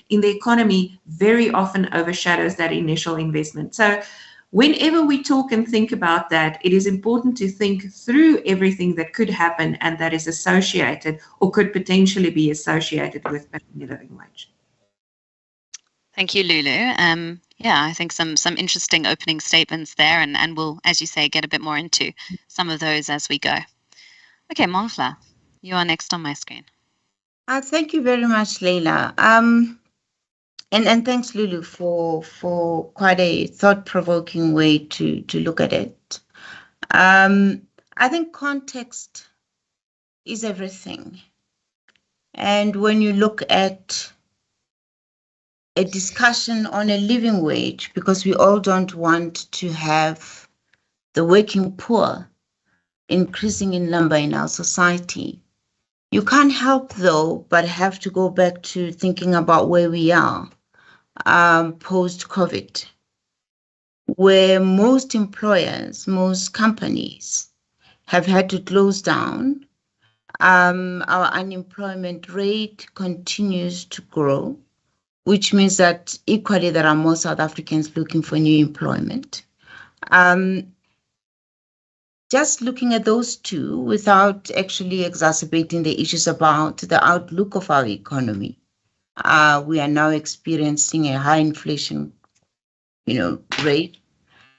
in the economy very often overshadows that initial investment. So whenever we talk and think about that, it is important to think through everything that could happen and that is associated or could potentially be associated with paying a living wage. Thank you, Lulu. Yeah, I think some interesting opening statements there, and we'll, as you say, get a bit more into some of those as we go. Okay, Monfla, you are next on my screen. Thank you very much, Leila. And thanks, Lulu, for quite a thought-provoking way to look at it. I think context is everything. And when you look at a discussion on a living wage, because we all don't want to have the working poor increasing in number in our society, you can't help, though, but have to go back to thinking about where we are post-COVID, where most employers, most companies have had to close down. Our unemployment rate continues to grow, which means that equally there are more South Africans looking for new employment. Just looking at those two without actually exacerbating the issues about the outlook of our economy, we are now experiencing a high inflation, rate,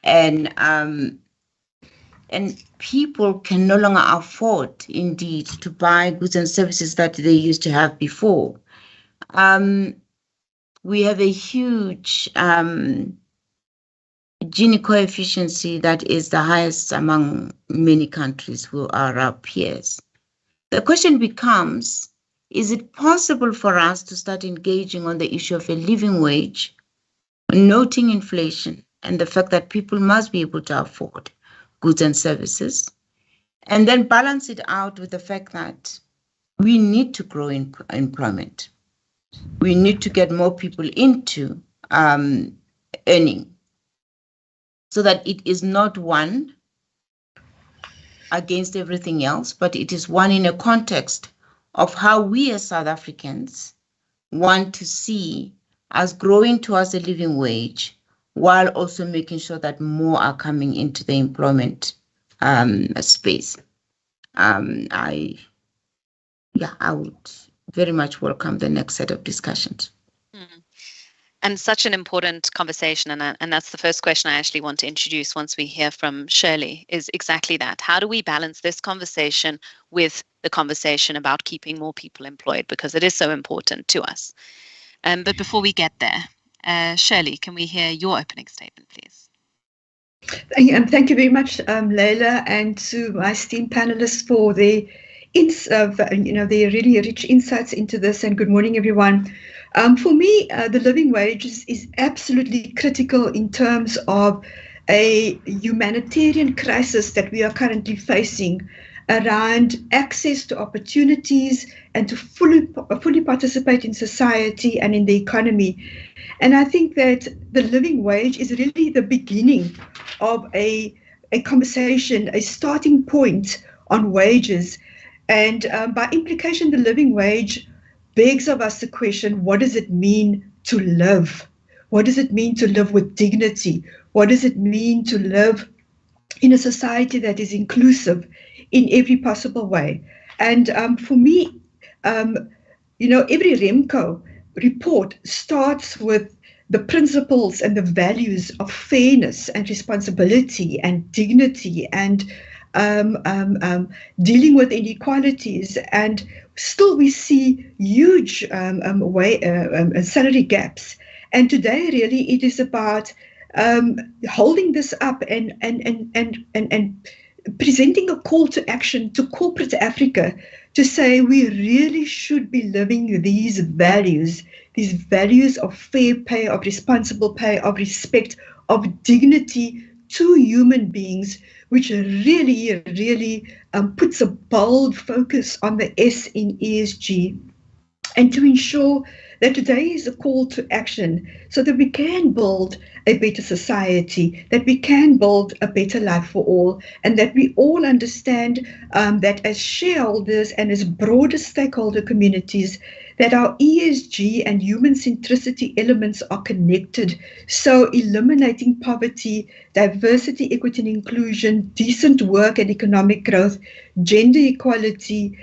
and people can no longer afford, indeed, to buy goods and services that they used to have before. We have a huge Gini coefficient that is the highest among many countries who are our peers. The question becomes, is it possible for us to start engaging on the issue of a living wage, noting inflation and the fact that people must be able to afford goods and services, and then balance it out with the fact that we need to grow employment. We need to get more people into earning, so that it is not one against everything else, but it is one in a context of how we as South Africans want to see us growing towards a living wage, while also making sure that more are coming into the employment space. I would very much welcome the next set of discussions. And such an important conversation, and that's the first question I actually want to introduce once we hear from Shirley, is exactly that. How do we balance this conversation with the conversation about keeping more people employed? Because it is so important to us. But before we get there, Shirley, can we hear your opening statement, please? Thank you very much, Leila, and to my esteemed panelists for their really rich insights into this. And good morning, everyone. For me, the living wage is absolutely critical in terms of a humanitarian crisis that we are currently facing around access to opportunities and to fully participate in society and in the economy. And I think that the living wage is really the beginning of a conversation, a starting point on wages. And by implication, the living wage begs of us the question, what does it mean to live? What does it mean to live with dignity? What does it mean to live in a society that is inclusive in every possible way? And for me, every REMCO report starts with the principles and the values of fairness and responsibility and dignity and dealing with inequalities, and still we see huge salary gaps. And today, really, it is about holding this up and presenting a call to action to corporate Africa to say we really should be living these values of fair pay, of responsible pay, of respect, of dignity to human beings, which really puts a bold focus on the S in ESG, and to ensure that today is a call to action so that we can build a better society, that we can build a better life for all, and that we all understand that as shareholders and as broader stakeholder communities, that our ESG and human centricity elements are connected. So eliminating poverty, diversity, equity and inclusion, decent work and economic growth, gender equality,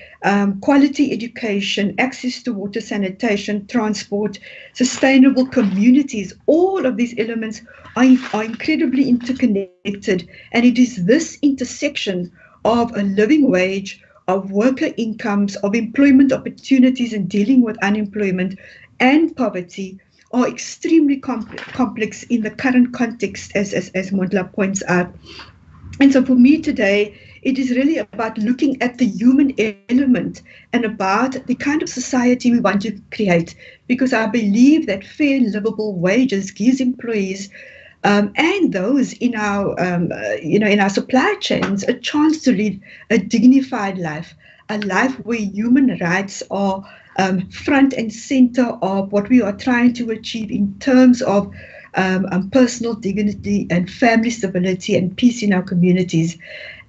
quality education, access to water, sanitation, transport, sustainable communities, all of these elements are incredibly interconnected. And it is this intersection of a living wage, of worker incomes, of employment opportunities and dealing with unemployment and poverty are extremely complex in the current context, as Mondla points out. And so for me today, it is really about looking at the human element and about the kind of society we want to create, because I believe that fair, livable wages gives employees and those in our, in our supply chains, a chance to lead a dignified life, a life where human rights are front and center of what we are trying to achieve in terms of personal dignity and family stability and peace in our communities.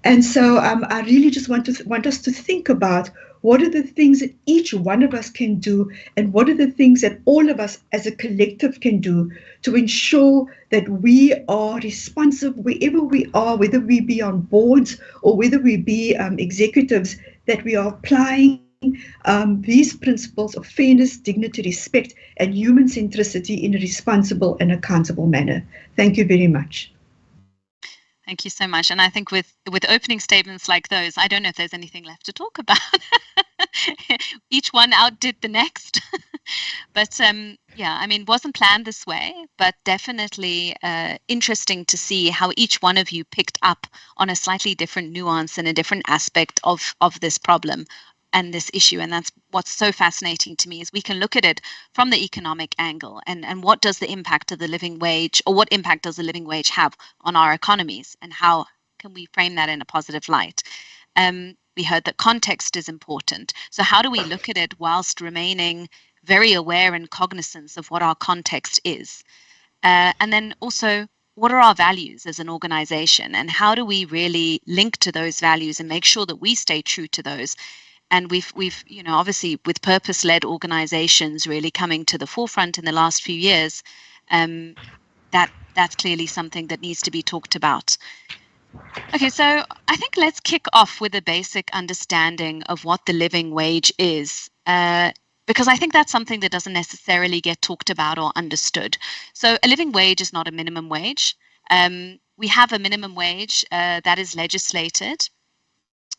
And so I really just want us to think about what are the things that each one of us can do, and what are the things that all of us as a collective can do to ensure that we are responsive wherever we are, whether we be on boards or whether we be executives, that we are applying these principles of fairness, dignity, respect, and human centricity in a responsible and accountable manner. Thank you very much. Thank you so much. And I think with opening statements like those, I don't know if there's anything left to talk about. Each one outdid the next. But yeah, I mean, wasn't planned this way, but definitely interesting to see how each one of you picked up on a slightly different nuance and a different aspect of this problem and this issue. And that's what's so fascinating to me, is we can look at it from the economic angle, and what does the impact of the living wage, or what impact does the living wage have on our economies, and how can we frame that in a positive light. We heard that context is important. So how do we look at it whilst remaining very aware and cognizant of what our context is? And then also, what are our values as an organization, and how do we really link to those values and make sure that we stay true to those? And we've obviously, with purpose-led organizations really coming to the forefront in the last few years, that's clearly something that needs to be talked about. Okay, so I think let's kick off with a basic understanding of what the living wage is, because I think that's something that doesn't necessarily get talked about or understood. So a living wage is not a minimum wage. We have a minimum wage that is legislated.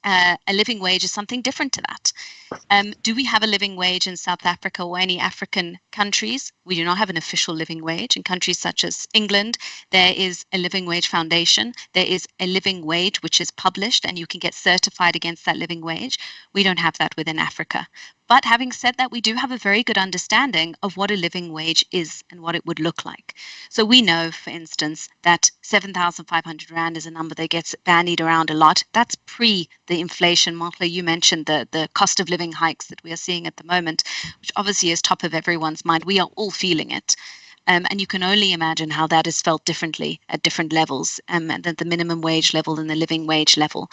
A living wage is something different to that. Do we have a living wage in South Africa or any African countries? We do not have an official living wage. In countries such as England, there is a living wage foundation. There is a living wage which is published, and you can get certified against that living wage. We don't have that within Africa. But having said that, we do have a very good understanding of what a living wage is and what it would look like. So we know, for instance, that 7,500 Rand is a number that gets bandied around a lot. That's pre the inflation. Montla, you mentioned the cost of living hikes that we are seeing at the moment, which obviously is top of everyone's mind. We are all feeling it. And you can only imagine how that is felt differently at different levels, and at the minimum wage level and the living wage level.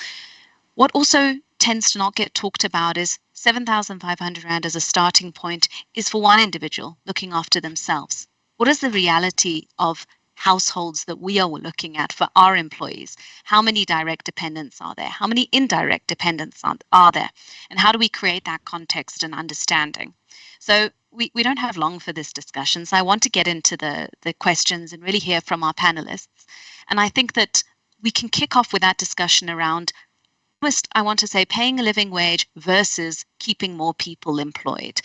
What also tends to not get talked about is 7,500 Rand as a starting point is for one individual looking after themselves. What is the reality of households that we are looking at for our employees? How many direct dependents are there? How many indirect dependents are there? And how do we create that context and understanding? So we don't have long for this discussion, so I want to get into the questions and really hear from our panelists. And I think that we can kick off with that discussion around, I want to say, paying a living wage versus keeping more people employed.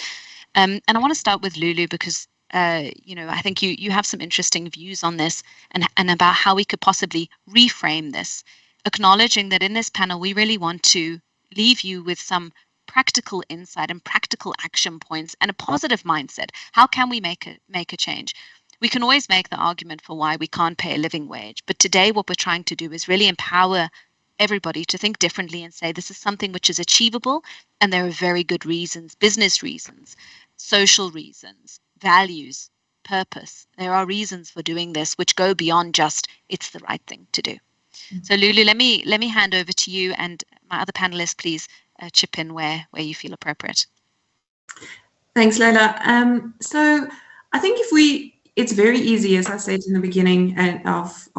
And I want to start with Lulu, because I think you have some interesting views on this, and about how we could possibly reframe this, acknowledging that in this panel we really want to leave you with some practical insight and practical action points and a positive mindset. How can we make a change? We can always make the argument for why we can't pay a living wage, but today what we're trying to do is really empower everybody to think differently and say this is something which is achievable, and there are very good reasons, business reasons, social reasons, values, purpose. There are reasons for doing this which go beyond just it's the right thing to do. Mm-hmm. So Lulu, let me hand over to you, and my other panelists, please chip in where you feel appropriate. Thanks, Leila. So I think it's very easy, as I said in the beginning of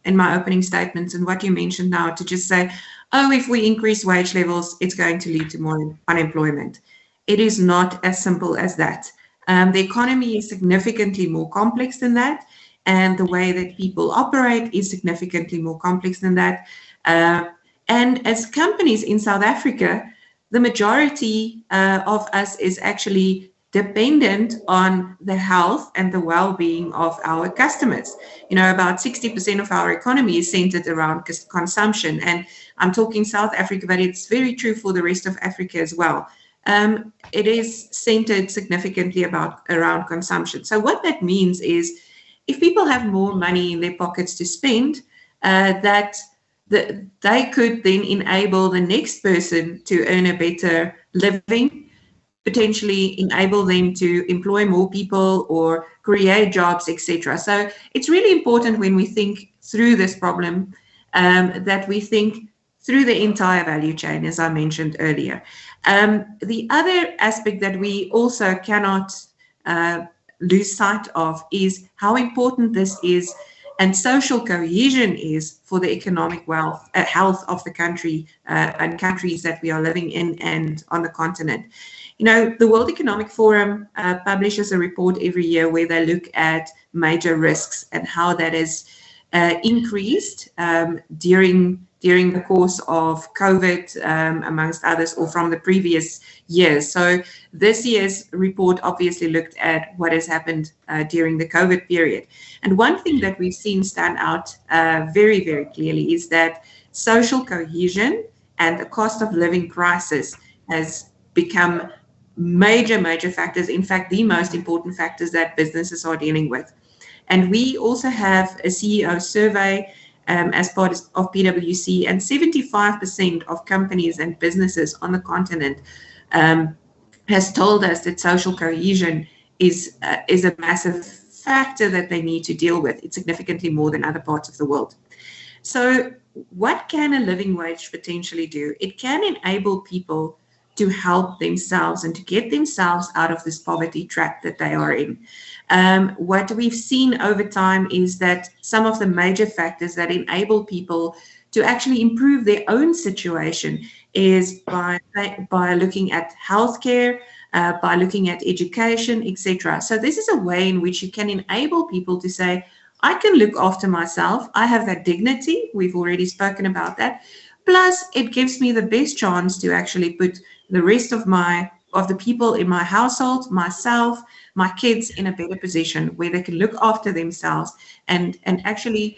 in my opening statements and what you mentioned now, to just say, oh, if we increase wage levels, it's going to lead to more unemployment. It is not as simple as that. The economy is significantly more complex than that, and the way that people operate is significantly more complex than that. And as companies in South Africa, the majority of us is actually dependent on the health and the well-being of our customers. About 60% of our economy is centered around consumption. And I'm talking South Africa, but it's very true for the rest of Africa as well. It is centered significantly around consumption. So what that means is if people have more money in their pockets to spend, they could then enable the next person to earn a better living, potentially enable them to employ more people or create jobs, etc. So it's really important when we think through this problem that we think through the entire value chain, as I mentioned earlier. The other aspect that we also cannot lose sight of is how important this is and social cohesion is for the economic health of the country and countries that we are living in and on the continent. The World Economic Forum publishes a report every year where they look at major risks and how that has increased during the course of COVID, amongst others, or from the previous years. So this year's report obviously looked at what has happened during the COVID period. And one thing that we've seen stand out very, very clearly is that social cohesion and the cost of living crisis has become major factors, in fact, the most important factors that businesses are dealing with. And we also have a CEO survey as part of PwC, and 75% of companies and businesses on the continent has told us that social cohesion is a massive factor that they need to deal with. It's significantly more than other parts of the world. So what can a living wage potentially do? It can enable people to help themselves and to get themselves out of this poverty trap that they are in. What we've seen over time is that some of the major factors that enable people to actually improve their own situation is by looking at healthcare, by looking at education, etc. So this is a way in which you can enable people to say, I can look after myself. I have that dignity. We've already spoken about that. Plus, it gives me the best chance to actually put the rest of the people in my household, myself, my kids in a better position where they can look after themselves and actually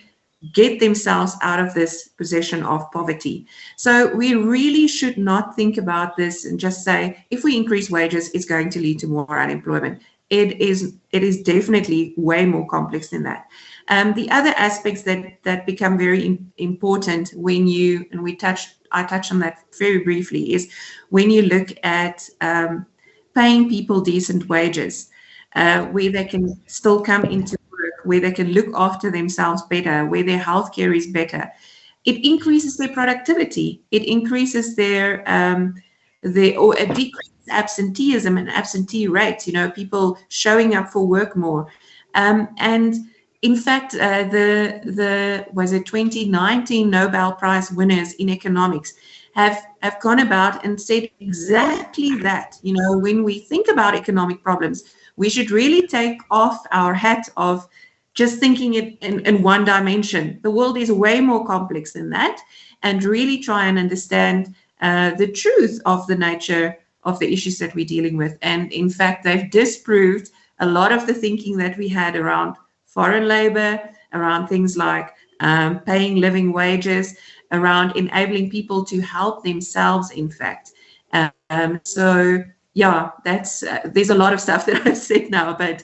get themselves out of this position of poverty. So we really should not think about this and just say, if we increase wages, it's going to lead to more unemployment. It is definitely way more complex than that. The other aspects that become very important when I touched on that very briefly, is when you look at paying people decent wages, where they can still come into work, where they can look after themselves better, where their healthcare is better. It increases their productivity. It increases or it decreases absenteeism and absentee rates. People showing up for work more, and in fact, was it 2019 Nobel Prize winners in economics have gone about and said exactly that. When we think about economic problems, we should really take off our hat of just thinking it in one dimension. The world is way more complex than that, and really try and understand the truth of the nature of the issues that we're dealing with. And in fact, they've disproved a lot of the thinking that we had around foreign labor, around things like paying living wages, around enabling people to help themselves, in fact. So yeah, there's a lot of stuff that I've said now, but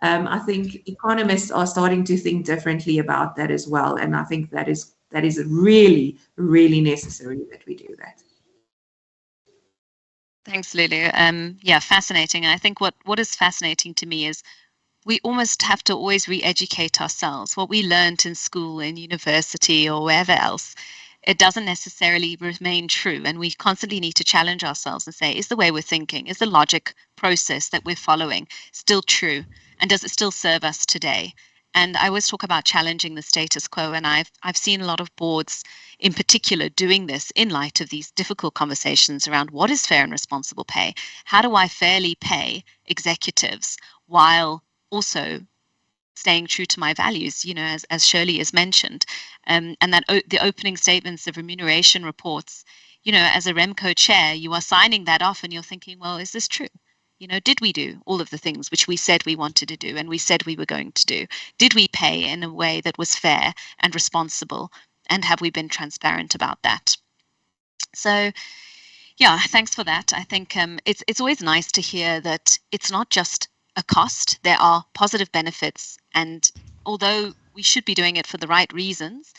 I think economists are starting to think differently about that as well. And I think that is really, really necessary that we do that. Thanks, Lulu. Yeah, fascinating. And I think what is fascinating to me is we almost have to always re-educate ourselves. What we learned in school, in university, or wherever else, it doesn't necessarily remain true. And we constantly need to challenge ourselves and say, is the way we're thinking, is the logic process that we're following still true? And does it still serve us today? And I always talk about challenging the status quo. And I've seen a lot of boards in particular doing this in light of these difficult conversations around what is fair and responsible pay? How do I fairly pay executives while also staying true to my values, as Shirley has mentioned, and that the opening statements of remuneration reports, as a REMCO chair, you are signing that off and you're thinking, well, is this true? Did we do all of the things which we said we wanted to do and we said we were going to do? Did we pay in a way that was fair and responsible? And have we been transparent about that? So, yeah, thanks for that. I think it's always nice to hear that it's not just a cost. There are positive benefits, and although we should be doing it for the right reasons,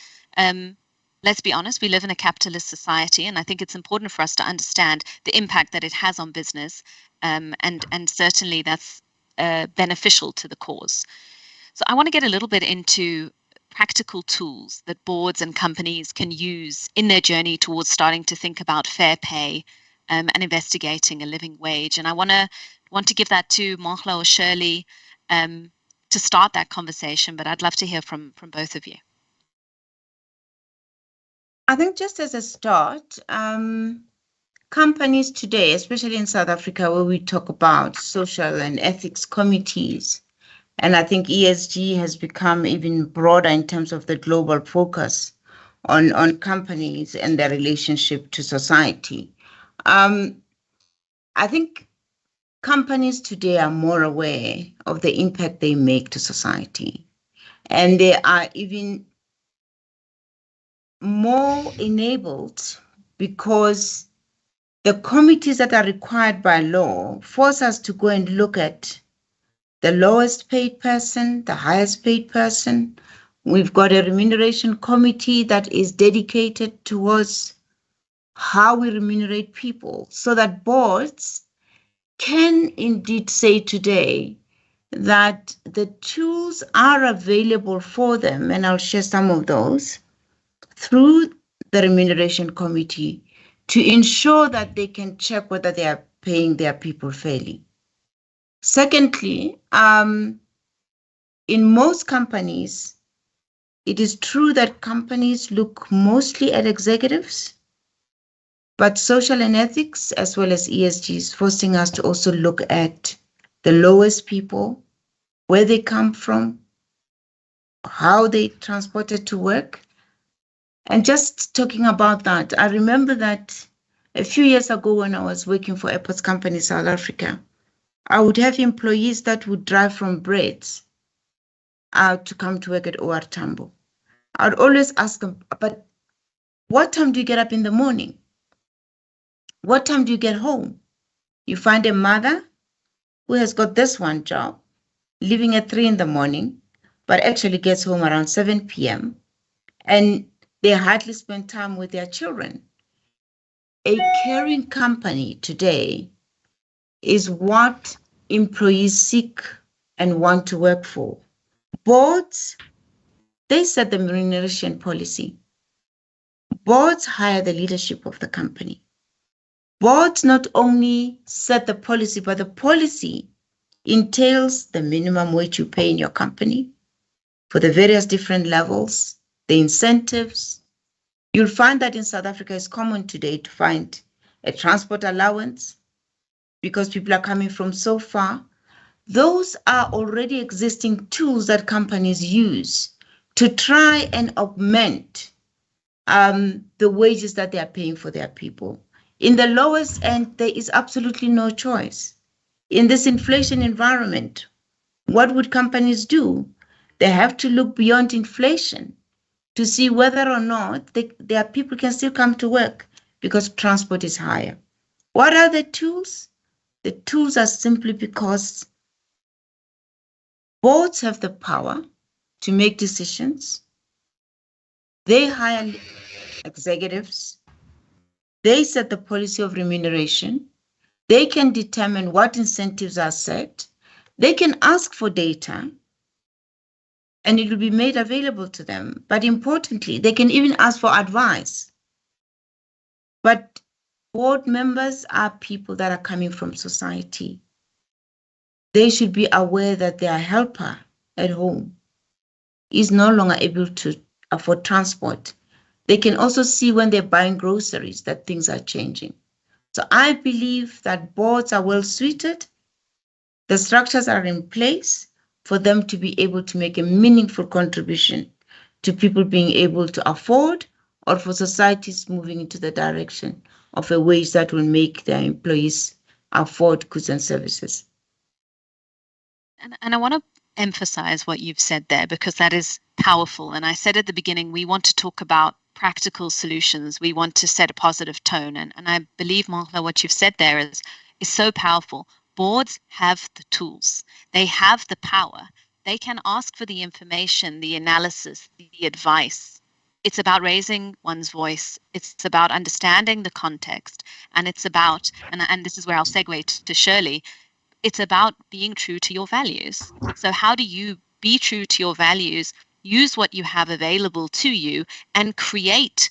let's be honest, we live in a capitalist society, and I think it's important for us to understand the impact that it has on business, and certainly that's beneficial to the cause. So I want to get a little bit into practical tools that boards and companies can use in their journey towards starting to think about fair pay and investigating a living wage. And I want to give that to Mongla or Shirley to start that conversation, but I'd love to hear from both of you. I think just as a start, companies today, especially in South Africa, where we talk about social and ethics committees, and I think ESG has become even broader in terms of the global focus on companies and their relationship to society. I think companies today are more aware of the impact they make to society, and they are even more enabled because the committees that are required by law force us to go and look at the lowest paid person, the highest paid person. We've got a remuneration committee that is dedicated towards how we remunerate people, so that boards can indeed say today that the tools are available for them, and I'll share some of those, through the remuneration committee to ensure that they can check whether they are paying their people fairly. Secondly, in most companies, it is true that companies look mostly at executives, but social and ethics, as well as ESG, is forcing us to also look at the lowest people, where they come from, how they transported to work. And just talking about that, I remember that a few years ago when I was working for Airports Company South Africa, I would have employees that would drive from Brits out to come to work at OR Tambo. I would always ask them, but what time do you get up in the morning? What time do you get home? You find a mother who has got this one job, leaving at 3 in the morning, but actually gets home around 7 p.m. and they hardly spend time with their children. A caring company today is what employees seek and want to work for. Boards, they set the remuneration policy. Boards hire the leadership of the company. Boards not only set the policy, but the policy entails the minimum wage you pay in your company for the various different levels, the incentives. You'll find that in South Africa it's common today to find a transport allowance because people are coming from so far. Those are already existing tools that companies use to try and augment the wages that they are paying for their people. In the lowest end, there is absolutely no choice. In this inflation environment, what would companies do? They have to look beyond inflation to see whether or not their people can still come to work because transport is higher. What are the tools? The tools are simply because boards have the power to make decisions. They hire executives. They set the policy of remuneration. They can determine what incentives are set. They can ask for data and it will be made available to them. But importantly, they can even ask for advice But board members are people that are coming from society. They should be aware that their helper at home is no longer able to afford transport. They can also see when they're buying groceries that things are changing. So I believe that boards are well suited. The structures are in place for them to be able to make a meaningful contribution to people being able to afford, or for societies moving into the direction of a wage that will make their employees afford goods and services. And I want to emphasize what you've said there, because that is powerful. And I said at the beginning, we want to talk about practical solutions. We want to set a positive tone. And I believe, Marla, what you've said there is so powerful. Boards have the tools. They have the power. They can ask for the information, the analysis, the advice. It's about raising one's voice. It's about understanding the context. And it's about, and this is where I'll segue to Shirley, it's about being true to your values. So how do you be true to your values, use what you have available to you, and create,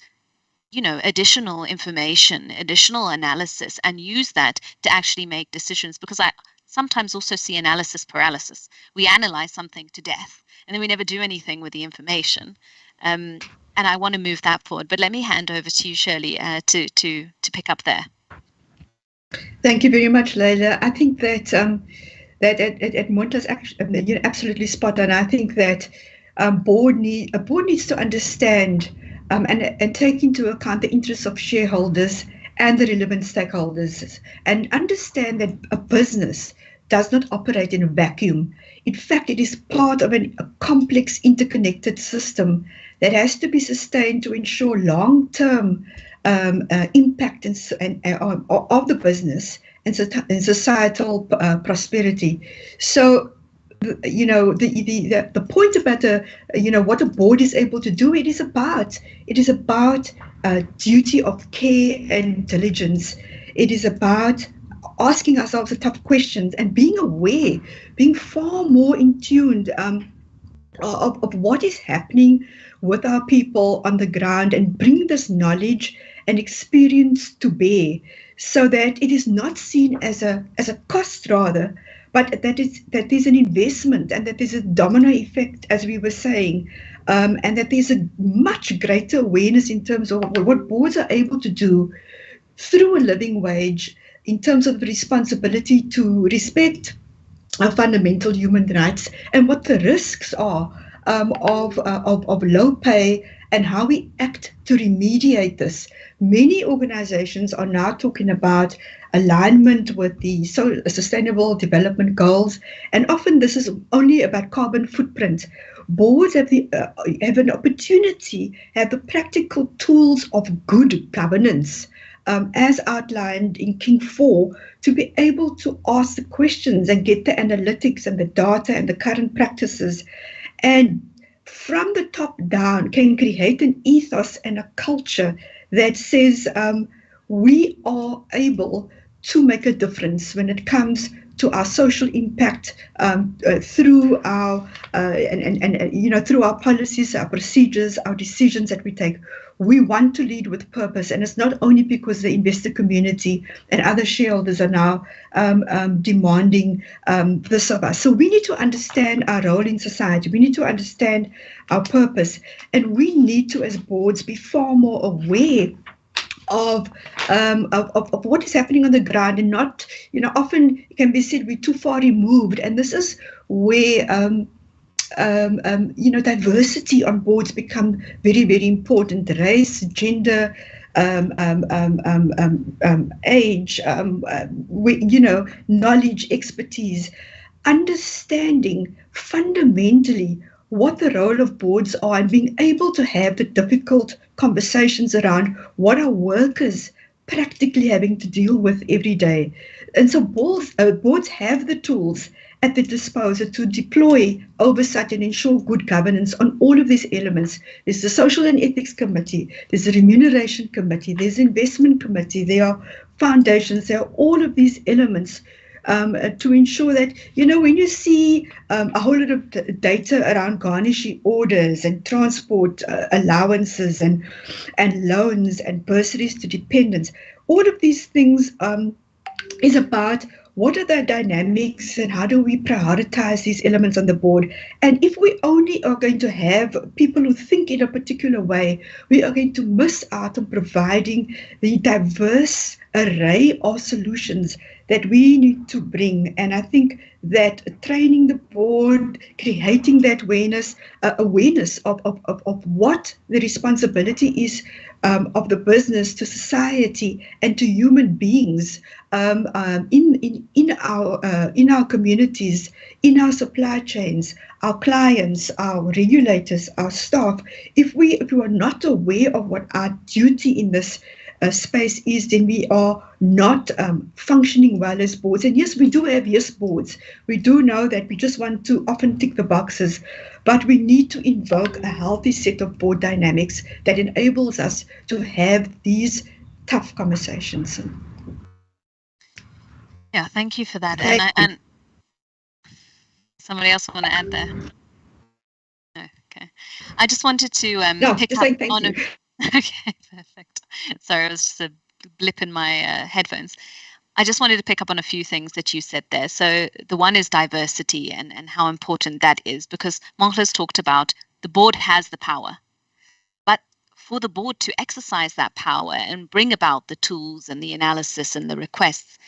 additional information, additional analysis, and use that to actually make decisions? Because I sometimes also see analysis paralysis. We analyze something to death, and then we never do anything with the information. And I want to move that forward. But let me hand over to you, Shirley, to pick up there. Thank you very much, Leila. I think that at Monta's absolutely spot on. I think that a board needs to understand and take into account the interests of shareholders and the relevant stakeholders, and understand that a business does not operate in a vacuum. In fact, it is part of a complex, interconnected system that has to be sustained to ensure long-term impact of the business and societal prosperity. So, the point about what a board is able to do, it is about duty of care and diligence. It is about asking ourselves the tough questions and being aware, being far more in tune of what is happening with our people on the ground, and bring this knowledge and experience to bear, so that it is not seen as a cost, rather, but that there's an investment, and that there's a domino effect, as we were saying, and that there's a much greater awareness in terms of what boards are able to do through a living wage, in terms of the responsibility to respect our fundamental human rights, and what the risks are of low pay, and how we act to remediate this. Many organizations are now talking about alignment with the Sustainable Development Goals, and often this is only about carbon footprint. Boards have an opportunity, have the practical tools of good governance, as outlined in King 4, to be able to ask the questions and get the analytics and the data and the current practices, and from the top down can create an ethos and a culture that says we are able to make a difference when it comes to our social impact through our through our policies, our procedures, our decisions that we take. We want to lead with purpose, and it's not only because the investor community and other shareholders are now demanding this of us. So we need to understand our role in society. We need to understand our purpose, and we need to, as boards, be far more aware of what is happening on the ground, and not, often it can be said we're too far removed, and this is where diversity on boards become very, very important. Race, gender, age, knowledge, expertise, understanding fundamentally what the role of boards are, and being able to have the difficult conversations around what are workers practically having to deal with every day. And so boards have the tools at their disposal to deploy oversight and ensure good governance on all of these elements. There's the Social and Ethics Committee, there's the Remuneration Committee, there's the Investment Committee, there are foundations, there are all of these elements to ensure that, when you see a whole lot of data around garnishing orders and transport allowances and loans and bursaries to dependents, all of these things is about what are the dynamics and how do we prioritize these elements on the board. And if we only are going to have people who think in a particular way, we are going to miss out on providing the diverse array of solutions that we need to bring. And I think that training the board, creating that awareness of what the responsibility is of the business to society and to human beings in our communities, in our supply chains, our clients, our regulators, our staff. If we are not aware of what our duty in this space is, then we are not functioning well as boards. And yes, we do have yes boards. We do know that we just want to often tick the boxes, but we need to invoke a healthy set of board dynamics that enables us to have these tough conversations. Yeah, thank you for that. And somebody else want to add there? No, okay. I just wanted to pick up on a... Okay, perfect. Sorry, it was just a blip in my headphones. I just wanted to pick up on a few things that you said there. So the one is diversity and how important that is, because Mongla's talked about the board has the power. But for the board to exercise that power and bring about the tools and the analysis and the requests,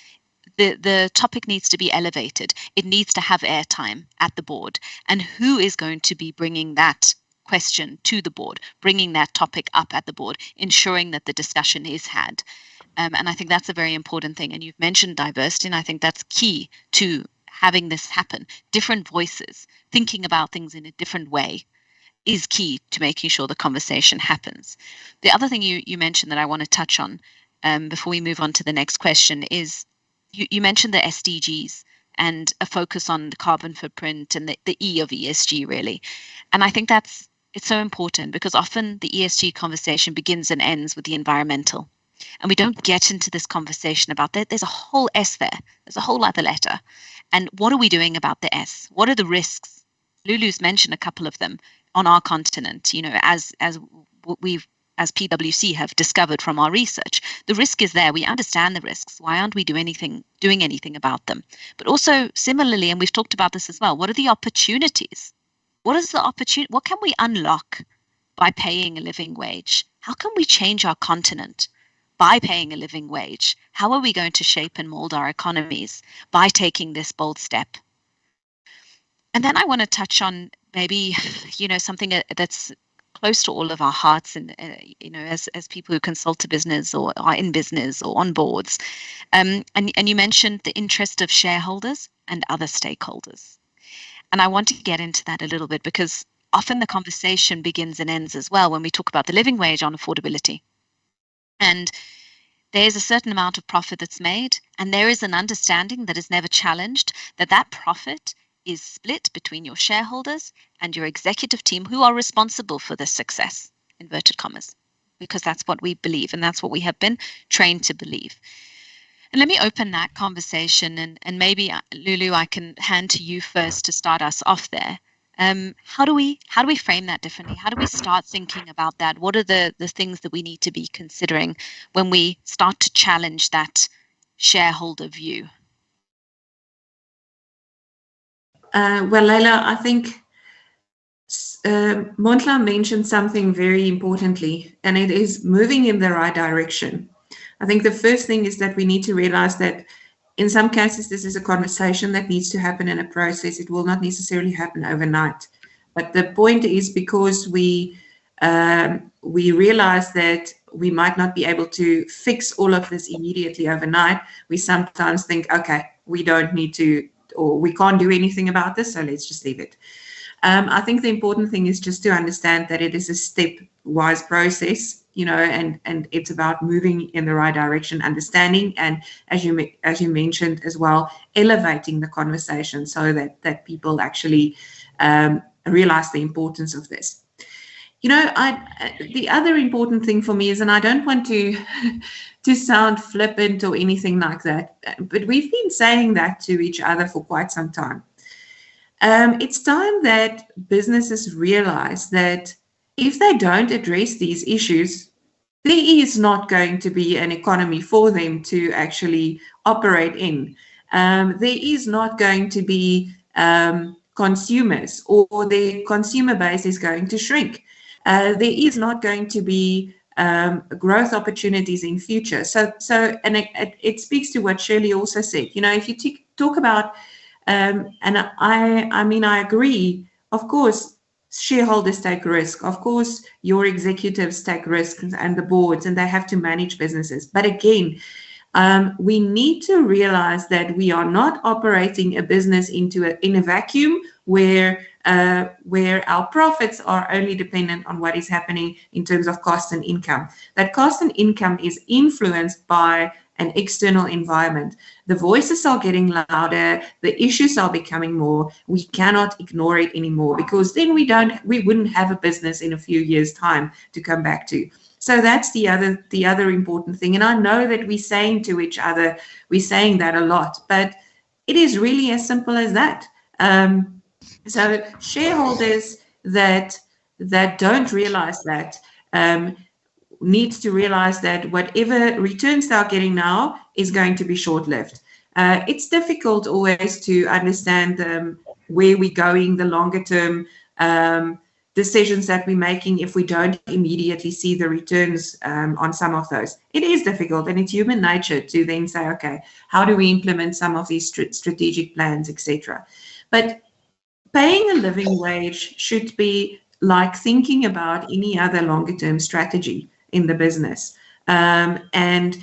the topic needs to be elevated. It needs to have airtime at the board. And who is going to be bringing that question to the board, bringing that topic up at the board, ensuring that the discussion is had? And I think that's a very important thing. And you've mentioned diversity, and I think that's key to having this happen. Different voices, thinking about things in a different way is key to making sure the conversation happens. The other thing you mentioned that I want to touch on before we move on to the next question is you mentioned the SDGs and a focus on the carbon footprint and the E of ESG, really. And I think it's so important because often the ESG conversation begins and ends with the environmental. And we don't get into this conversation about that. There's a whole S there. There's a whole other letter. And what are we doing about the S? What are the risks? Lulu's mentioned a couple of them on our continent, as PwC have discovered from our research. The risk is there. We understand the risks. Why aren't we doing anything about them? But also similarly, and we've talked about this as well, what are the opportunities? What is the opportunity? What can we unlock by paying a living wage? How can we change our continent by paying a living wage? How are we going to shape and mold our economies by taking this bold step? And then I want to touch on maybe, something that's close to all of our hearts and, as people who consult a business or are in business or on boards. And you mentioned the interest of shareholders and other stakeholders. And I want to get into that a little bit because often the conversation begins and ends as well when we talk about the living wage on affordability. And there's a certain amount of profit that's made, and there is an understanding that is never challenged that profit is split between your shareholders and your executive team who are responsible for the success, inverted commas, because that's what we believe and that's what we have been trained to believe. And let me open that conversation and maybe, Lulu, I can hand to you first to start us off there. How do we frame that differently? How do we start thinking about that? What are the things that we need to be considering when we start to challenge that shareholder view? Well, Leila, I think Montla mentioned something very importantly, and it is moving in the right direction. I think the first thing is that we need to realize that in some cases, this is a conversation that needs to happen in a process. It will not necessarily happen overnight. But the point is because we realize that we might not be able to fix all of this immediately overnight, we sometimes think, okay, we don't need to, or we can't do anything about this, so let's just leave it. I think the important thing is just to understand that it is a stepwise process, and it's about moving in the right direction, understanding, and as you mentioned as well, elevating the conversation so that people actually realize the importance of this. the other important thing for me is, and I don't want to to sound flippant or anything like that, but we've been saying that to each other for quite some time. It's time that businesses realize that if they don't address these issues, there is not going to be an economy for them to actually operate in. There is not going to be consumers, or their consumer base is going to shrink. There is not going to be growth opportunities in future. So, and it speaks to what Shirley also said. If you talk about, and I agree. Of course, shareholders take risk. Of course, your executives take risks, and the boards, and they have to manage businesses. But again, we need to realize that we are not operating a business in a vacuum where our profits are only dependent on what is happening in terms of cost and income. That cost and income is influenced by an external environment. The voices are getting louder, the issues are becoming more. We cannot ignore it anymore, because then we wouldn't have a business in a few years' time to come back to. So that's the other important thing. And I know that we're saying to each other, we're saying that a lot, but it is really as simple as that. So shareholders that don't realize that needs to realize that whatever returns they're getting now is going to be short-lived. It's difficult always to understand where we're going, the longer term decisions that we're making, if we don't immediately see the returns on some of those. It is difficult, and it's human nature to then say, okay, how do we implement some of these strategic plans, etc. But paying a living wage should be like thinking about any other longer term strategy in the business. And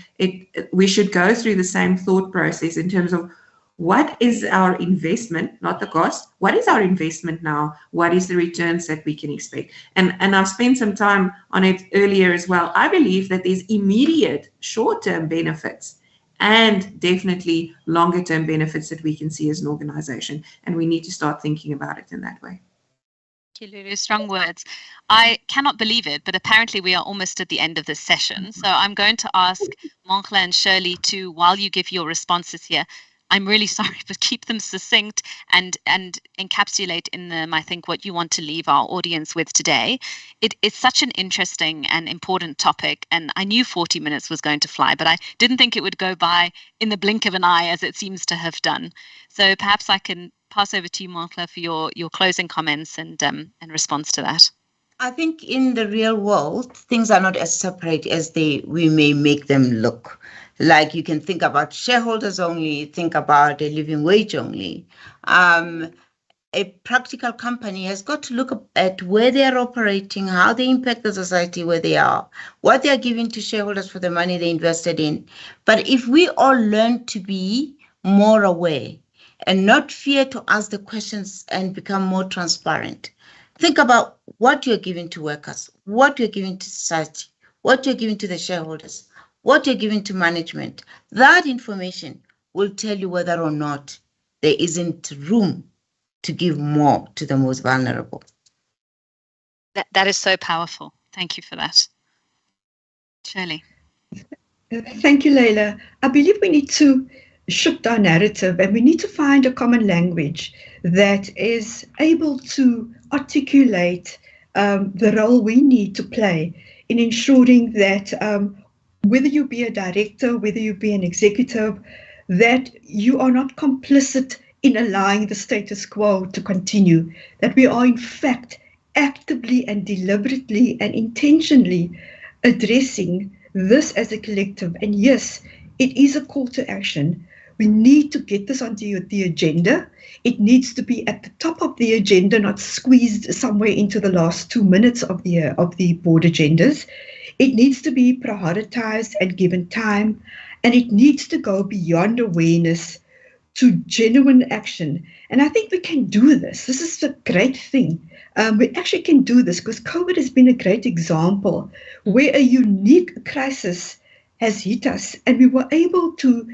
we should go through the same thought process in terms of what is our investment, not the cost. What is our investment now? What is the returns that we can expect? And I've spent some time on it earlier as well. I believe that there's immediate short-term benefits and definitely longer-term benefits that we can see as an organization. And we need to start thinking about it in that way. Thank you, Lulu. Strong words. I cannot believe it, but apparently we are almost at the end of this session. So I'm going to ask Monkla and Shirley to, while you give your responses here, I'm really sorry, but keep them succinct and encapsulate in them, I think, what you want to leave our audience with today. It's such an interesting and important topic, and I knew 40 minutes was going to fly, but I didn't think it would go by in the blink of an eye as it seems to have done. So perhaps I can pass over to you, Monkla, for your closing comments and response to that. I think in the real world, things are not as separate as we may make them look. Like you can think about shareholders only, think about a living wage only. A practical company has got to look at where they are operating, how they impact the society where they are, what they are giving to shareholders for the money they invested in. But if we all learn to be more aware and not fear to ask the questions and become more transparent, think about what you're giving to workers, what you're giving to society, what you're giving to the shareholders, what you're giving to management. That information will tell you whether or not there isn't room to give more to the most vulnerable. That is so powerful. Thank you for that. Shirley. Thank you, Leila. I believe we need to shift our narrative, and we need to find a common language that is able to articulate the role we need to play in ensuring that whether you be a director, whether you be an executive, that you are not complicit in allowing the status quo to continue, that we are in fact actively and deliberately and intentionally addressing this as a collective. And yes, it is a call to action. We need to get this onto the agenda. It needs to be at the top of the agenda, not squeezed somewhere into the last 2 minutes of the board agendas. It needs to be prioritized and given time, and it needs to go beyond awareness to genuine action. And I think we can do this. This is a great thing. We actually can do this because COVID has been a great example where a unique crisis has hit us, and we were able to,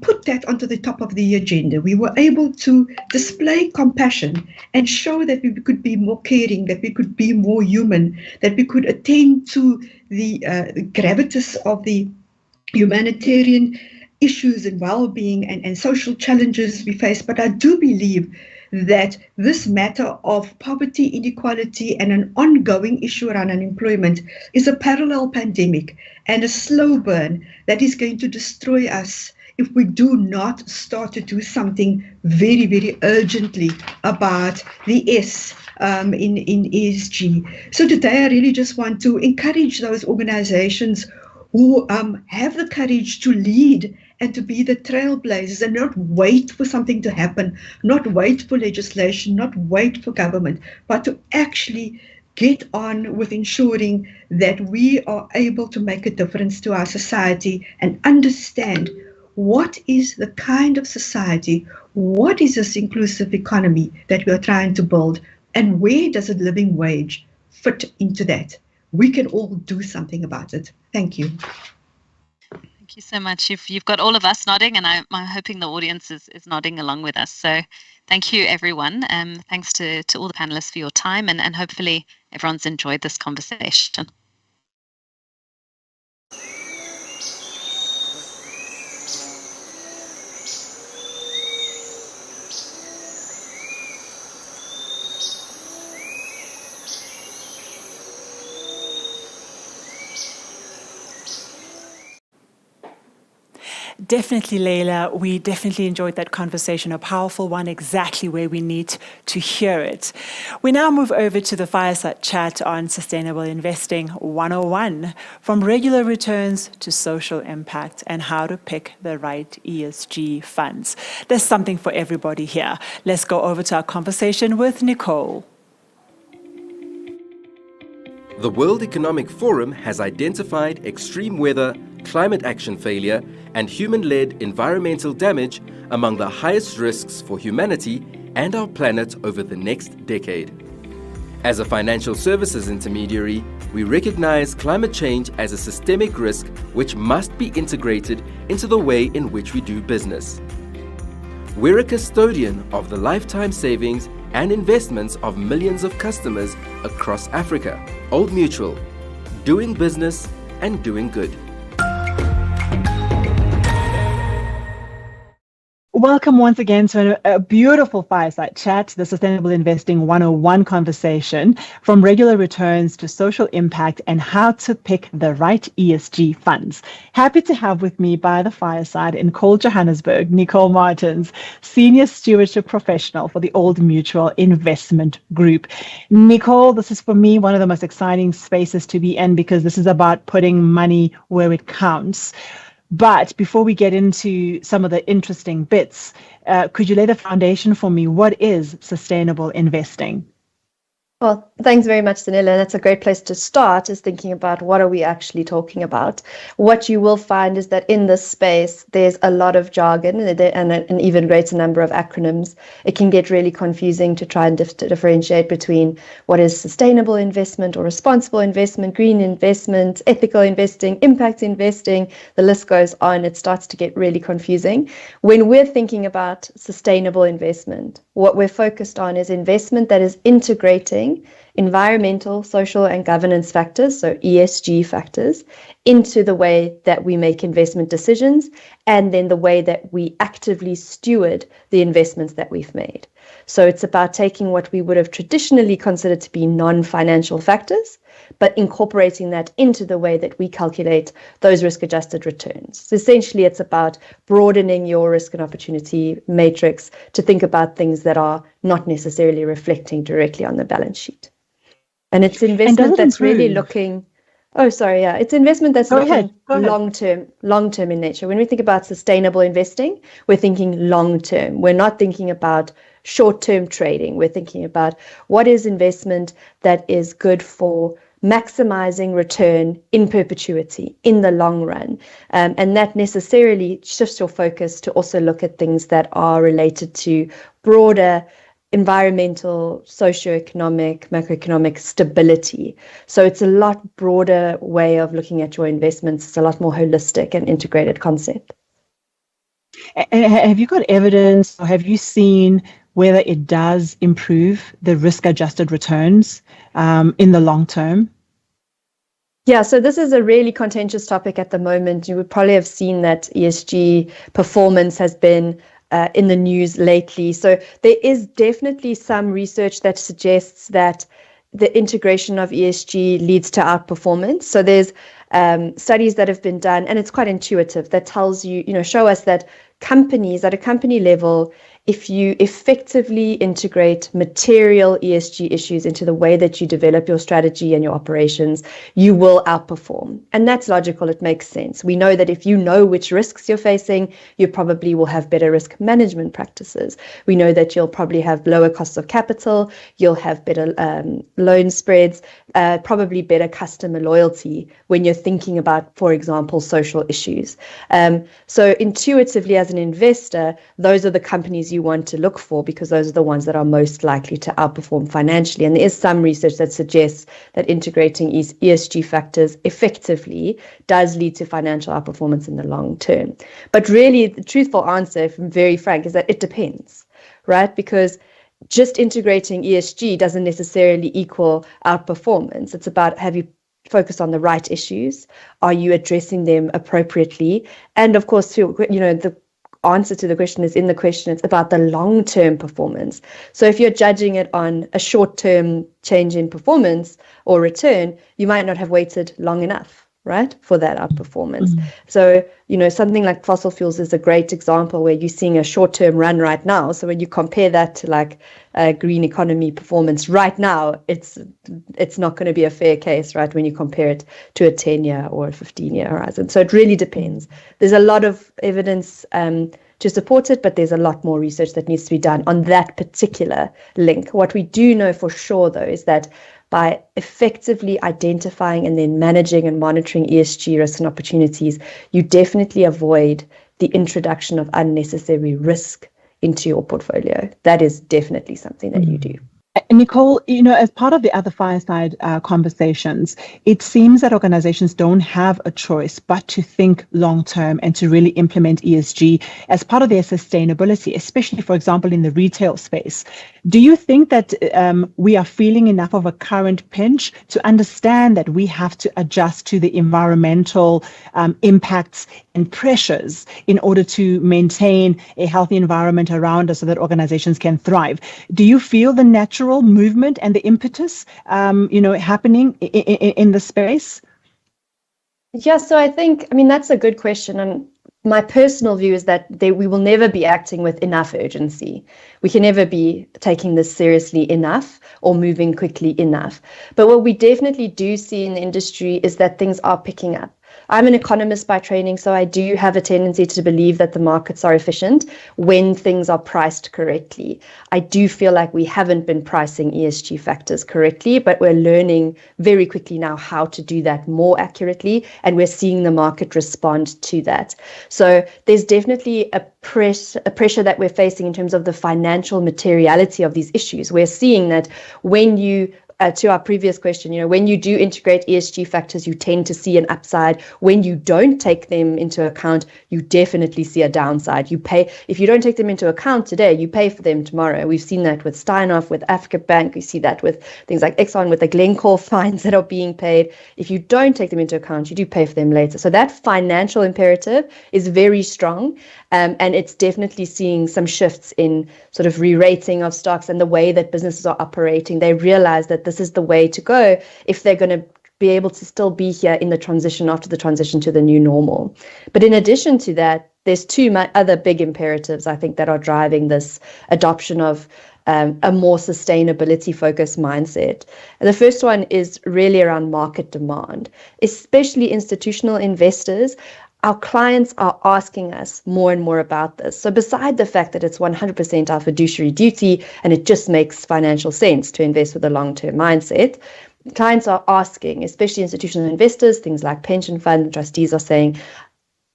put that onto the top of the agenda. We were able to display compassion and show that we could be more caring, that we could be more human, that we could attend to the gravitas of the humanitarian issues and well-being and social challenges we face. But I do believe that this matter of poverty, inequality, and an ongoing issue around unemployment is a parallel pandemic and a slow burn that is going to destroy us if we do not start to do something very, very urgently about the S in ESG. So today I really just want to encourage those organizations who have the courage to lead and to be the trailblazers and not wait for something to happen, not wait for legislation, not wait for government, but to actually get on with ensuring that we are able to make a difference to our society and understand what is the kind of society, what is this inclusive economy that we are trying to build, and where does a living wage fit into that? We can all do something about it. Thank you. Thank you so much. You've got all of us nodding, and I'm hoping the audience is nodding along with us. So thank you, everyone. Thanks to all the panelists for your time, and hopefully everyone's enjoyed this conversation. Definitely, Leila. We definitely enjoyed that conversation, a powerful one, exactly where we need to hear it. We now move over to the fireside chat on Sustainable Investing 101, from regular returns to social impact and how to pick the right ESG funds. There's something for everybody here. Let's go over to our conversation with Nicole. The World Economic Forum has identified extreme weather, climate action failure, and human-led environmental damage among the highest risks for humanity and our planet over the next decade. As a financial services intermediary, we recognize climate change as a systemic risk which must be integrated into the way in which we do business. We're a custodian of the lifetime savings and investments of millions of customers across Africa. Old Mutual, doing business and doing good. Welcome once again to a beautiful fireside chat, the Sustainable Investing 101 conversation, from regular returns to social impact and how to pick the right ESG funds. Happy to have with me by the fireside in Johannesburg, Nicole Martins, Senior Stewardship Professional for the Old Mutual Investment Group. Nicole, this is for me one of the most exciting spaces to be in because this is about putting money where it counts. But before we get into some of the interesting bits, could you lay the foundation for me? What is sustainable investing? Well, thanks very much, Danila. That's a great place to start, is thinking about what are we actually talking about. What you will find is that in this space, there's a lot of jargon and an even greater number of acronyms. It can get really confusing to try and differentiate between what is sustainable investment or responsible investment, green investment, ethical investing, impact investing. The list goes on. It starts to get really confusing. When we're thinking about sustainable investment, what we're focused on is investment that is integrating environmental, social, and governance factors, so ESG factors, into the way that we make investment decisions and then the way that we actively steward the investments that we've made. So it's about taking what we would have traditionally considered to be non-financial factors, but incorporating that into the way that we calculate those risk-adjusted returns. So essentially, it's about broadening your risk and opportunity matrix to think about things that are not necessarily reflecting directly on the balance sheet. And it's investment that's really looking... It's investment that's looking long-term in nature. When we think about sustainable investing, we're thinking long-term. We're not thinking about short-term trading. We're thinking about what is investment that is good for maximizing return in perpetuity, in the long run. And that necessarily shifts your focus to also look at things that are related to broader environmental, socioeconomic, macroeconomic stability. So it's a lot broader way of looking at your investments. It's a lot more holistic and integrated concept. Have you got evidence, or have you seen whether it does improve the risk-adjusted returns in the long term? Yeah, so this is a really contentious topic at the moment. You would probably have seen that ESG performance has been in the news lately. So there is definitely some research that suggests that the integration of ESG leads to outperformance. So there's studies that have been done, and it's quite intuitive, that tells you, show us that companies at a company level, if you effectively integrate material ESG issues into the way that you develop your strategy and your operations, you will outperform. And that's logical. It makes sense. We know that if you know which risks you're facing, you probably will have better risk management practices. We know that you'll probably have lower costs of capital, you'll have better loan spreads, probably better customer loyalty when you're thinking about, for example, social issues. So intuitively, as an investor, those are the companies you want to look for, because those are the ones that are most likely to outperform financially. And there is some research that suggests that integrating ESG factors effectively does lead to financial outperformance in the long term. But really, the truthful answer, if I'm very frank, is that it depends, right? Because just integrating ESG doesn't necessarily equal outperformance. It's about, have you focused on the right issues? Are you addressing them appropriately? And of course, the answer to the question is in the question. It's about the long-term performance. So if you're judging it on a short-term change in performance or return, you might not have waited long enough, right, for that outperformance. So, something like fossil fuels is a great example where you're seeing a short-term run right now. So when you compare that to like a green economy performance right now, it's not going to be a fair case, right, when you compare it to a 10-year or a 15-year horizon. So it really depends. There's a lot of evidence to support it, but there's a lot more research that needs to be done on that particular link. What we do know for sure, though, is that by effectively identifying and then managing and monitoring ESG risks and opportunities, you definitely avoid the introduction of unnecessary risk into your portfolio. That is definitely something that you do. Nicole, as part of the other fireside conversations, it seems that organizations don't have a choice but to think long term and to really implement ESG as part of their sustainability, especially, for example, in the retail space. Do you think that we are feeling enough of a current pinch to understand that we have to adjust to the environmental impacts and pressures in order to maintain a healthy environment around us so that organizations can thrive? Do you feel the natural movement and the impetus, happening in the space? Yeah, so I think, that's a good question. And my personal view is that we will never be acting with enough urgency. We can never be taking this seriously enough or moving quickly enough. But what we definitely do see in the industry is that things are picking up. I'm an economist by training, so I do have a tendency to believe that the markets are efficient when things are priced correctly. I do feel like we haven't been pricing ESG factors correctly, but we're learning very quickly now how to do that more accurately, and we're seeing the market respond to that. So there's definitely a pressure that we're facing in terms of the financial materiality of these issues. We're seeing that when you to our previous question, when you do integrate ESG factors, you tend to see an upside. When you don't take them into account, you definitely see a downside. You pay, if you don't take them into account today, you pay for them tomorrow. We've seen that with Steinhoff, with Africa Bank. We see that with things like Exxon, with the Glencore fines that are being paid. If you don't take them into account, you do pay for them later. So that financial imperative is very strong. And it's definitely seeing some shifts in sort of re-rating of stocks and the way that businesses are operating. They realize that this is the way to go if they're going to be able to still be here in the transition after the transition to the new normal. But in addition to that, there's two other big imperatives, I think, that are driving this adoption of a more sustainability focused mindset. And the first one is really around market demand, especially institutional investors. Our clients are asking us more and more about this. So beside the fact that it's 100% our fiduciary duty and it just makes financial sense to invest with a long-term mindset, clients are asking, especially institutional investors, things like pension fund trustees are saying,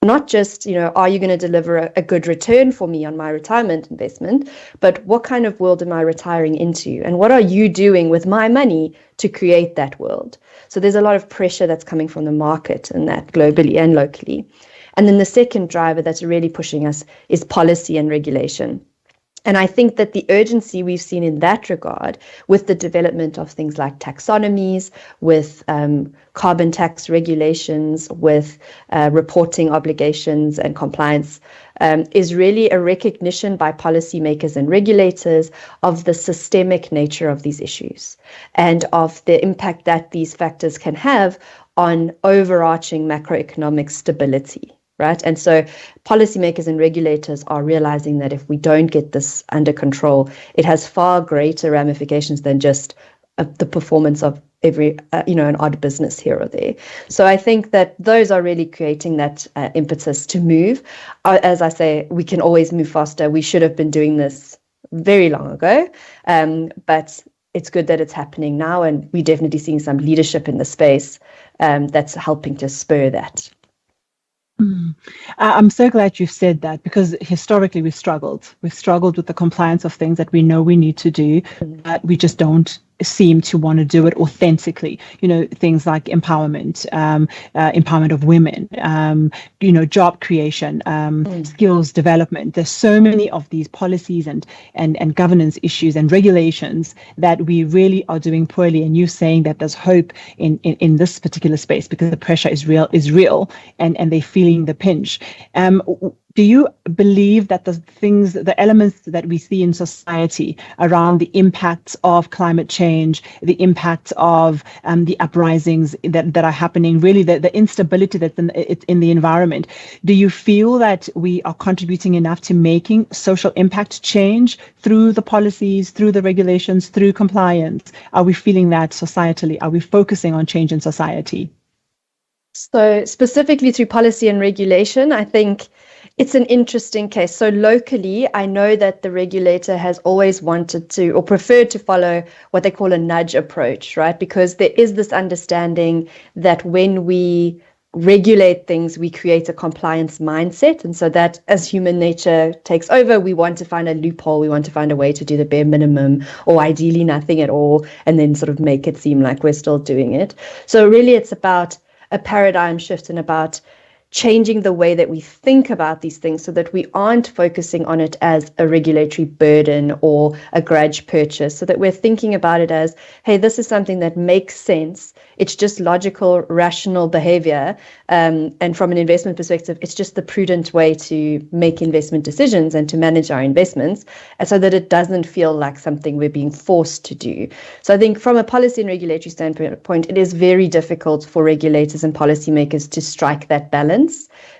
not just, are you going to deliver a good return for me on my retirement investment, but what kind of world am I retiring into? And what are you doing with my money to create that world? So there's a lot of pressure that's coming from the market and that globally and locally. And then the second driver that's really pushing us is policy and regulation. And I think that the urgency we've seen in that regard with the development of things like taxonomies, with carbon tax regulations, with reporting obligations and compliance is really a recognition by policymakers and regulators of the systemic nature of these issues and of the impact that these factors can have on overarching macroeconomic stability. Right. And so policymakers and regulators are realizing that if we don't get this under control, it has far greater ramifications than just the performance of every, an odd business here or there. So I think that those are really creating that impetus to move. As I say, we can always move faster. We should have been doing this very long ago. But it's good that it's happening now. And we're definitely seeing some leadership in the space that's helping to spur that. I'm so glad you said that, because historically we've struggled. We've struggled with the compliance of things that we know we need to do, but we just don't seem to want to do it authentically. Things like empowerment, empowerment of women, job creation, skills development. There's so many of these policies and governance issues and regulations that we really are doing poorly. And you saying that there's hope in this particular space because the pressure is real and they're feeling the pinch. Do you believe that the elements that we see in society around the impacts of climate change, the impact of the uprisings that are happening, really the instability that's in the environment, do you feel that we are contributing enough to making social impact change through the policies, through the regulations, through compliance? Are we feeling that societally? Are we focusing on change in society? So specifically through policy and regulation, I think it's an interesting case. So locally, I know that the regulator has always wanted to or preferred to follow what they call a nudge approach, right? Because there is this understanding that when we regulate things, we create a compliance mindset. And so that as human nature takes over, we want to find a loophole. We want to find a way to do the bare minimum or ideally nothing at all, and then sort of make it seem like we're still doing it. So really, it's about a paradigm shift and about changing the way that we think about these things so that we aren't focusing on it as a regulatory burden or a grudge purchase, so that we're thinking about it as, hey, this is something that makes sense. It's just logical, rational behavior. And from an investment perspective, it's just the prudent way to make investment decisions and to manage our investments, so that it doesn't feel like something we're being forced to do. So I think from a policy and regulatory standpoint, it is very difficult for regulators and policymakers to strike that balance,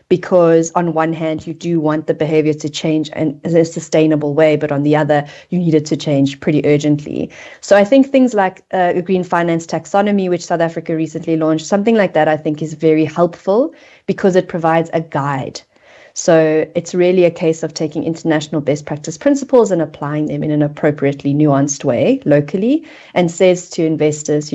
because on one hand, you do want the behavior to change in a sustainable way, but on the other, you need it to change pretty urgently. So I think things like a green finance taxonomy, which South Africa recently launched, something like that, I think is very helpful because it provides a guide. So it's really a case of taking international best practice principles and applying them in an appropriately nuanced way locally, and says to investors,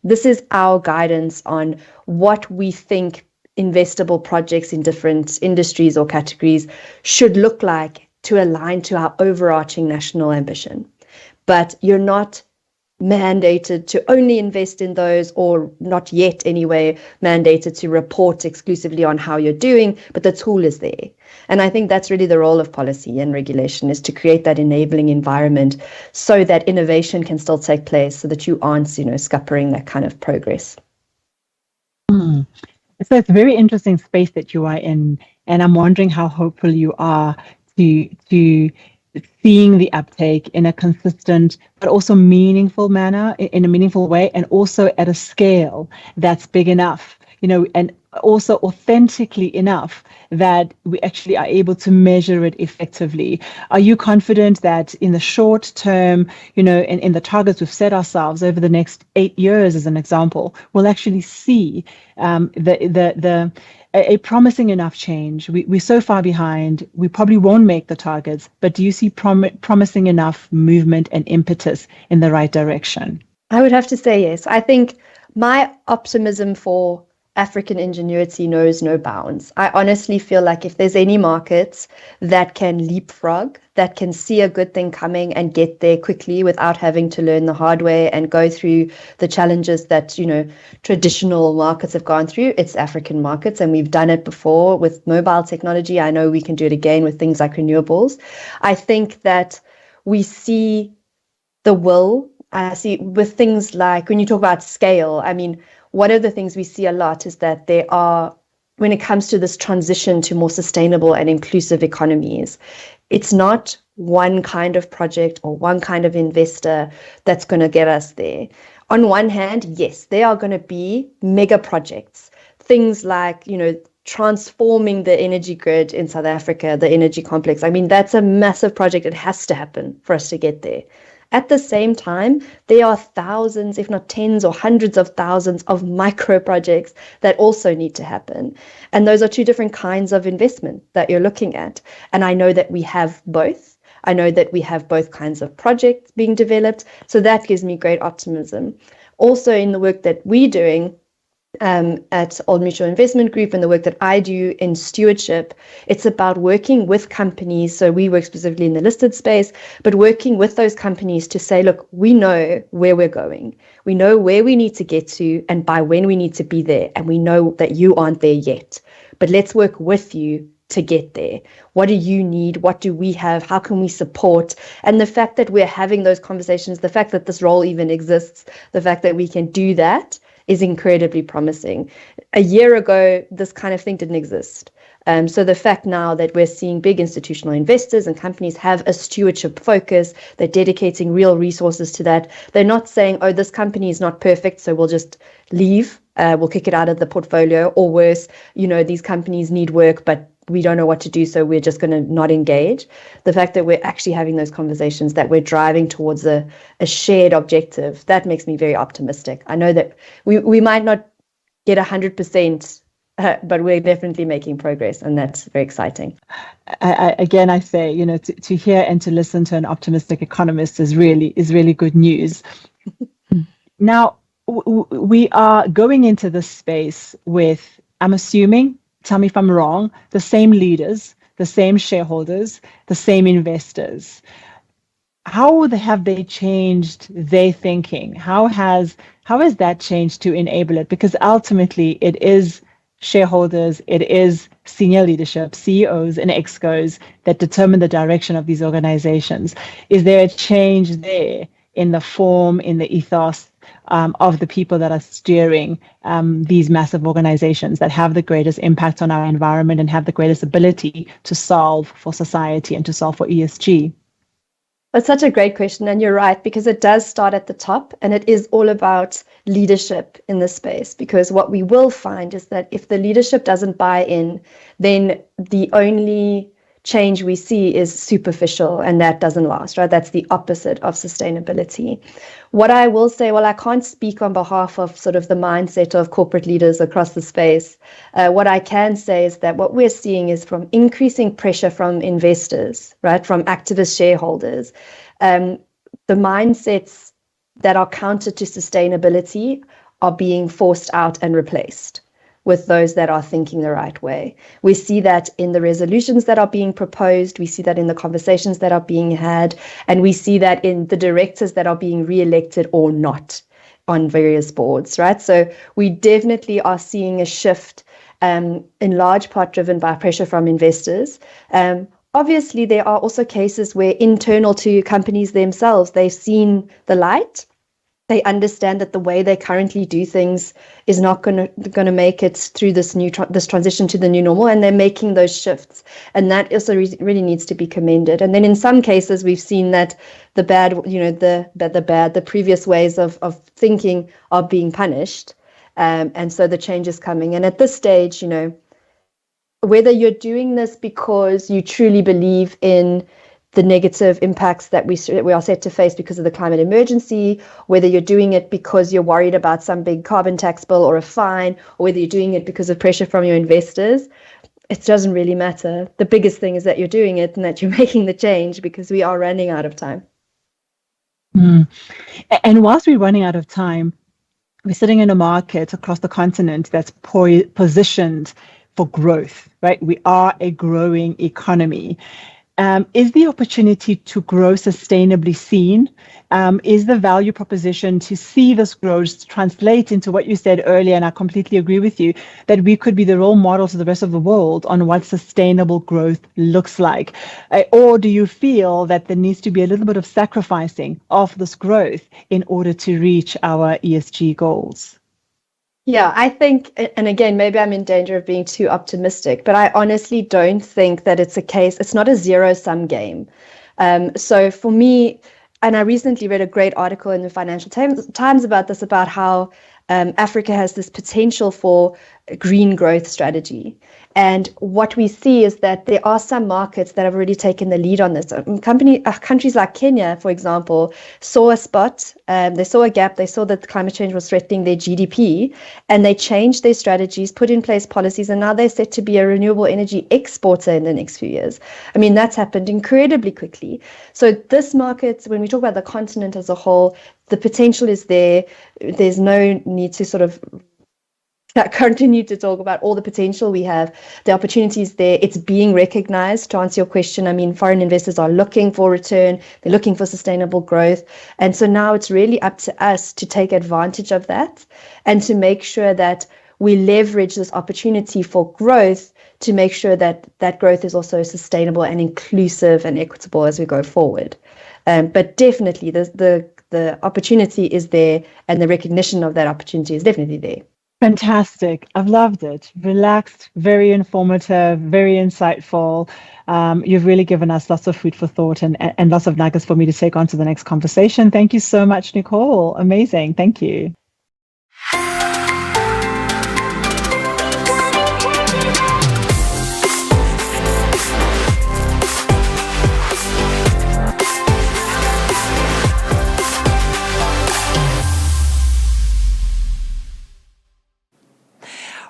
this is our guidance on what we think investable projects in different industries or categories should look like to align to our overarching national ambition. But you're not mandated to only invest in those, or not yet anyway, mandated to report exclusively on how you're doing, but the tool is there. And I think that's really the role of policy and regulation, is to create that enabling environment so that innovation can still take place, so that you aren't, scuppering that kind of progress. So it's a very interesting space that you are in, and I'm wondering how hopeful you are to seeing the uptake in a consistent but also meaningful manner, in a meaningful way, and also at a scale that's big enough, and also authentically enough that we actually are able to measure it effectively. Are you confident that in the short term, in the targets we've set ourselves over the next 8 years, as an example, we'll actually see a promising enough change? We're so far behind, we probably won't make the targets, but do you see promising enough movement and impetus in the right direction? I would have to say yes. I think my optimism for African ingenuity knows no bounds. I honestly feel like if there's any markets that can leapfrog, that can see a good thing coming and get there quickly without having to learn the hard way and go through the challenges that, traditional markets have gone through, it's African markets. And we've done it before with mobile technology. I know we can do it again with things like renewables. I think that we see the will. I see with things like when you talk about scale, I mean, one of the things we see a lot is that there are, when it comes to this transition to more sustainable and inclusive economies, it's not one kind of project or one kind of investor that's going to get us there. On one hand, yes, there are going to be mega projects, things like, transforming the energy grid in South Africa, the energy complex. I mean, that's a massive project. It has to happen for us to get there. At the same time, there are thousands, if not tens or hundreds of thousands of micro projects that also need to happen. And those are two different kinds of investment that you're looking at. And I know that we have both. I know that we have both kinds of projects being developed. So that gives me great optimism. Also in the work that we're doing, at Old Mutual Investment Group and the work that I do in stewardship, it's about working with companies. So we work specifically in the listed space, but working with those companies to say, look, we know where we're going. We know where we need to get to and by when we need to be there. And we know that you aren't there yet, but let's work with you to get there. What do you need? What do we have? How can we support? And the fact that we're having those conversations, the fact that this role even exists, the fact that we can do that is incredibly promising. A year ago, this kind of thing didn't exist. So the fact now that we're seeing big institutional investors and companies have a stewardship focus, they're dedicating real resources to that. They're not saying, oh, this company is not perfect, so we'll just leave. We'll kick it out of the portfolio. Or worse, these companies need work, but we don't know what to do, so we're just going to not engage. The fact that we're actually having those conversations, that we're driving towards a shared objective, that makes me very optimistic. I know that we might not get 100%, but we're definitely making progress, and that's very exciting. I say, to hear and to listen to an optimistic economist is really good news. Now, we are going into this space with, I'm assuming, tell me if I'm wrong, the same leaders, the same shareholders, the same investors. How have they changed their thinking? How has that changed to enable it? Because ultimately it is shareholders, it is senior leadership, CEOs and ExCos that determine the direction of these organizations. Is there a change there in the form, in the ethos of the people that are steering these massive organizations that have the greatest impact on our environment and have the greatest ability to solve for society and to solve for ESG? That's such a great question. And you're right, because it does start at the top and it is all about leadership in this space. Because what we will find is that if the leadership doesn't buy in, then the only change we see is superficial and that doesn't last, right? That's the opposite of sustainability. What I will say, well, I can't speak on behalf of sort of the mindset of corporate leaders across the space. What I can say is that what we're seeing is from increasing pressure from investors, right? From activist shareholders, the mindsets that are counter to sustainability are being forced out and replaced with those that are thinking the right way. We see that in the resolutions that are being proposed, we see that in the conversations that are being had, and we see that in the directors that are being re-elected or not on various boards, right? So we definitely are seeing a shift, in large part driven by pressure from investors. Obviously, there are also cases where internal to companies themselves, they've seen the light. They understand that the way they currently do things is not going to make it through this transition to the new normal, and they're making those shifts. And that also really needs to be commended. And then in some cases, we've seen that the previous ways of thinking are being punished, and so the change is coming. And at this stage, whether you're doing this because you truly believe in the negative impacts that we are set to face because of the climate emergency, whether you're doing it because you're worried about some big carbon tax bill or a fine, or whether you're doing it because of pressure from your investors, it doesn't really matter. The biggest thing is that you're doing it and that you're making the change, because we are running out of time. And whilst we're running out of time, we're sitting in a market across the continent that's positioned for growth, right? We are a growing economy. Is the opportunity to grow sustainably seen? Is the value proposition to see this growth translate into what you said earlier, and I completely agree with you, that we could be the role model to the rest of the world on what sustainable growth looks like? Or do you feel that there needs to be a little bit of sacrificing of this growth in order to reach our ESG goals? Yeah, I think, and again, maybe I'm in danger of being too optimistic, but I honestly don't think that it's not a zero-sum game. So for me, and I recently read a great article in the Financial Times about this, about how Africa has this potential for a green growth strategy. And what we see is that there are some markets that have already taken the lead on this. Countries like Kenya, for example, saw a spot, they saw a gap, they saw that climate change was threatening their GDP, and they changed their strategies, put in place policies, and now they're set to be a renewable energy exporter in the next few years. I mean, that's happened incredibly quickly. So this market, when we talk about the continent as a whole, the potential is there. There's no need to sort of continue to talk about all the potential we have. The opportunities there, it's being recognized. To answer your question, I mean, foreign investors are looking for return, they're looking for sustainable growth. And so now it's really up to us to take advantage of that and to make sure that we leverage this opportunity for growth to make sure that that growth is also sustainable and inclusive and equitable as we go forward. But definitely the opportunity is there, and the recognition of that opportunity is definitely there. Fantastic. I've loved it. Relaxed, very informative, very insightful. You've really given us lots of food for thought and lots of nuggets for me to take on to the next conversation. Thank you so much, Nicole. Amazing. Thank you.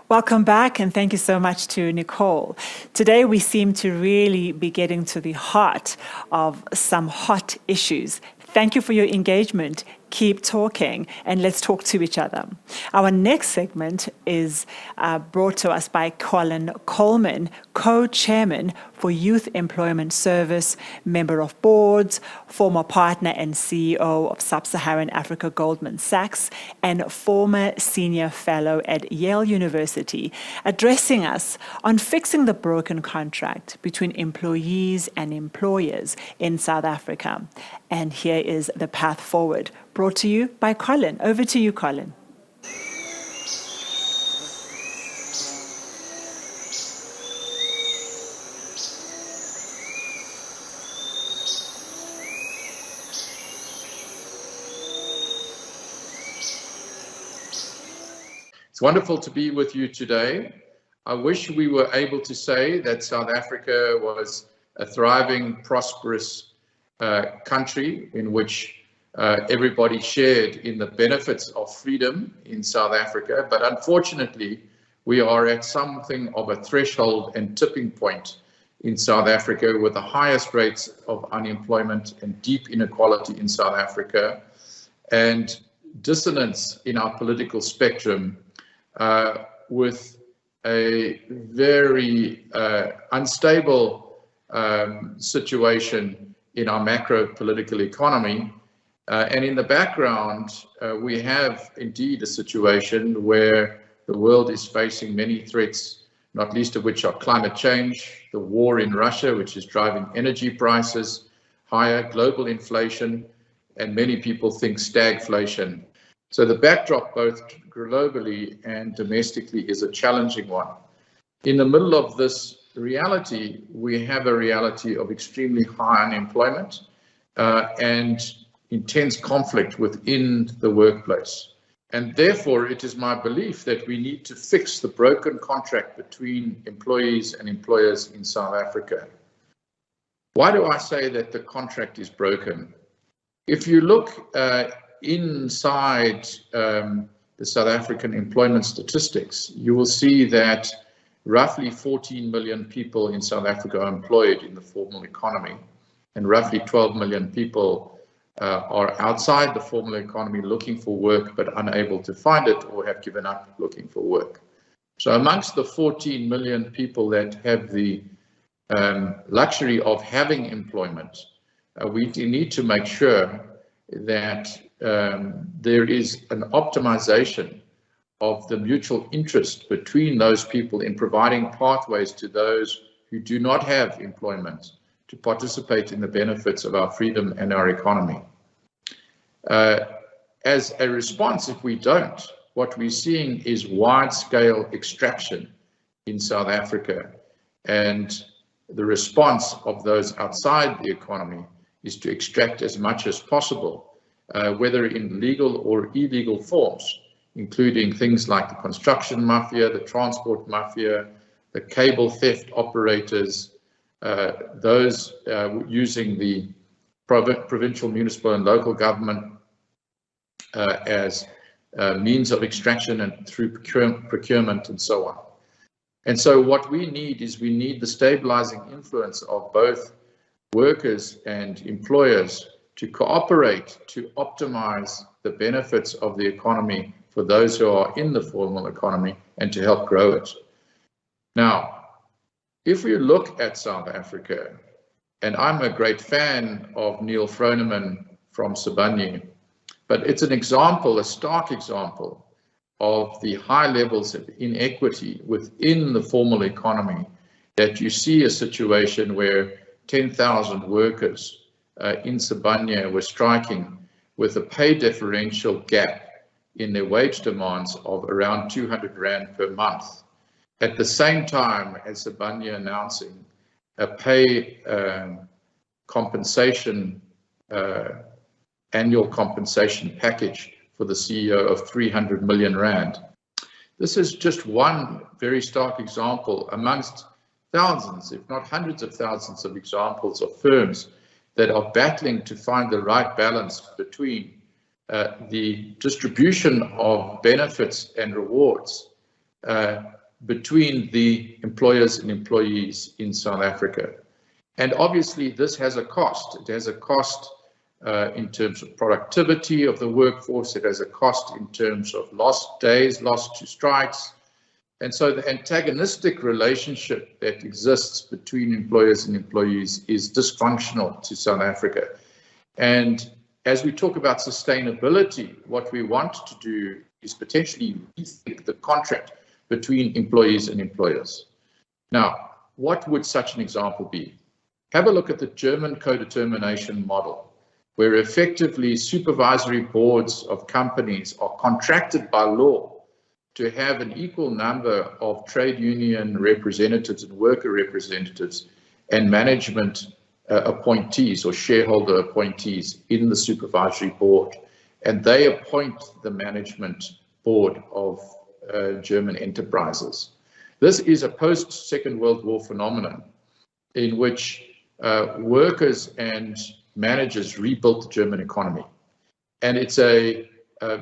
Welcome back, and thank you so much to Nicole. Today we seem to really be getting to the heart of some hot issues. Thank you for your engagement. Keep talking, and let's talk to each other. Our next segment is brought to us by Colin Coleman, co-chairman for Youth Employment Service, member of boards, former partner and CEO of Sub-Saharan Africa Goldman Sachs, and former senior fellow at Yale University, addressing us on fixing the broken contract between employees and employers in South Africa. And here is the path forward, brought to you by Colin. Over to you, Colin. It's wonderful to be with you today. I wish we were able to say that South Africa was a thriving, prosperous country in which everybody shared in the benefits of freedom in South Africa. But unfortunately, we are at something of a threshold and tipping point in South Africa, with the highest rates of unemployment and deep inequality in South Africa, and dissonance in our political spectrum, with a very unstable situation in our macro political economy. And in the background, we have indeed a situation where the world is facing many threats, not least of which are climate change, the war in Russia, which is driving energy prices higher, global inflation, and many people think stagflation. So the backdrop, both globally and domestically, is a challenging one. In the middle of this reality, we have a reality of extremely high unemployment and intense conflict within the workplace. And therefore, it is my belief that we need to fix the broken contract between employees and employers in South Africa. Why do I say that the contract is broken? If you look inside the South African employment statistics, you will see that roughly 14 million people in South Africa are employed in the formal economy, and roughly 12 million people are outside the formal economy looking for work but unable to find it or have given up looking for work. So amongst the 14 million people that have the luxury of having employment, we need to make sure that there is an optimization of the mutual interest between those people in providing pathways to those who do not have employment to participate in the benefits of our freedom and our economy. As a response, if we don't, what we're seeing is wide-scale extraction in South Africa, and the response of those outside the economy is to extract as much as possible, whether in legal or illegal forms, including things like the construction mafia, the transport mafia, the cable theft operators, those using the provincial, municipal and local government as means of extraction and through procurement and so on. And so what we need is we need the stabilizing influence of both workers and employers to cooperate to optimize the benefits of the economy for those who are in the formal economy and to help grow it. Now, if we look at South Africa, and I'm a great fan of Neil Froneman from Sibanye, but it's an example, a stark example of the high levels of inequity within the formal economy, that you see a situation where 10,000 workers in Sibanye were striking with a pay differential gap in their wage demands of around 200 Rand per month. At the same time as Sibanye announcing a pay compensation, annual compensation package for the CEO of 300 million Rand. This is just one very stark example amongst thousands, if not hundreds of thousands of examples of firms that are battling to find the right balance between the distribution of benefits and rewards between the employers and employees in South Africa. And obviously this has a cost. It has a cost in terms of productivity of the workforce. It has a cost in terms of lost days, lost to strikes. And so the antagonistic relationship that exists between employers and employees is dysfunctional to South Africa. And as we talk about sustainability, what we want to do is potentially rethink the contract between employees and employers. Now, what would such an example be? Have a look at the German co-determination model, where effectively supervisory boards of companies are contracted by law to have an equal number of trade union representatives and worker representatives and management appointees or shareholder appointees in the supervisory board. And they appoint the management board of German enterprises. This is a post-Second World War phenomenon in which workers and managers rebuilt the German economy. And it's a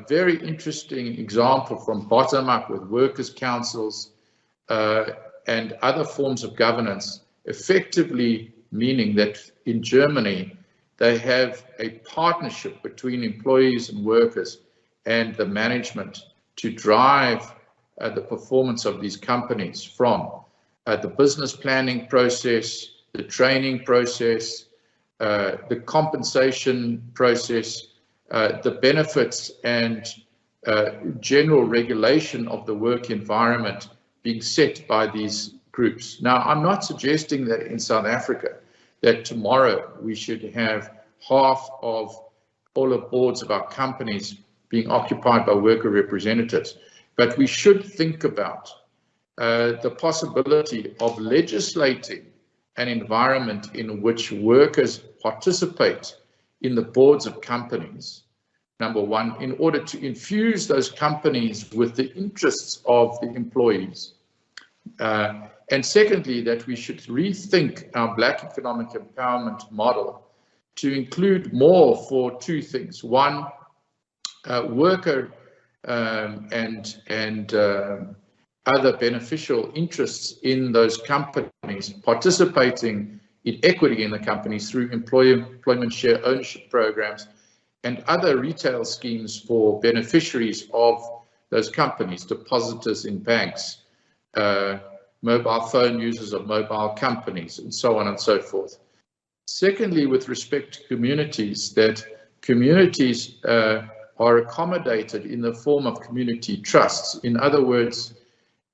very interesting example from bottom up with workers' councils and other forms of governance, effectively meaning that in Germany, they have a partnership between employees and workers and the management to drive the performance of these companies from the business planning process, the training process, the compensation process, the benefits and general regulation of the work environment being set by these groups. Now, I'm not suggesting that in South Africa that tomorrow we should have half of all the boards of our companies being occupied by worker representatives, but we should think about the possibility of legislating an environment in which workers participate in the boards of companies, number one, in order to infuse those companies with the interests of the employees. And secondly, that we should rethink our Black economic empowerment model to include more for two things. One, worker and other beneficial interests in those companies, participating in equity in the companies through employment share ownership programs, and other retail schemes for beneficiaries of those companies, depositors in banks, mobile phone users of mobile companies, and so on and so forth. Secondly, with respect to communities, that communities are accommodated in the form of community trusts. In other words,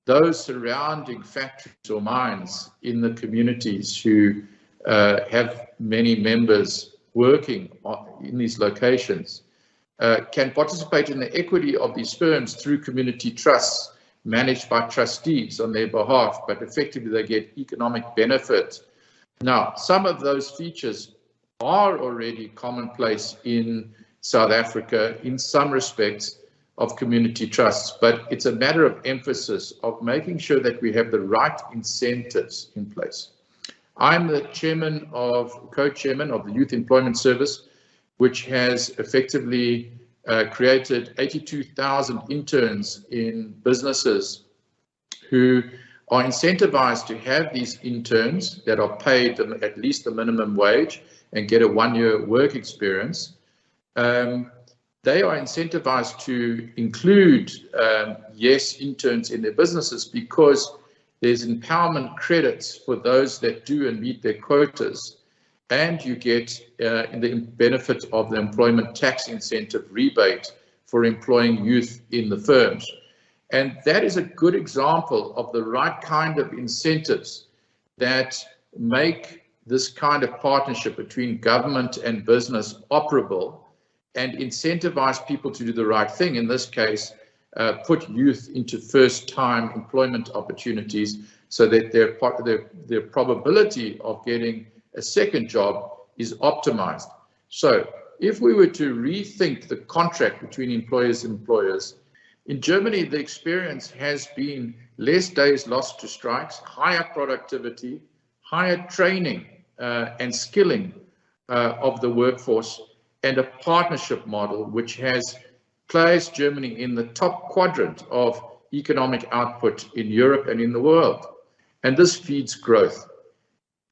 those surrounding factories or mines in the communities who have many members working in these locations can participate in the equity of these firms through community trusts managed by trustees on their behalf, but effectively they get economic benefit. Now, some of those features are already commonplace in South Africa in some respects of community trusts, but it's a matter of emphasis of making sure that we have the right incentives in place. I'm the co-chairman of the Youth Employment Service, which has effectively created 82,000 interns in businesses who are incentivized to have these interns that are paid at least the minimum wage and get a one-year work experience. They are incentivized to include, interns in their businesses because there's empowerment credits for those that do and meet their quotas, and you get the benefit of the employment tax incentive rebate for employing youth in the firms. And that is a good example of the right kind of incentives that make this kind of partnership between government and business operable and incentivize people to do the right thing. In this case, put youth into first-time employment opportunities so that their probability of getting a second job is optimized. So if we were to rethink the contract between employers and employers, in Germany, the experience has been less days lost to strikes, higher productivity, higher training and skilling of the workforce, and a partnership model which has placed Germany in the top quadrant of economic output in Europe and in the world. And this feeds growth.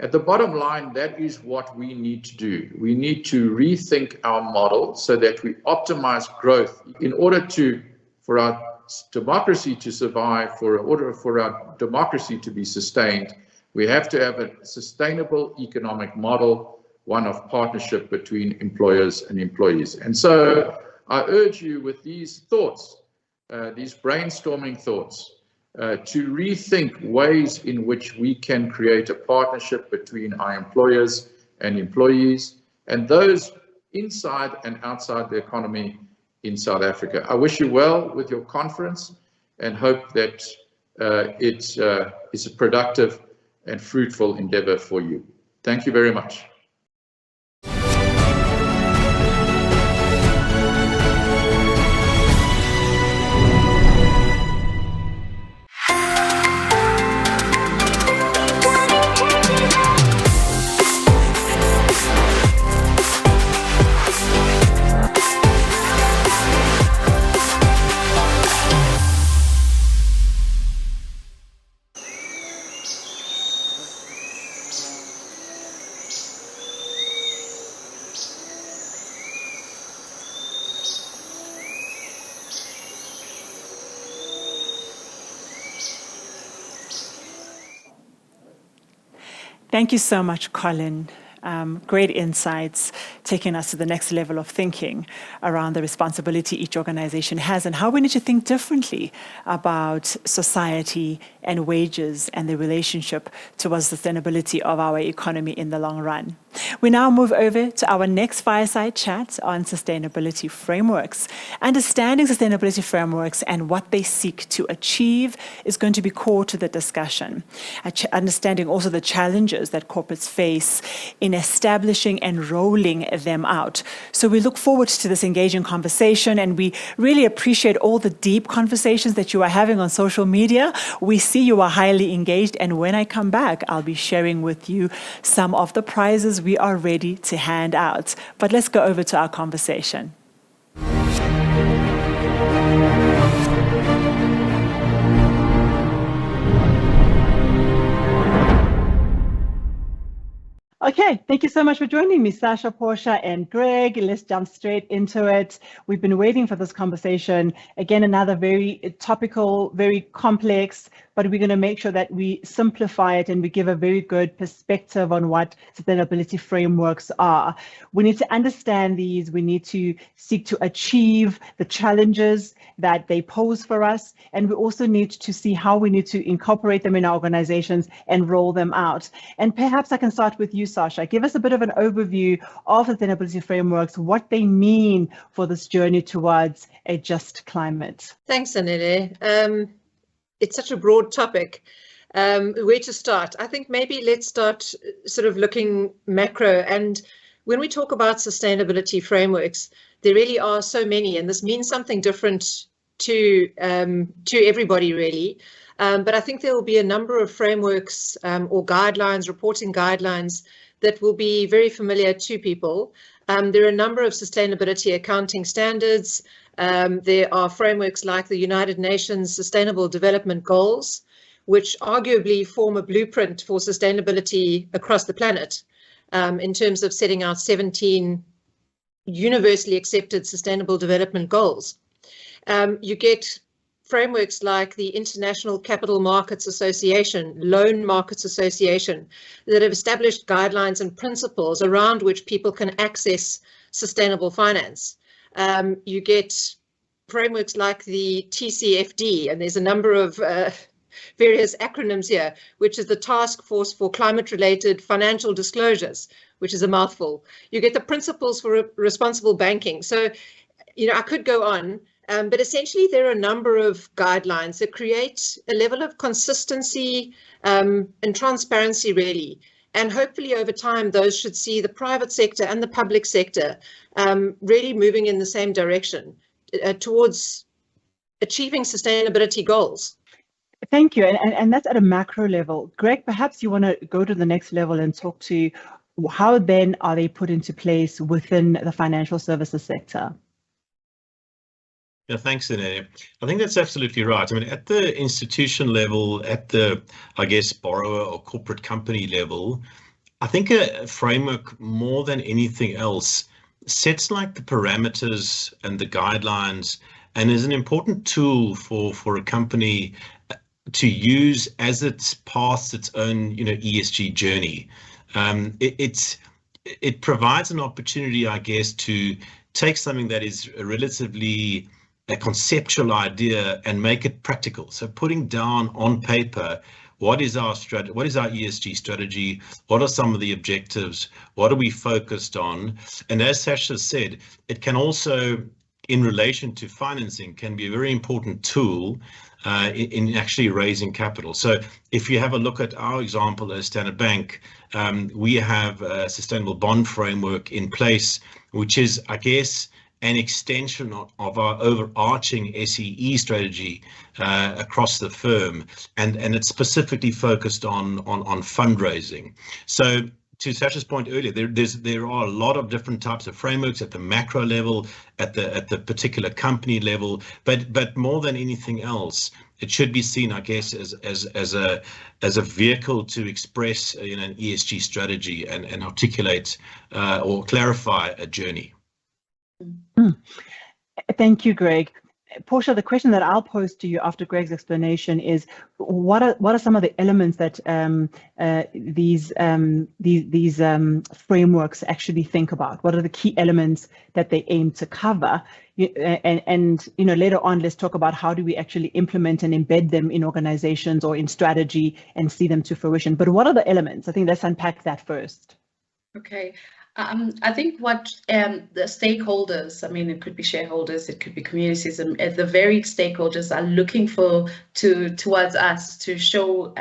At the bottom line, that is what we need to do. We need to rethink our model so that we optimize growth in order for our democracy to survive, for our democracy to be sustained. We have to have a sustainable economic model, one of partnership between employers and employees. And so I urge you with these thoughts, these brainstorming thoughts, to rethink ways in which we can create a partnership between our employers and employees and those inside and outside the economy in South Africa. I wish you well with your conference and hope that it is a productive and fruitful endeavor for you. Thank you very much. Thank you so much, Colin. Great insights, taking us to the next level of thinking around the responsibility each organization has and how we need to think differently about society and wages and the relationship towards sustainability of our economy in the long run. We now move over to our next fireside chat on sustainability frameworks. Understanding sustainability frameworks and what they seek to achieve is going to be core to the discussion. Understanding also the challenges that corporates face in establishing and rolling them out. So we look forward to this engaging conversation, and we really appreciate all the deep conversations that you are having on social media. We see you are highly engaged, and when I come back, I'll be sharing with you some of the prizes we are ready to hand out. But let's go over to our conversation. Okay, Thank you so much for joining me, Sasha, Portia, and Greg. Let's jump straight into it. We've been waiting for this conversation. Again, another very topical, very complex, but we're going to make sure that we simplify it and we give a very good perspective on what sustainability frameworks are. We need to understand these. We need to seek to achieve the challenges that they pose for us. And we also need to see how we need to incorporate them in our organizations and roll them out. And perhaps I can start with you, Sasha. Give us a bit of an overview of sustainability frameworks, what they mean for this journey towards a just climate. Thanks, Anele. It's such a broad topic. Where to start? I think maybe let's start sort of looking macro. And when we talk about sustainability frameworks, there really are so many, and this means something different to everybody, really. But I think there will be a number of frameworks or guidelines, reporting guidelines, that will be very familiar to people. There are a number of sustainability accounting standards. There are frameworks like the United Nations Sustainable Development Goals, which arguably form a blueprint for sustainability across the planet in terms of setting out 17 universally accepted sustainable development goals. You get frameworks like the International Capital Markets Association, Loan Markets Association, that have established guidelines and principles around which people can access sustainable finance. You get frameworks like the TCFD, and there's a number of various acronyms here, which is the Task Force for Climate-Related Financial Disclosures, which is a mouthful. You get the Principles for Responsible Banking. So, I could go on, but essentially there are a number of guidelines that create a level of consistency and transparency, really. And hopefully over time, those should see the private sector and the public sector really moving in the same direction towards achieving sustainability goals. Thank you. And that's at a macro level. Greg, perhaps you want to go to the next level and talk to how then are they put into place within the financial services sector? Yeah, thanks, Anele. I think that's absolutely right. I mean, at the institution level, at the, I guess, borrower or corporate company level, I think a framework more than anything else sets like the parameters and the guidelines and is an important tool for a company to use as it's passed its own, ESG journey. It provides an opportunity, I guess, to take something that is relatively a conceptual idea and make it practical. So putting down on paper, what is our strategy? What is our ESG strategy? What are some of the objectives? What are we focused on? And as Sasha said, it can also, in relation to financing, can be a very important tool in actually raising capital. So if you have a look at our example as Standard Bank, we have a sustainable bond framework in place, which is, I guess, an extension of our overarching SEE strategy across the firm, and it's specifically focused on fundraising. So to Sasha's point earlier, there are a lot of different types of frameworks at the macro level, at the particular company level, but more than anything else, it should be seen, I guess, as a vehicle to express an ESG strategy and articulate or clarify a journey. Thank you, Greg. Portia, the question that I'll pose to you after Greg's explanation is, what are some of the elements that these frameworks actually think about? What are the key elements that they aim to cover? And later on, let's talk about how do we actually implement and embed them in organizations or in strategy and see them to fruition. But what are the elements? I think let's unpack that first. Okay. I think what the stakeholders, it could be shareholders, it could be communities, and the varied stakeholders are looking towards us to show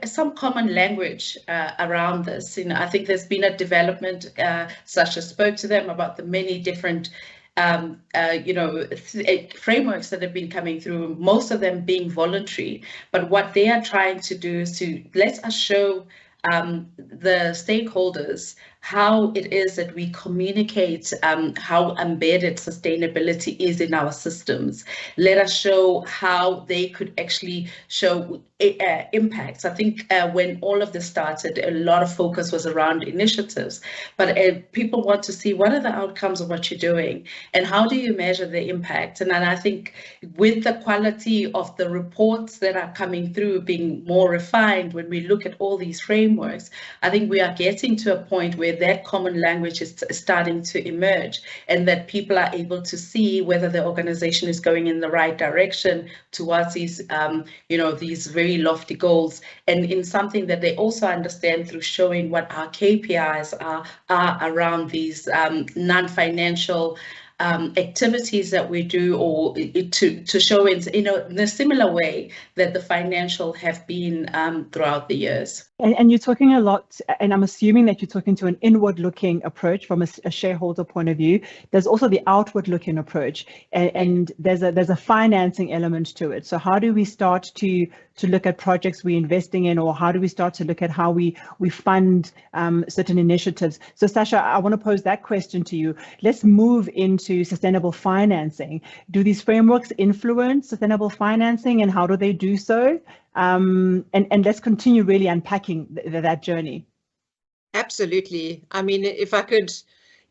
some common language around this. I think there's been a development. Sasha spoke to them about the many different frameworks that have been coming through, most of them being voluntary. But what they are trying to do is to let us show the stakeholders how it is that we communicate how embedded sustainability is in our systems. Let us show how they could actually show impacts. I think when all of this started, a lot of focus was around initiatives, but people want to see what are the outcomes of what you're doing and how do you measure the impact. And then I think with the quality of the reports that are coming through being more refined, when we look at all these frameworks, I think we are getting to a point where that common language is starting to emerge, and that people are able to see whether the organization is going in the right direction towards these, these very lofty goals, and in something that they also understand through showing what our KPIs are around these non-financial activities that we do, or to show in a similar way that the financial have been throughout the years. And you're talking a lot, and I'm assuming that you're talking to an inward-looking approach from a shareholder point of view. There's also the outward-looking approach, and there's a financing element to it. So how do we start to look at projects we're investing in, or how do we start to look at how we fund certain initiatives? So Sasha, I want to pose that question to you. Let's move into sustainable financing. Do these frameworks influence sustainable financing, and how do they do so? And let's continue really unpacking that journey. Absolutely. I mean, if I could,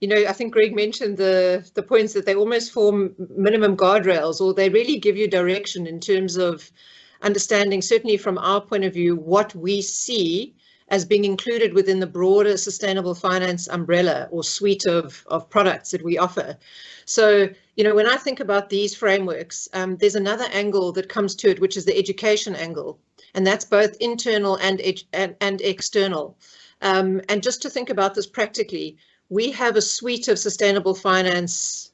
I think Greg mentioned the points that they almost form minimum guardrails, or they really give you direction in terms of understanding, certainly from our point of view, what we see as being included within the broader sustainable finance umbrella or suite of products that we offer. So, when I think about these frameworks, there's another angle that comes to it, which is the education angle, and that's both internal and external. And just to think about this practically, we have a suite of sustainable finance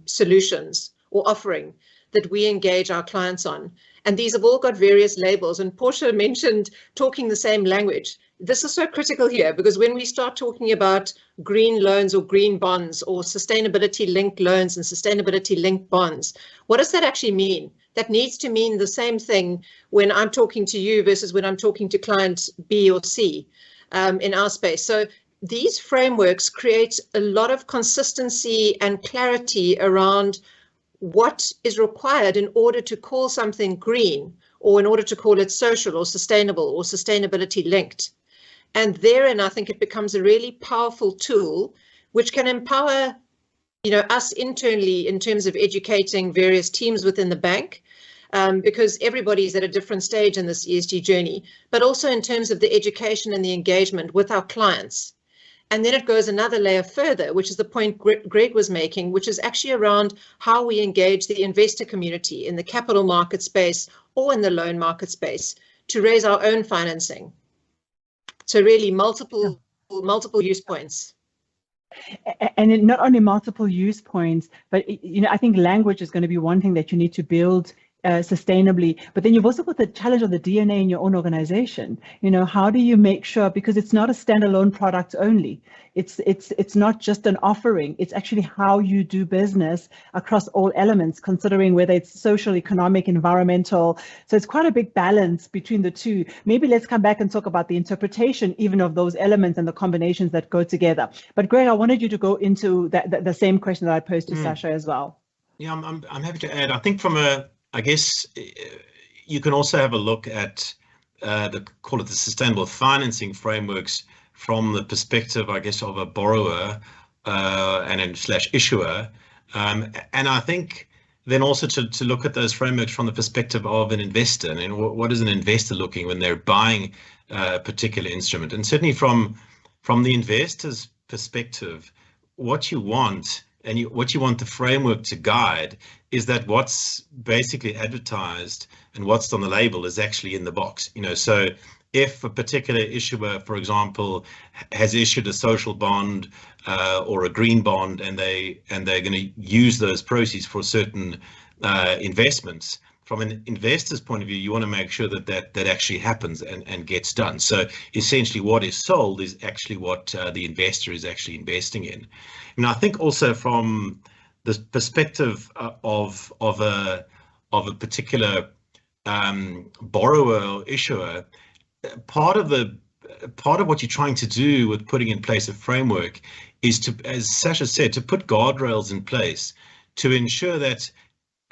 solutions or offering that we engage our clients on. And these have all got various labels. And Portia mentioned talking the same language. This is so critical here, because when we start talking about green loans or green bonds or sustainability linked loans and sustainability linked bonds, what does that actually mean? That needs to mean the same thing when I'm talking to you versus when I'm talking to client B or C in our space. So these frameworks create a lot of consistency and clarity around what is required in order to call something green, or in order to call it social or sustainable or sustainability linked. And therein, I think it becomes a really powerful tool which can empower, us internally in terms of educating various teams within the bank, because everybody's at a different stage in this ESG journey, but also in terms of the education and the engagement with our clients. And then it goes another layer further, which is the point Greg was making, which is actually around how we engage the investor community in the capital market space or in the loan market space to raise our own financing. So really multiple use points. And not only multiple use points, but I think language is going to be one thing that you need to build sustainably, but then you've also got the challenge of the DNA in your own organization. How do you make sure, because it's not a standalone product only, it's not just an offering, it's actually how you do business across all elements, considering whether it's social, economic, environmental. So it's quite a big balance between the two. Maybe let's come back and talk about the interpretation even of those elements and the combinations that go together. But Greg, I wanted you to go into the same question that I posed to Sasha as well. Yeah, I'm happy to add. I think I guess you can also have a look at call it the sustainable financing frameworks from the perspective, I guess, of a borrower and / issuer. And I think then also to look at those frameworks from the perspective of an investor. And what is an investor looking when they're buying a particular instrument? And certainly from the investor's perspective, what you want and what you want the framework to guide is that what's basically advertised and what's on the label is actually in the box. So if a particular issuer, for example, has issued a social bond or a green bond, and they're going to use those proceeds for certain investments, from an investor's point of view, you want to make sure that actually happens and gets done. So essentially what is sold is actually what the investor is actually investing in. And I think also from the perspective of a particular borrower or issuer, part of the part of what you're trying to do with putting in place a framework is to, as Sasha said, to put guardrails in place to ensure that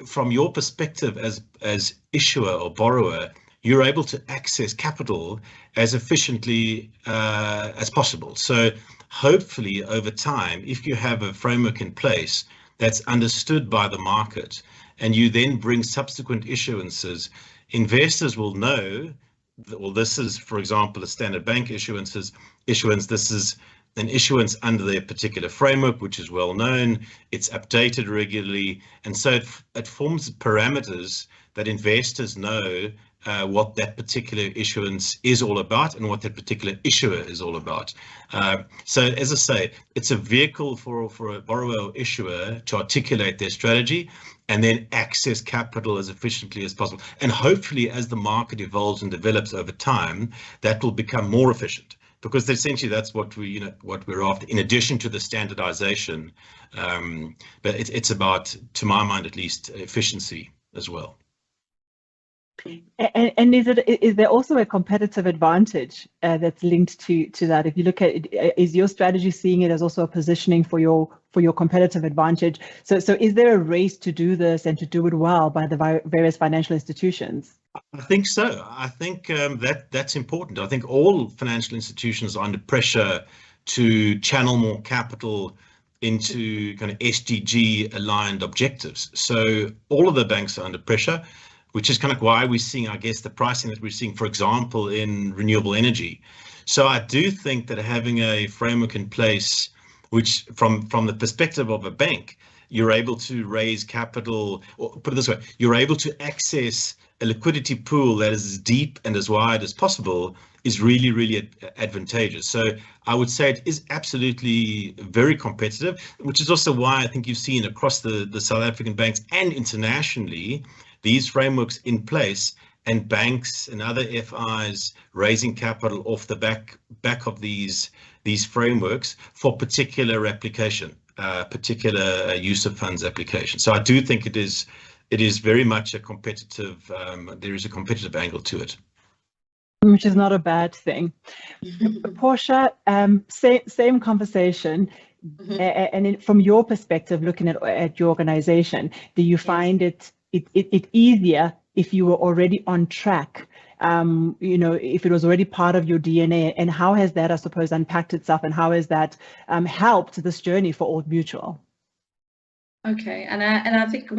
from your perspective as issuer or borrower, you're able to access capital as efficiently as possible. So hopefully over time, if you have a framework in place that's understood by the market, and you then bring subsequent issuances, investors will know that, well, this is, for example, a Standard Bank issuance, this is an issuance under their particular framework, which is well known, it's updated regularly, and so it forms parameters that investors know what that particular issuance is all about and what that particular issuer is all about. So as I say, it's a vehicle for a borrower or issuer to articulate their strategy and then access capital as efficiently as possible. And hopefully as the market evolves and develops over time, that will become more efficient, because essentially that's what we're after, in addition to the standardization. But it's about, to my mind at least, efficiency as well. And is there also a competitive advantage that's linked to that? If you look at it, is your strategy seeing it as also a positioning for your competitive advantage? So is there a race to do this and to do it well by the various financial institutions? I think so. I think that's important. I think all financial institutions are under pressure to channel more capital into kind of SDG aligned objectives. So all of the banks are under pressure, which is kind of why we're seeing, I guess, the pricing that we're seeing, for example, in renewable energy. So I do think that having a framework in place, which from the perspective of a bank, you're able to raise capital, or put it this way, you're able to access a liquidity pool that is as deep and as wide as possible, is really, really advantageous. So I would say it is absolutely very competitive, which is also why I think you've seen across the South African banks and internationally, these frameworks in place, and banks and other FIs raising capital off the back of these frameworks for particular application, particular use of funds application. So I do think it is very much a competitive, there is a competitive angle to it. Which is not a bad thing. Portia, same conversation. And from your perspective, looking at your organization, do you find it easier if you were already on track, if it was already part of your DNA, and how has that, I suppose, unpacked itself, and how has that helped this journey for Old Mutual? Okay, and I think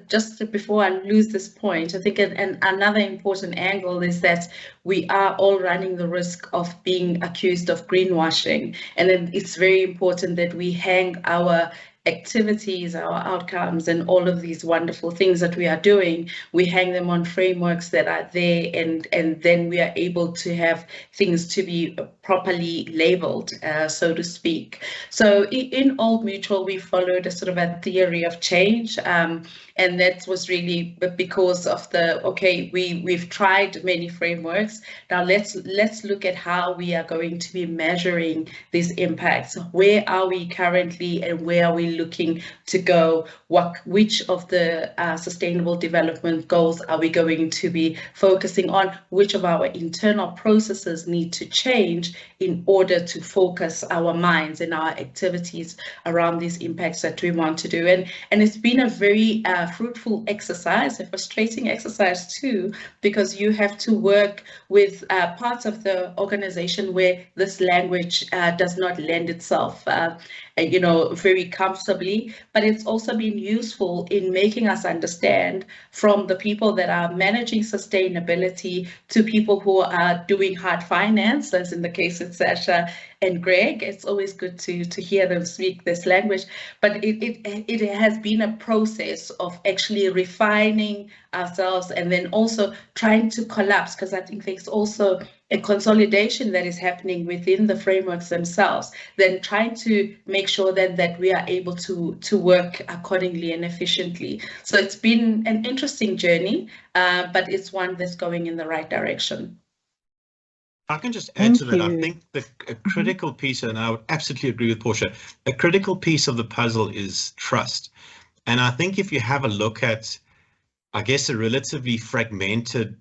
just before I lose this point, I think another important angle is that we are all running the risk of being accused of greenwashing, and then it's very important that we hang our activities, our outcomes, and all of these wonderful things that we are doing, we hang them on frameworks that are there, and then we are able to have things to be properly labeled, so to speak. So in Old Mutual, we followed a sort of a theory of change, and that was really because of we've tried many frameworks. Now let's look at how we are going to be measuring these impacts. Where are we currently, and where are we looking to go? Which of the sustainable development goals are we going to be focusing on? Which of our internal processes need to change in order to focus our minds and our activities around these impacts that we want to do? And it's been a very fruitful exercise, a frustrating exercise too, because you have to work with parts of the organization where this language does not lend itself very comfortably, but it's also been useful in making us understand, from the people that are managing sustainability to people who are doing hard finance, as in the case of Sasha and Greg. It's always good to hear them speak this language, but it has been a process of actually refining ourselves, and then also trying to collapse, because I think there's also a consolidation that is happening within the frameworks themselves, then trying to make sure that we are able to work accordingly and efficiently. So it's been an interesting journey, but it's one that's going in the right direction. I can just add to that. I think a critical piece, and I would absolutely agree with Portia, a critical piece of the puzzle is trust. And I think if you have a look at, I guess, a relatively fragmented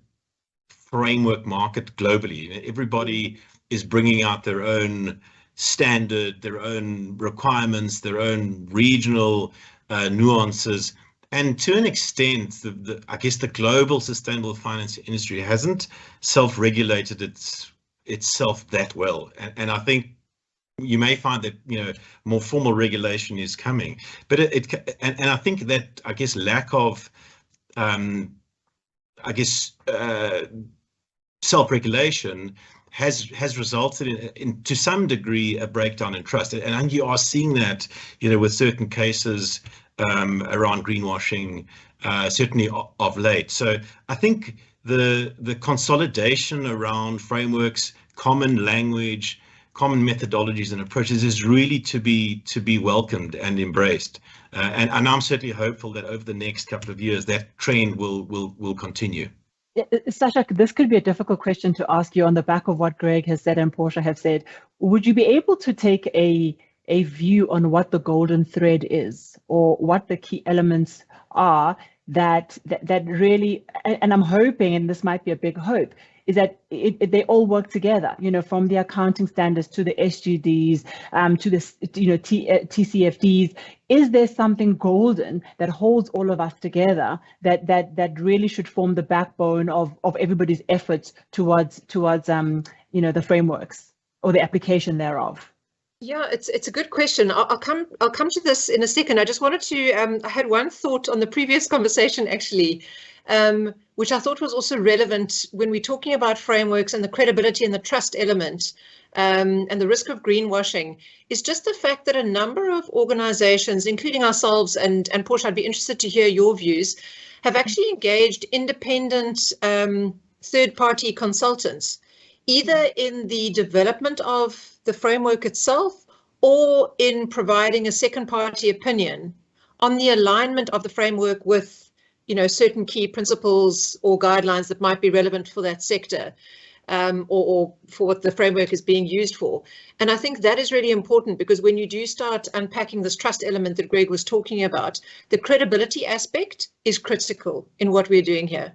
framework market globally, everybody is bringing out their own standard, their own requirements, their own regional nuances. And to an extent, I guess the global sustainable finance industry hasn't self-regulated itself that well. And I think you may find that, you know, more formal regulation is coming. But and I think that, I guess, lack of, self-regulation has resulted in to some degree a breakdown in trust, and you are seeing that, you know, with certain cases around greenwashing, certainly of late. So I think the consolidation around frameworks, common language, common methodologies and approaches is really to be welcomed and embraced. And I'm certainly hopeful that over the next couple of years that trend will continue. Sasha, this could be a difficult question to ask you on the back of what Greg has said and Portia have said. Would you be able to take a view on what the golden thread is, or what the key elements are that really, and I'm hoping, and this might be a big hope, is that they all work together, you know, from the accounting standards to the SGDs, to the, you know, TCFDs. Is there something golden that holds all of us together that really should form the backbone of everybody's efforts towards you know, the frameworks or the application thereof? Yeah, it's a good question. I'll come to this in a second. I just wanted to I had one thought on the previous conversation actually, which I thought was also relevant when we're talking about frameworks and the credibility and the trust element, and the risk of greenwashing, is just the fact that a number of organizations, including ourselves, and Portia, I'd be interested to hear your views, have actually engaged independent third-party consultants, either in the development of the framework itself or in providing a second-party opinion on the alignment of the framework with, you know, certain key principles or guidelines that might be relevant for that sector, or for what the framework is being used for. And I think that is really important, because when you do start unpacking this trust element that Greg was talking about, the credibility aspect is critical in what we're doing here.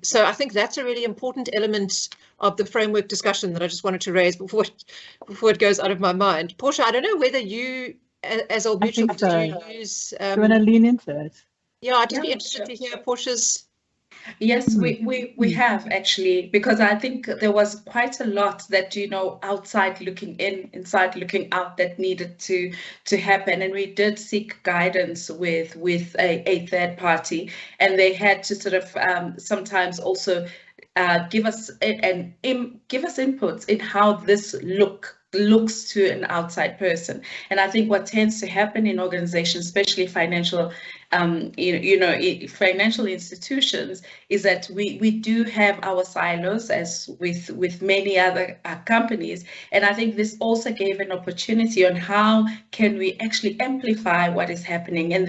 So I think that's a really important element of the framework discussion that I just wanted to raise before it goes out of my mind. Portia, I don't know whether you, as Old Mutual, did you use... Do you want to lean into it? Yeah, I'd just be interested to hear Portia's... Yes, we have actually, because I think there was quite a lot that, you know, outside looking in, inside looking out, that needed to happen, and we did seek guidance with a third party, and they had to sort of sometimes also give us inputs in how this looks to an outside person. And I think what tends to happen in organizations, especially financial financial institutions, is that we do have our silos, as with many other companies. And I think this also gave an opportunity on how can we actually amplify what is happening. And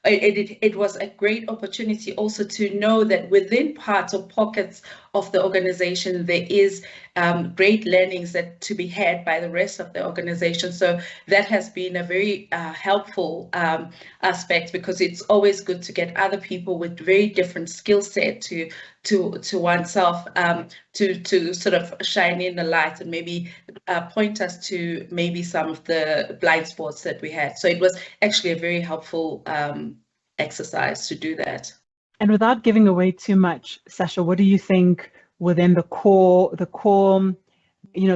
it was a great opportunity also to know that within parts or pockets of the organization, there is great learnings that to be had by the rest of the organization. So that has been a very helpful aspect, because it's always good to get other people with very different skill set to oneself to sort of shine in the light and maybe point us to maybe some of the blind spots that we had. So it was actually a very helpful exercise to do that. And without giving away too much, Sasha, what do you think within the core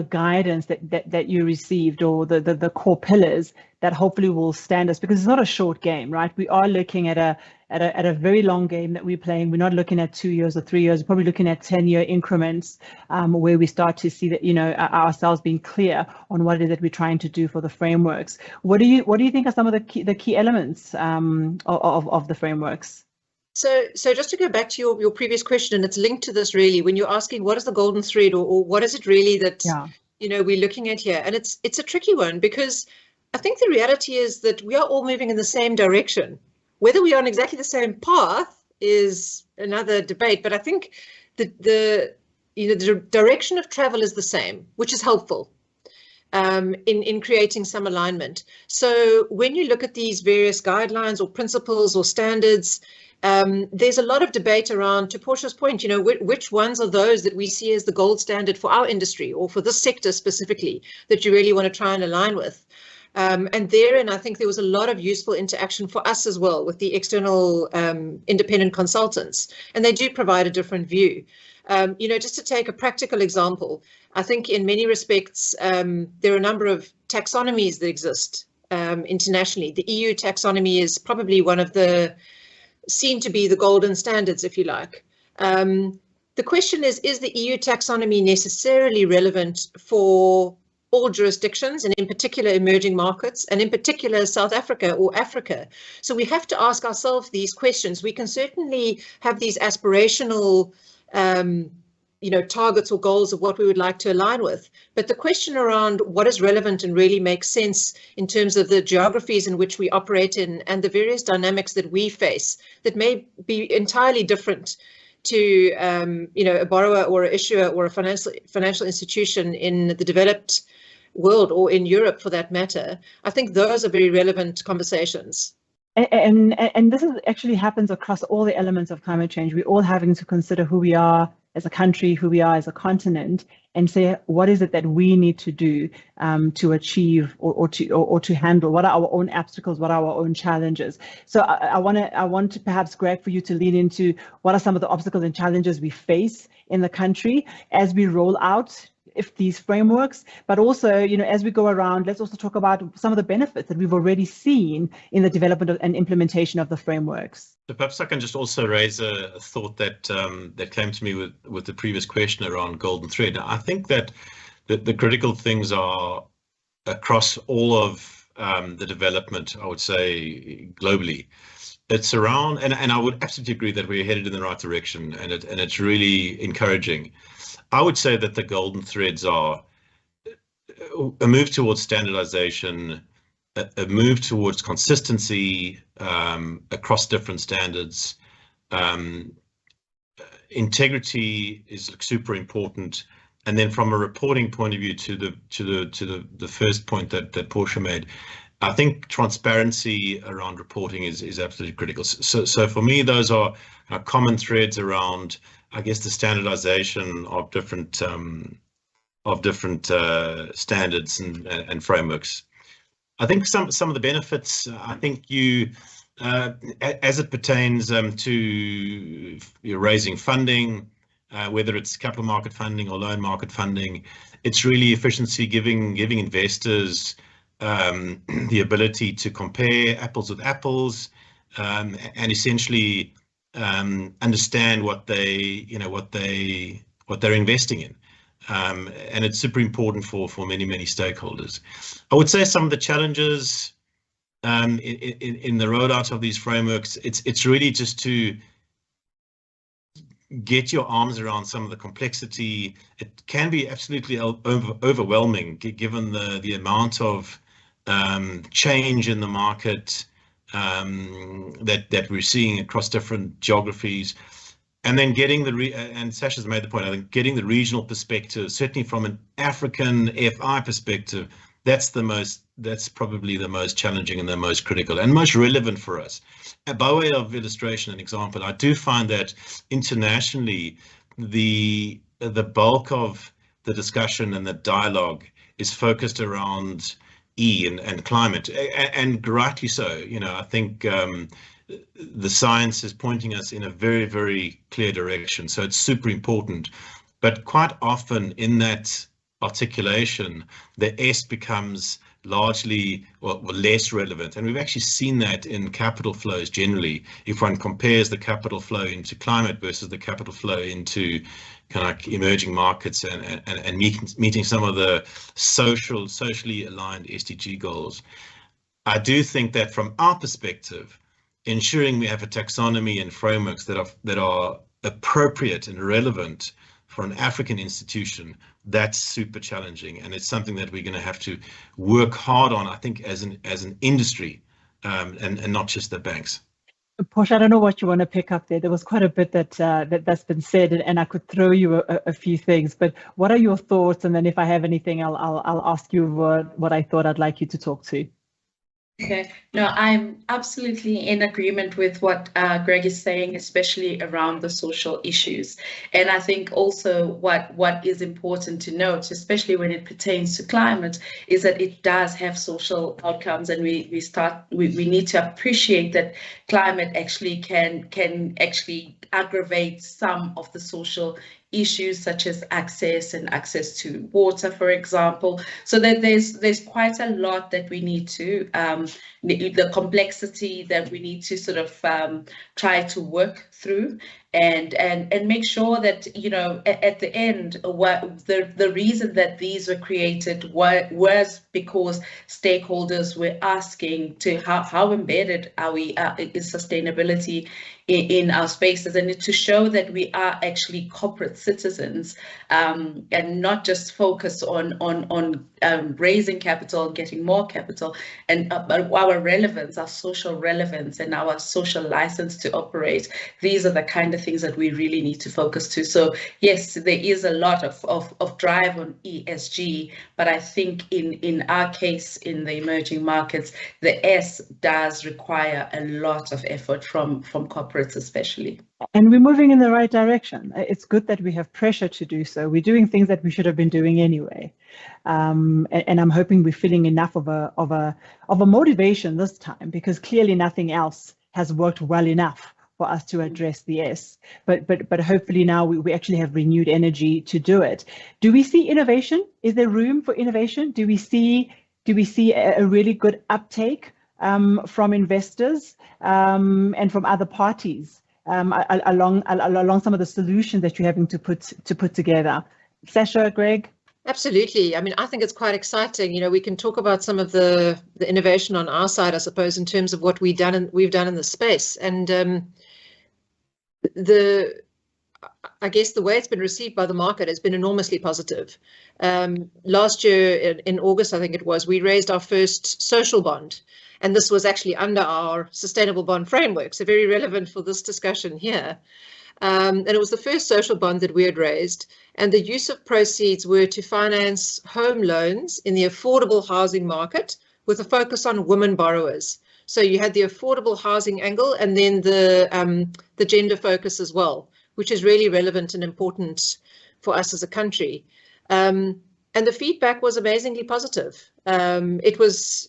guidance that you received, or the core pillars that hopefully will stand us? Because it's not a short game, right? We are looking at a very long game that we're playing. We're not looking at 2 years or 3 years. We're probably looking at 10-year increments, where we start to see that, ourselves being clear on what it is that we're trying to do for the frameworks. What do you think are some of the key elements of the frameworks? So just to go back to your previous question, and it's linked to this really, when you're asking what is the golden thread, or what is it really that we're looking at here, and it's a tricky one, because I think the reality is that we are all moving in the same direction. Whether we are on exactly the same path is another debate, but I think the direction of travel is the same, which is helpful in creating some alignment. So when you look at these various guidelines or principles or standards, There's a lot of debate around, to Portia's point, you know, which ones are those that we see as the gold standard for our industry or for this sector specifically that you really want to try and align with. And therein, I think there was a lot of useful interaction for us as well with the external independent consultants, and they do provide a different view. You know, just to take a practical example, I think in many respects, there are a number of taxonomies that exist internationally. The EU taxonomy is probably one of the seen to be the golden standards, if you like. The question is the EU taxonomy necessarily relevant for all jurisdictions, and in particular emerging markets, and in particular South Africa or Africa? So we have to ask ourselves these questions. We can certainly have these aspirational you know, targets or goals of what we would like to align with. But the question around what is relevant and really makes sense in terms of the geographies in which we operate in and the various dynamics that we face that may be entirely different to you know, a borrower or an issuer or a financial institution in the developed world or in Europe for that matter. I think those are very relevant conversations. And this is actually happens across all the elements of climate change. We're all having to consider who we are as a country, who we are as a continent, and say, what is it that we need to do to achieve or to handle? What are our own obstacles? What are our own challenges? So I want to perhaps, Greg, for you to lean into what are some of the obstacles and challenges we face in the country as we roll out these frameworks, but also, you know, as we go around, let's also talk about some of the benefits that we've already seen in the development and implementation of the frameworks. So perhaps I can just also raise a thought that that came to me with the previous question around golden thread. I think that the critical things are across all of the development, I would say globally. It's around, and I would absolutely agree that we're headed in the right direction, and it's really encouraging. I would say that the golden threads are a move towards standardization, a move towards consistency across different standards. Integrity is super important, and then from a reporting point of view, to the first point that Portia made, I think transparency around reporting is absolutely critical. So for me, those are common threads around, I guess, the standardization of different standards and frameworks. I think some of the benefits, I think you, as it pertains to raising funding, whether it's capital market funding or loan market funding, it's really efficiency, giving investors the ability to compare apples with apples, and essentially understand what they're investing in, and it's super important for many stakeholders. I would say some of the challenges in the rollout of these frameworks, it's really just to get your arms around some of the complexity. It can be absolutely overwhelming given the amount of change in the market that we're seeing across different geographies, and then getting and Sasha's made the point, I think getting the regional perspective, certainly from an African FI perspective, that's probably the most challenging and the most critical and most relevant for us. By way of illustration and example, I do find that internationally the bulk of the discussion and the dialogue is focused around and climate, and rightly so. You know, I think the science is pointing us in a very, very clear direction, so it's super important. But quite often in that articulation, the S becomes largely or less relevant, and we've actually seen that in capital flows generally. If one compares the capital flow into climate versus the capital flow into kind of like emerging markets and meeting some of the socially aligned SDG goals, I do think that from our perspective, ensuring we have a taxonomy and frameworks that are appropriate and relevant for an African institution, that's super challenging, and it's something that we're going to have to work hard on, I think, as an industry, and not just the banks. Portia, I don't know what you want to pick up there. There was quite a bit that's been said, and I could throw you a few things. But what are your thoughts? And then if I have anything, I'll ask you what I thought I'd like you to talk to. Okay, no, I'm absolutely in agreement with what Greg is saying, especially around the social issues. And I think also what is important to note, especially when it pertains to climate, is that it does have social outcomes, and we need to appreciate that climate actually can actually aggravate some of the social issues, such as access to water, for example. So that there's quite a lot that we need to the complexity that we need to sort of try to work through, and make sure that, you know, at the end, what the reason that these were created was because stakeholders were asking to how embedded are we is sustainability in our spaces, and to show that we are actually corporate citizens, and not just focus on raising capital and getting more capital, and our relevance, our social relevance, and our social license to operate. These are the kind of things that we really need to focus to. So yes, there is a lot of drive on ESG, but I think in our case, in the emerging markets, the S does require a lot of effort from corporates especially. And we're moving in the right direction. It's good that we have pressure to do so. We're doing things that we should have been doing anyway. And I'm hoping we're feeling enough of a motivation this time, because clearly nothing else has worked well enough for us to address the S. But hopefully now we actually have renewed energy to do it. Do we see innovation? Is there room for innovation? Do we see a really good uptake from investors and from other parties along some of the solutions that you're having to put together? Sasha, Greg? Absolutely. I mean, I think it's quite exciting. You know, we can talk about some of the innovation on our side, I suppose, in terms of what we've done in the space. And I guess the way it's been received by the market has been enormously positive. Last year in August, I think it was, we raised our first social bond. And this was actually under our sustainable bond framework, so very relevant for this discussion here. And it was the first social bond that we had raised. And the use of proceeds were to finance home loans in the affordable housing market with a focus on women borrowers. So you had the affordable housing angle, and then the gender focus as well, which is really relevant and important for us as a country. And the feedback was amazingly positive. It was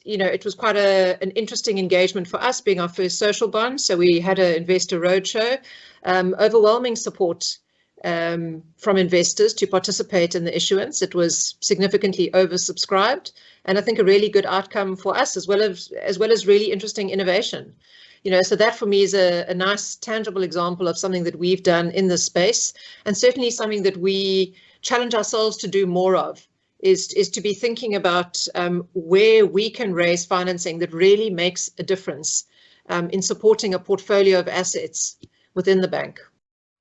quite an interesting engagement for us, being our first social bond. So we had an investor roadshow, overwhelming support from investors to participate in the issuance. It was significantly oversubscribed, and I think a really good outcome for us, as well as really interesting innovation. You know, so that for me is a nice tangible example of something that we've done in this space, and certainly something that we challenge ourselves to do more of, is to be thinking about where we can raise financing that really makes a difference in supporting a portfolio of assets within the bank.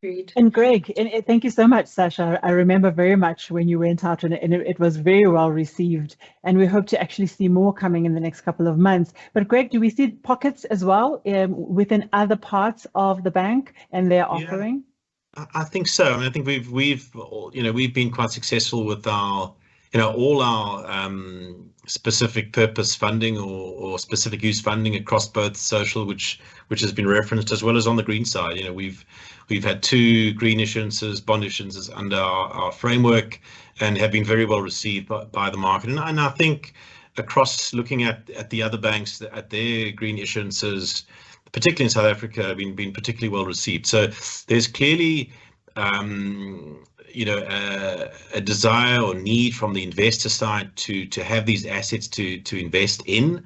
Agreed. And Greg, and thank you so much, Sasha. I remember very much when you went out, and it was very well received. And we hope to actually see more coming in the next couple of months. But Greg, do we see pockets as well within other parts of the bank and their offering? I think so. I mean, I think we've been quite successful with our, all our specific purpose funding or specific use funding across both social, which has been referenced, as well as on the green side. You know, we've had 2 green issuances, bond issuances under our framework, and have been very well received by the market. And I think across looking at the other banks, at their green issuances, particularly in South Africa, have been particularly well received. So there's clearly a desire or need from the investor side to have these assets to invest in.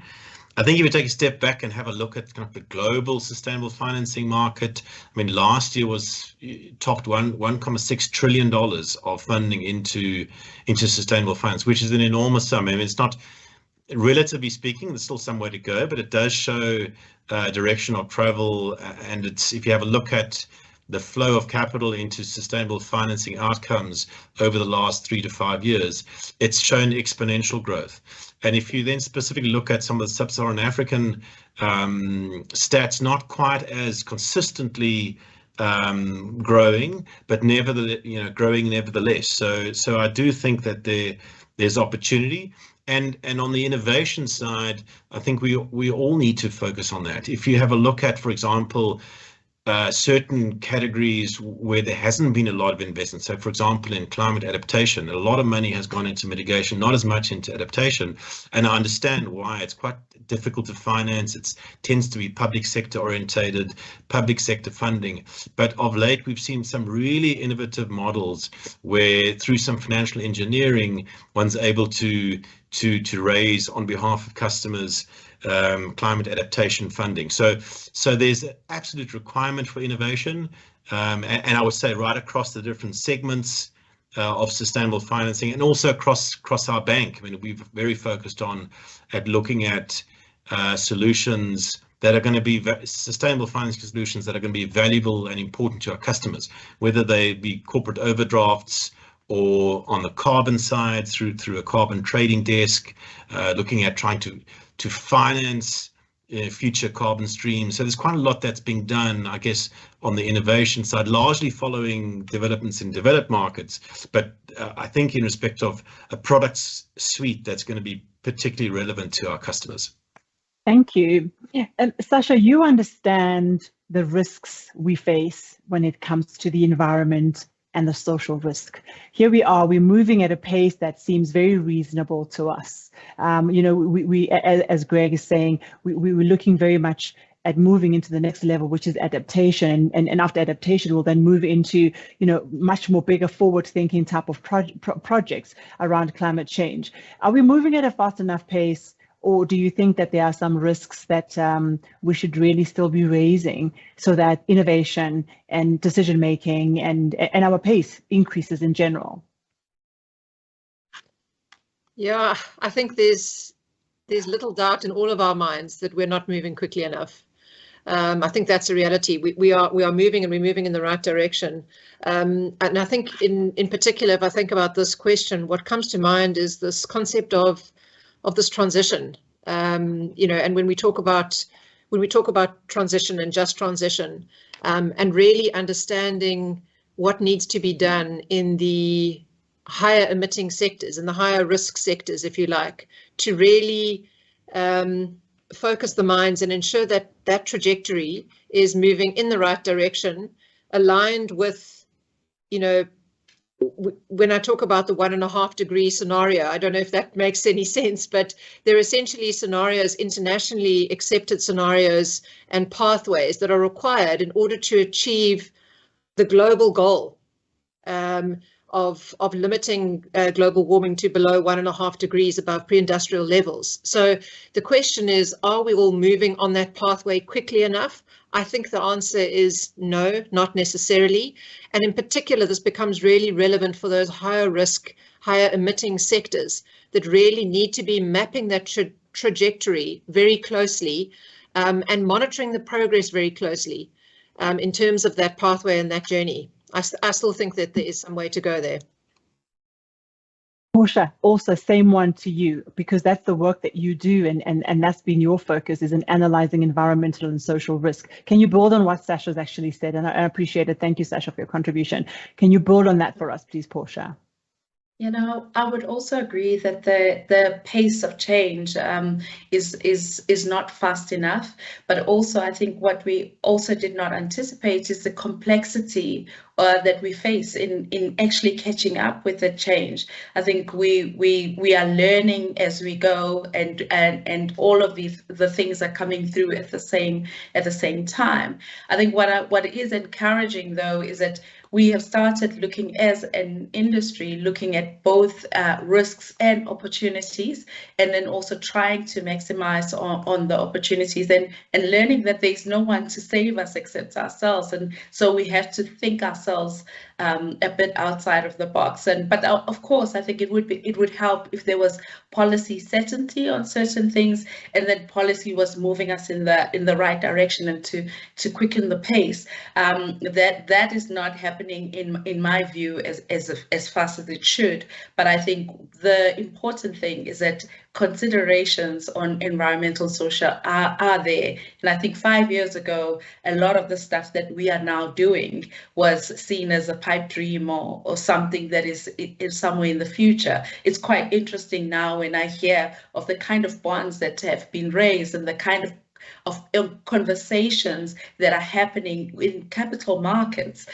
I think if you take a step back and have a look at kind of the global sustainable financing market, I mean, last year was topped $1.6 trillion of funding into sustainable finance, which is an enormous sum. I mean, it's not, relatively speaking, there's still some way to go, but it does show direction of travel. And if you have a look at the flow of capital into sustainable financing outcomes over the last 3 to 5 years, it's shown exponential growth. And if you then specifically look at some of the sub-Saharan African stats, not quite as consistently growing, but growing nevertheless. So I do think that there's opportunity. And on the innovation side, I think we all need to focus on that. If you have a look at, for example, certain categories where there hasn't been a lot of investment. So, for example, in climate adaptation, a lot of money has gone into mitigation, not as much into adaptation. And I understand why. It's quite difficult to finance. It tends to be public sector orientated, public sector funding. But of late, we've seen some really innovative models where through some financial engineering, one's able to raise on behalf of customers climate adaptation funding. So there's an absolute requirement for innovation, and I would say right across the different segments of sustainable financing, and also across our bank. I mean, we're very focused at looking at solutions that are going to be sustainable financing solutions that are going to be valuable and important to our customers, whether they be corporate overdrafts or on the carbon side through a carbon trading desk, looking at trying to finance future carbon streams. So there's quite a lot that's being done, I guess, on the innovation side, largely following developments in developed markets. But I think in respect of a product suite that's going to be particularly relevant to our customers. Thank you. Sasha, you understand the risks we face when it comes to the environment and the social risk. Here we are, we're moving at a pace that seems very reasonable to us. We as Greg is saying, we were looking very much at moving into the next level, which is adaptation. And after adaptation, we'll then move into, much more bigger forward thinking type of projects around climate change. Are we moving at a fast enough pace? Or do you think that there are some risks that we should really still be raising so that innovation and decision making and our pace increases in general? Yeah, I think there's little doubt in all of our minds that we're not moving quickly enough. I think that's a reality. We are moving, and we're moving in the right direction. And I think in particular, if I think about this question, what comes to mind is this concept of this transition, and when we talk about transition and just transition, and really understanding what needs to be done in the higher emitting sectors and the higher risk sectors, if you like, to really focus the minds and ensure that that trajectory is moving in the right direction, aligned with, when I talk about the 1.5 degree scenario, I don't know if that makes any sense, but they're essentially scenarios, internationally accepted scenarios and pathways that are required in order to achieve the global goal of limiting global warming to below 1.5 degrees above pre-industrial levels. So the question is, are we all moving on that pathway quickly enough? I think the answer is no, not necessarily. And in particular, this becomes really relevant for those higher risk, higher emitting sectors that really need to be mapping that trajectory very closely and monitoring the progress very closely in terms of that pathway and that journey. I still think that there is some way to go there. Portia, also same one to you, because that's the work that you do, and that's been your focus, is in analyzing environmental and social risk. Can you build on what Sasha's actually said? And I appreciate it. Thank you, Sasha, for your contribution. Can you build on that for us, please, Portia? I would also agree that the pace of change is not fast enough, but also I think what we also did not anticipate is the complexity that we face in actually catching up with the change. I think we are learning as we go, and all of the things are coming through at the same time. I think what is encouraging though is that we have started looking as an industry, looking at both risks and opportunities, and then also trying to maximize on the opportunities and learning that there's no one to save us except ourselves. And so we have to think ourselves a bit outside of the box. But of course, I think it would help if there was policy certainty on certain things, and that policy was moving us in the right direction and to quicken the pace. That is not happening in my view as fast as it should. But I think the important thing is that considerations on environmental, social are there. And I think 5 years ago, a lot of the stuff that we are now doing was seen as a pipe dream or something that is somewhere in the future. It's quite interesting now when I hear of the kind of bonds that have been raised and the kind of conversations that are happening in capital markets.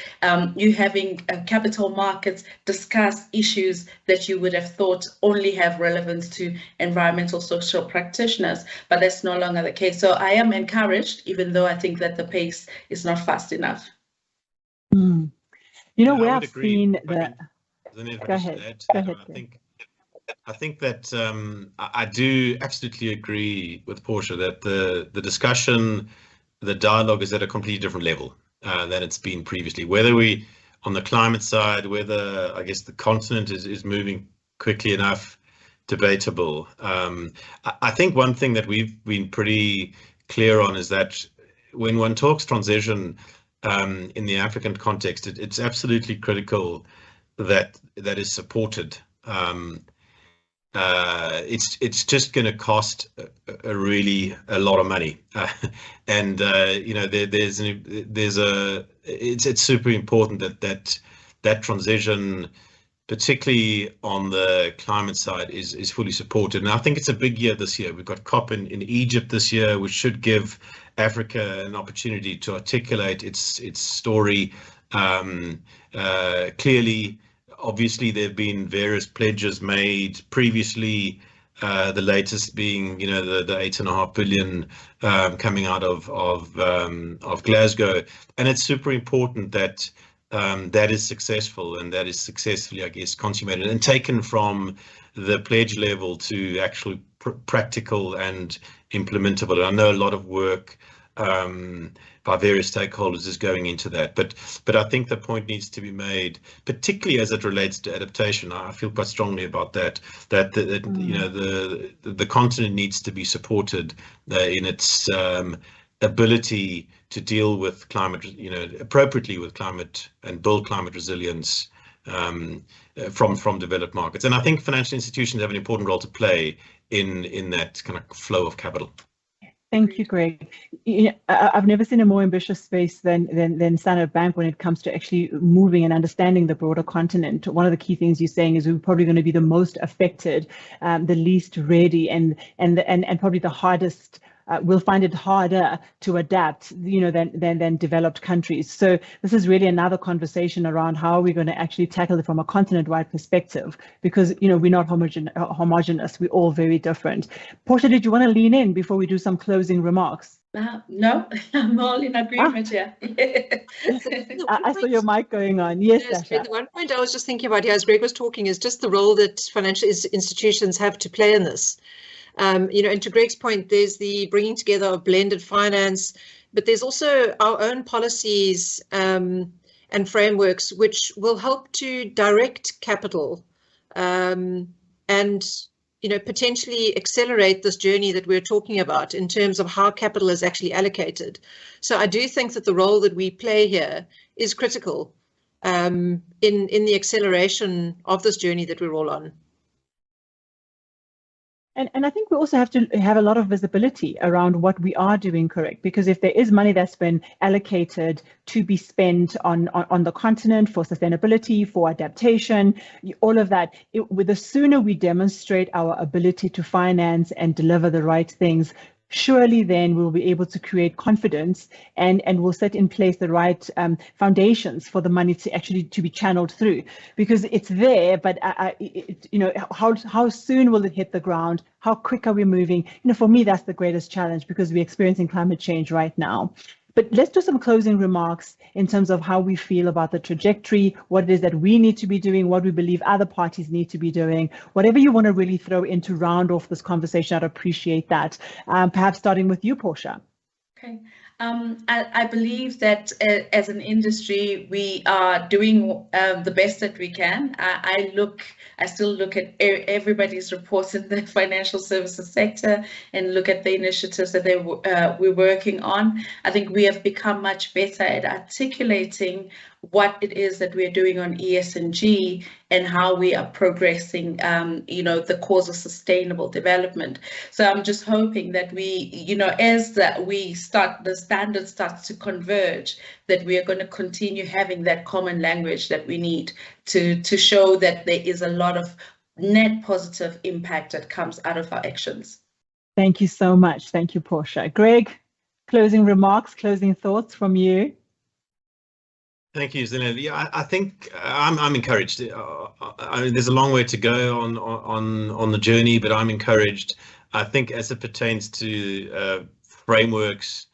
You having capital markets discuss issues that you would have thought only have relevance to environmental social practitioners, but that's no longer the case. So I am encouraged, even though I think that the pace is not fast enough. You know, Yeah, we I have would agree. seen If I the. can- Go ahead. Go ahead. I think that I do absolutely agree with Portia that the discussion, the dialogue is at a completely different level than it's been previously. Whether we on the climate side, whether I guess the continent is moving quickly enough, debatable. I think one thing that we've been pretty clear on is that when one talks transition in the African context, it's absolutely critical that is supported. It's just going to cost a lot of money, and you know it's super important that transition, particularly on the climate side, is fully supported. And I think it's a big year this year. We've got COP in Egypt this year, which should give Africa an opportunity to articulate its story clearly. Obviously, there have been various pledges made previously, the latest being, you know, the 8.5 billion coming out of Glasgow, and it's super important that that is successful and that is successfully, I guess, consummated and taken from the pledge level to actually practical and implementable. I know a lot of work by various stakeholders is going into that, but I think the point needs to be made, particularly as it relates to adaptation. I feel quite strongly about that you know the continent needs to be supported in its ability to deal with climate, you know, appropriately with climate and build climate resilience from developed markets. And I think financial institutions have an important role to play in that kind of flow of capital. Thank you, Greg. I've never seen a more ambitious space than Standard Bank when it comes to actually moving and understanding the broader continent. One of the key things you're saying is we're probably going to be the most affected, the least ready, and probably the hardest. We'll find it harder to adapt, you know, than developed countries. So this is really another conversation around how we're going to actually tackle it from a continent-wide perspective, because, you know, we're not homogeneous. We're all very different. Portia, did you want to lean in before we do some closing remarks? No, I'm all in agreement here. I saw your mic going on. Yes, Sasha. The one point I was just thinking about here as Greg was talking is just the role that financial institutions have to play in this. You know, and to Greg's point, there's the bringing together of blended finance, but there's also our own policies and frameworks which will help to direct capital and, you know, potentially accelerate this journey that we're talking about in terms of how capital is actually allocated. So I do think that the role that we play here is critical in the acceleration of this journey that we're all on. And I think we also have to have a lot of visibility around what we are doing correct, because if there is money that's been allocated to be spent on the continent for sustainability, for adaptation, all of that, the sooner we demonstrate our ability to finance and deliver the right things, surely then we'll be able to create confidence and we'll set in place the right foundations for the money to actually to be channeled through, because it's there, but you know, how soon will it hit the ground? How quick are we moving? You know, for me, that's the greatest challenge, because we're experiencing climate change right now. But let's do some closing remarks in terms of how we feel about the trajectory, what it is that we need to be doing, what we believe other parties need to be doing. Whatever you want to really throw in to round off this conversation, I'd appreciate that. Perhaps starting with you, Portia. Okay. I believe that as an industry, we are doing the best that we can. I still look at everybody's reports in the financial services sector and look at the initiatives that we're working on. I think we have become much better at articulating what it is that we're doing on ESG and how we are progressing, the cause of sustainable development. So I'm just hoping that we, as the standard starts to converge, that we are going to continue having that common language that we need to show that there is a lot of net positive impact that comes out of our actions. Thank you so much. Thank you, Portia. Greg, closing remarks, closing thoughts from you. Thank you, Zanele. Yeah, I think I'm encouraged. I mean, there's a long way to go on the journey, but I'm encouraged. I think as it pertains to frameworks,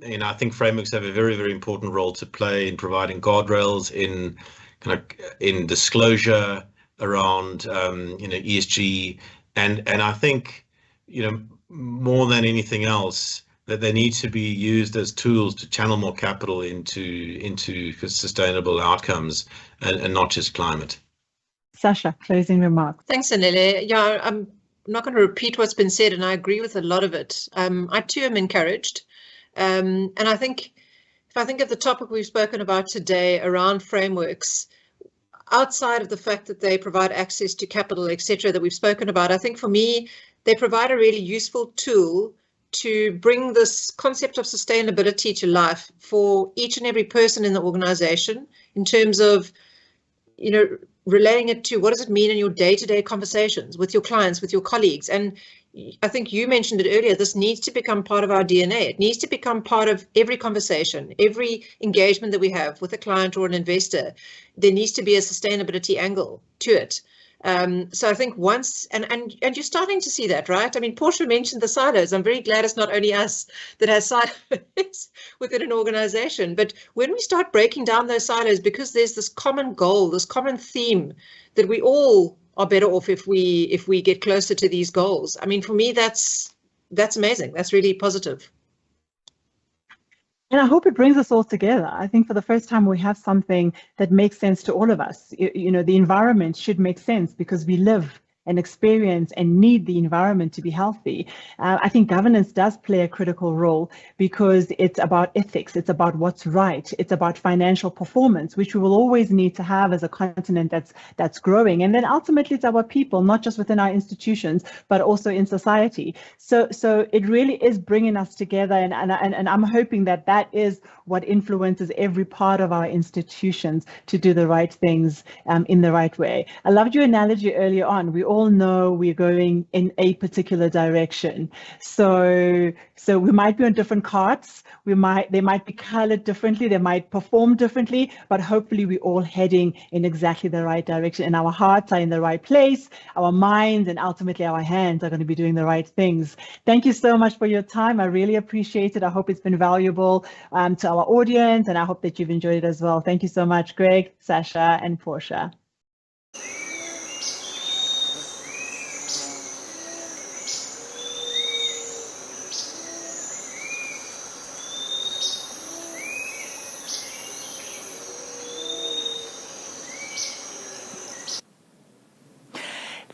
I think frameworks have a very, very important role to play in providing guardrails, in disclosure around ESG, and I think more than anything else, that they need to be used as tools to channel more capital into sustainable outcomes and not just climate. Sasha, closing remarks. Thanks, Zanele. Yeah, I'm not going to repeat what's been said, and I agree with a lot of it. I too am encouraged, and I think if I think of the topic we've spoken about today around frameworks, outside of the fact that they provide access to capital, etc., that we've spoken about, I think for me they provide a really useful tool to bring this concept of sustainability to life for each and every person in the organization, in terms of, relating it to what does it mean in your day-to-day conversations with your clients, with your colleagues. And I think you mentioned it earlier, this needs to become part of our DNA. It needs to become part of every conversation, every engagement that we have with a client or an investor. There needs to be a sustainability angle to it. So I think once, and you're starting to see that, right? I mean, Portia mentioned the silos. I'm very glad it's not only us that has silos within an organization, but when we start breaking down those silos, because there's this common goal, this common theme, that we all are better off if we get closer to these goals. I mean, for me, that's amazing. That's really positive. And I hope it brings us all together. I think for the first time we have something that makes sense to all of us. The environment should make sense because we live and experience and need the environment to be healthy. I think governance does play a critical role because it's about ethics, it's about what's right, it's about financial performance, which we will always need to have as a continent that's growing. And then ultimately it's about people, not just within our institutions, but also in society. So it really is bringing us together, and I'm hoping that is what influences every part of our institutions to do the right things in the right way. I loved your analogy earlier on. We all know we're going in a particular direction. So we might be on different carts. They might be colored differently. They might perform differently, but hopefully we're all heading in exactly the right direction, and our hearts are in the right place. Our minds and ultimately our hands are going to be doing the right things. Thank you so much for your time. I really appreciate it. I hope it's been valuable to our audience, and I hope that you've enjoyed it as well. Thank you so much, Greg, Sasha, and Portia.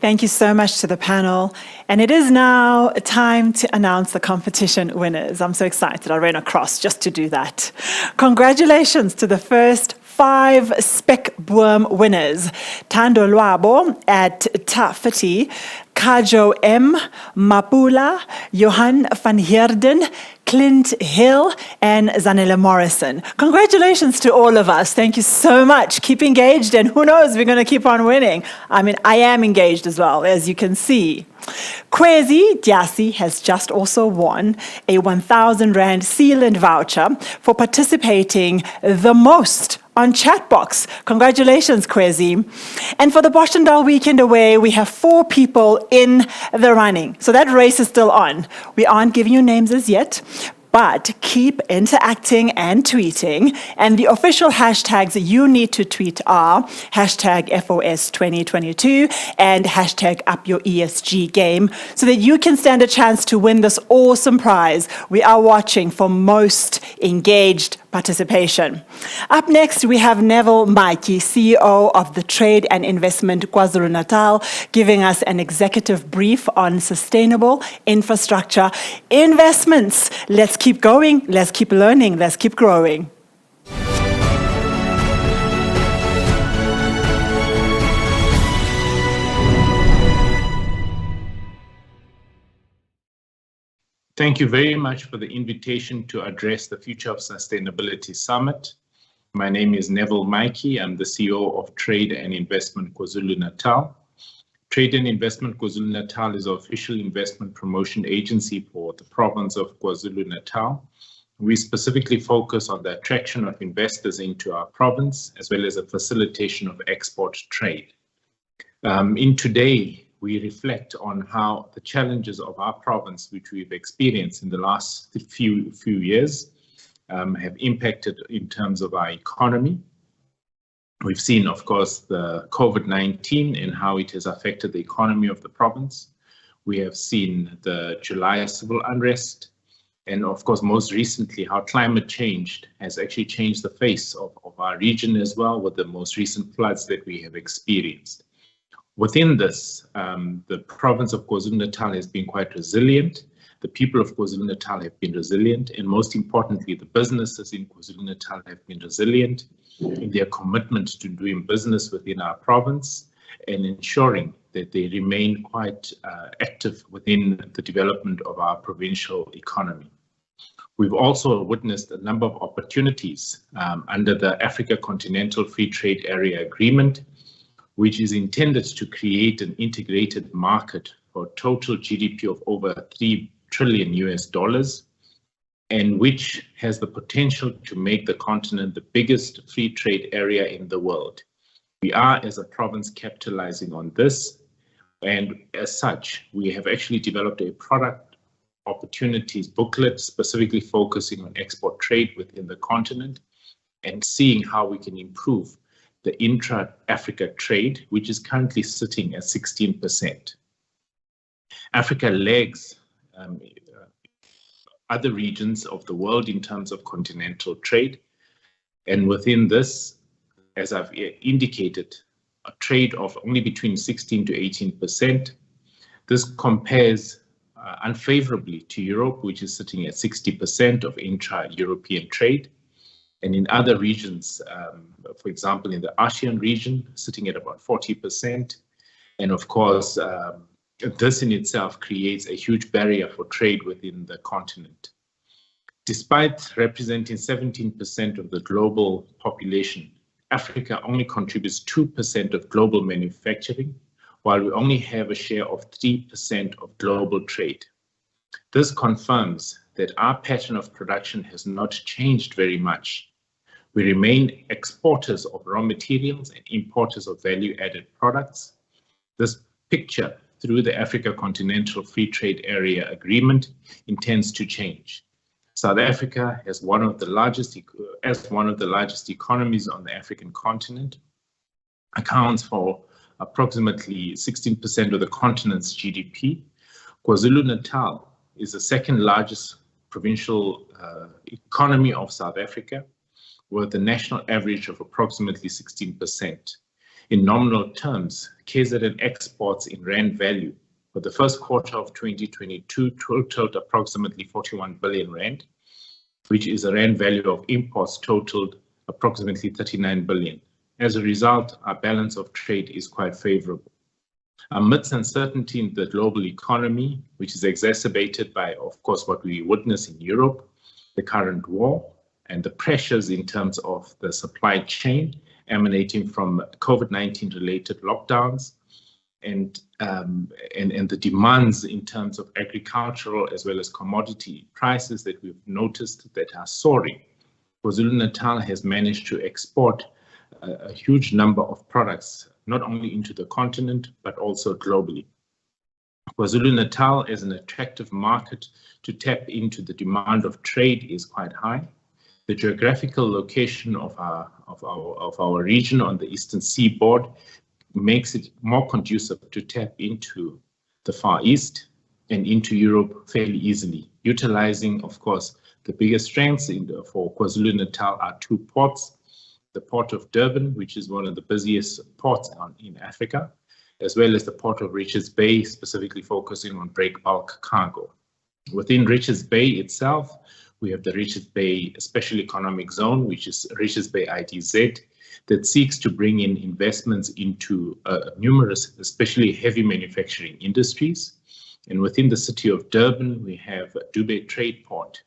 Thank you so much to the panel. And it is now time to announce the competition winners. I'm so excited. I ran across just to do that. Congratulations to the first 5 spec boom winners: Tando Lwabo at Tafiti, Kajo M, Mapula, Johan van Heerden, Clint Hill, and Zanele Morrison. Congratulations to all of us. Thank you so much. Keep engaged, and who knows, we're going to keep on winning. I mean, I am engaged as well, as you can see. Kwezi Dyasi has just also won a 1,000 Rand seal-in voucher for participating the most on Chatbox. Congratulations, Kwezi. And for the Boshendal Weekend Away, we have 4 people in the running. So that race is still on. We aren't giving you names as yet, but keep interacting and tweeting. And the official hashtags you need to tweet are hashtag FOS2022 and hashtag #UpYourESGGame, so that you can stand a chance to win this awesome prize. We are watching for most engaged participation. Up next, we have Neville Maiki, CEO of the Trade and Investment KwaZulu-Natal, giving us an executive brief on sustainable infrastructure investments. Let's keep going, let's keep learning, let's keep growing. Thank you very much for the invitation to address the Future of Sustainability Summit. My name is Neville Mikey. I'm the CEO of Trade and Investment KwaZulu-Natal. Trade and Investment KwaZulu-Natal is the official investment promotion agency for the province of KwaZulu-Natal. We specifically focus on the attraction of investors into our province, as well as the facilitation of export trade. In today, we reflect on how the challenges of our province, which we've experienced in the last few years, have impacted in terms of our economy. We've seen, of course, the COVID-19 and how it has affected the economy of the province. We have seen the July civil unrest, and of course, most recently, how climate change has actually changed the face of our region as well, with the most recent floods that we have experienced. Within this, the province of KwaZulu-Natal has been quite resilient. The people of KwaZulu-Natal have been resilient, and most importantly, the businesses in KwaZulu-Natal have been resilient in their commitment to doing business within our province and ensuring that they remain quite active within the development of our provincial economy. We've also witnessed a number of opportunities under the Africa Continental Free Trade Area Agreement, which is intended to create an integrated market for total GDP of over $3 trillion US, and which has the potential to make the continent the biggest free trade area in the world. We are, as a province, capitalizing on this, and as such, we have actually developed a product opportunities booklet specifically focusing on export trade within the continent and seeing how we can improve the intra-Africa trade, which is currently sitting at 16%. Africa lags other regions of the world in terms of continental trade. And within this, as I've indicated, a trade of only between 16 to 18%. This compares unfavorably to Europe, which is sitting at 60% of intra-European trade. And in other regions, for example, in the ASEAN region, sitting at about 40%. And of course, this in itself creates a huge barrier for trade within the continent. Despite representing 17% of the global population, Africa only contributes 2% of global manufacturing, while we only have a share of 3% of global trade. This confirms that our pattern of production has not changed very much. We remain exporters of raw materials and importers of value-added products. This picture through the Africa Continental Free Trade Area Agreement intends to change. South Africa as one of the largest economies on the African continent, accounts for approximately 16% of the continent's GDP. KwaZulu-Natal is the second largest provincial economy of South Africa, with a national average of approximately 16%. In nominal terms, KZN exports in Rand value for the first quarter of 2022 totaled approximately 41 billion Rand, which is a Rand value of imports totaled approximately 39 billion. As a result, our balance of trade is quite favorable. Amidst uncertainty in the global economy, which is exacerbated by, of course, what we witness in Europe, the current war, and the pressures in terms of the supply chain emanating from COVID-19 related lockdowns, and the demands in terms of agricultural as well as commodity prices that we've noticed that are soaring. KwaZulu-Natal has managed to export a huge number of products, not only into the continent, but also globally. KwaZulu-Natal as an attractive market to tap into the demand of trade is quite high. The geographical location of our region on the eastern seaboard makes it more conducive to tap into the Far East and into Europe fairly easily, utilizing, of course, the biggest strengths for KwaZulu-Natal are two ports, the Port of Durban, which is one of the busiest ports in Africa, as well as the Port of Richards Bay, specifically focusing on break bulk cargo. Within Richards Bay itself, we have the Richards Bay Special Economic Zone, which is Richards Bay IDZ, that seeks to bring in investments into numerous, especially heavy manufacturing industries. And within the city of Durban, we have Dube Trade Port,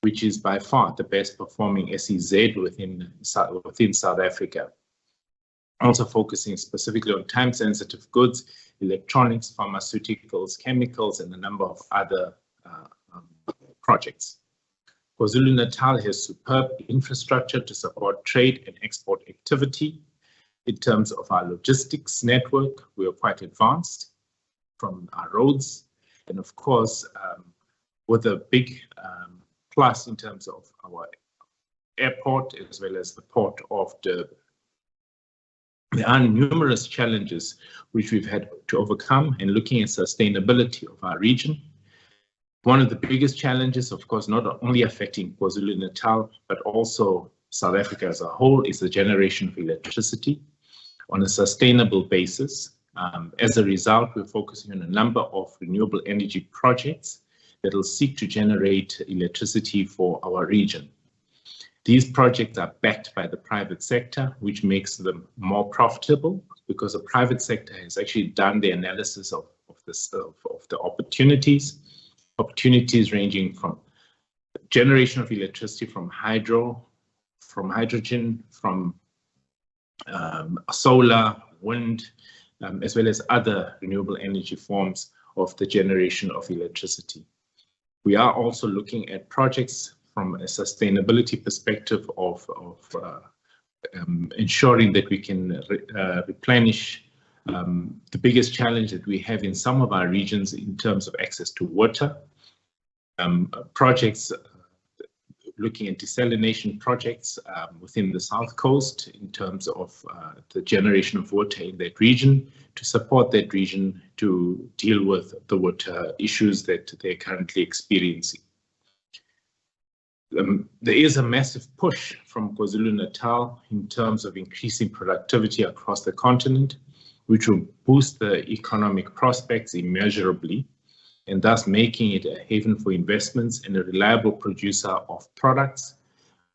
which is by far the best performing SEZ within South Africa. Also focusing specifically on time-sensitive goods, electronics, pharmaceuticals, chemicals, and a number of other projects. KwaZulu-Natal has superb infrastructure to support trade and export activity. In terms of our logistics network, we are quite advanced from our roads, and of course, with a big plus in terms of our airport as well as the port of Durban. There are numerous challenges which we've had to overcome in looking at sustainability of our region. One of the biggest challenges, of course, not only affecting KwaZulu-Natal, but also South Africa as a whole, is the generation of electricity on a sustainable basis. As a result, we're focusing on a number of renewable energy projects that will seek to generate electricity for our region. These projects are backed by the private sector, which makes them more profitable because the private sector has actually done the analysis of the opportunities ranging from generation of electricity from hydro, from hydrogen, from solar, wind, as well as other renewable energy forms of the generation of electricity. We are also looking at projects from a sustainability perspective of ensuring that we can replenish the biggest challenge that we have in some of our regions in terms of access to water. Projects looking at desalination projects within the South Coast in terms of the generation of water in that region, to support that region to deal with the water issues that they're currently experiencing. There is a massive push from KwaZulu-Natal in terms of increasing productivity across the continent, which will boost the economic prospects immeasurably, and thus making it a haven for investments and a reliable producer of products,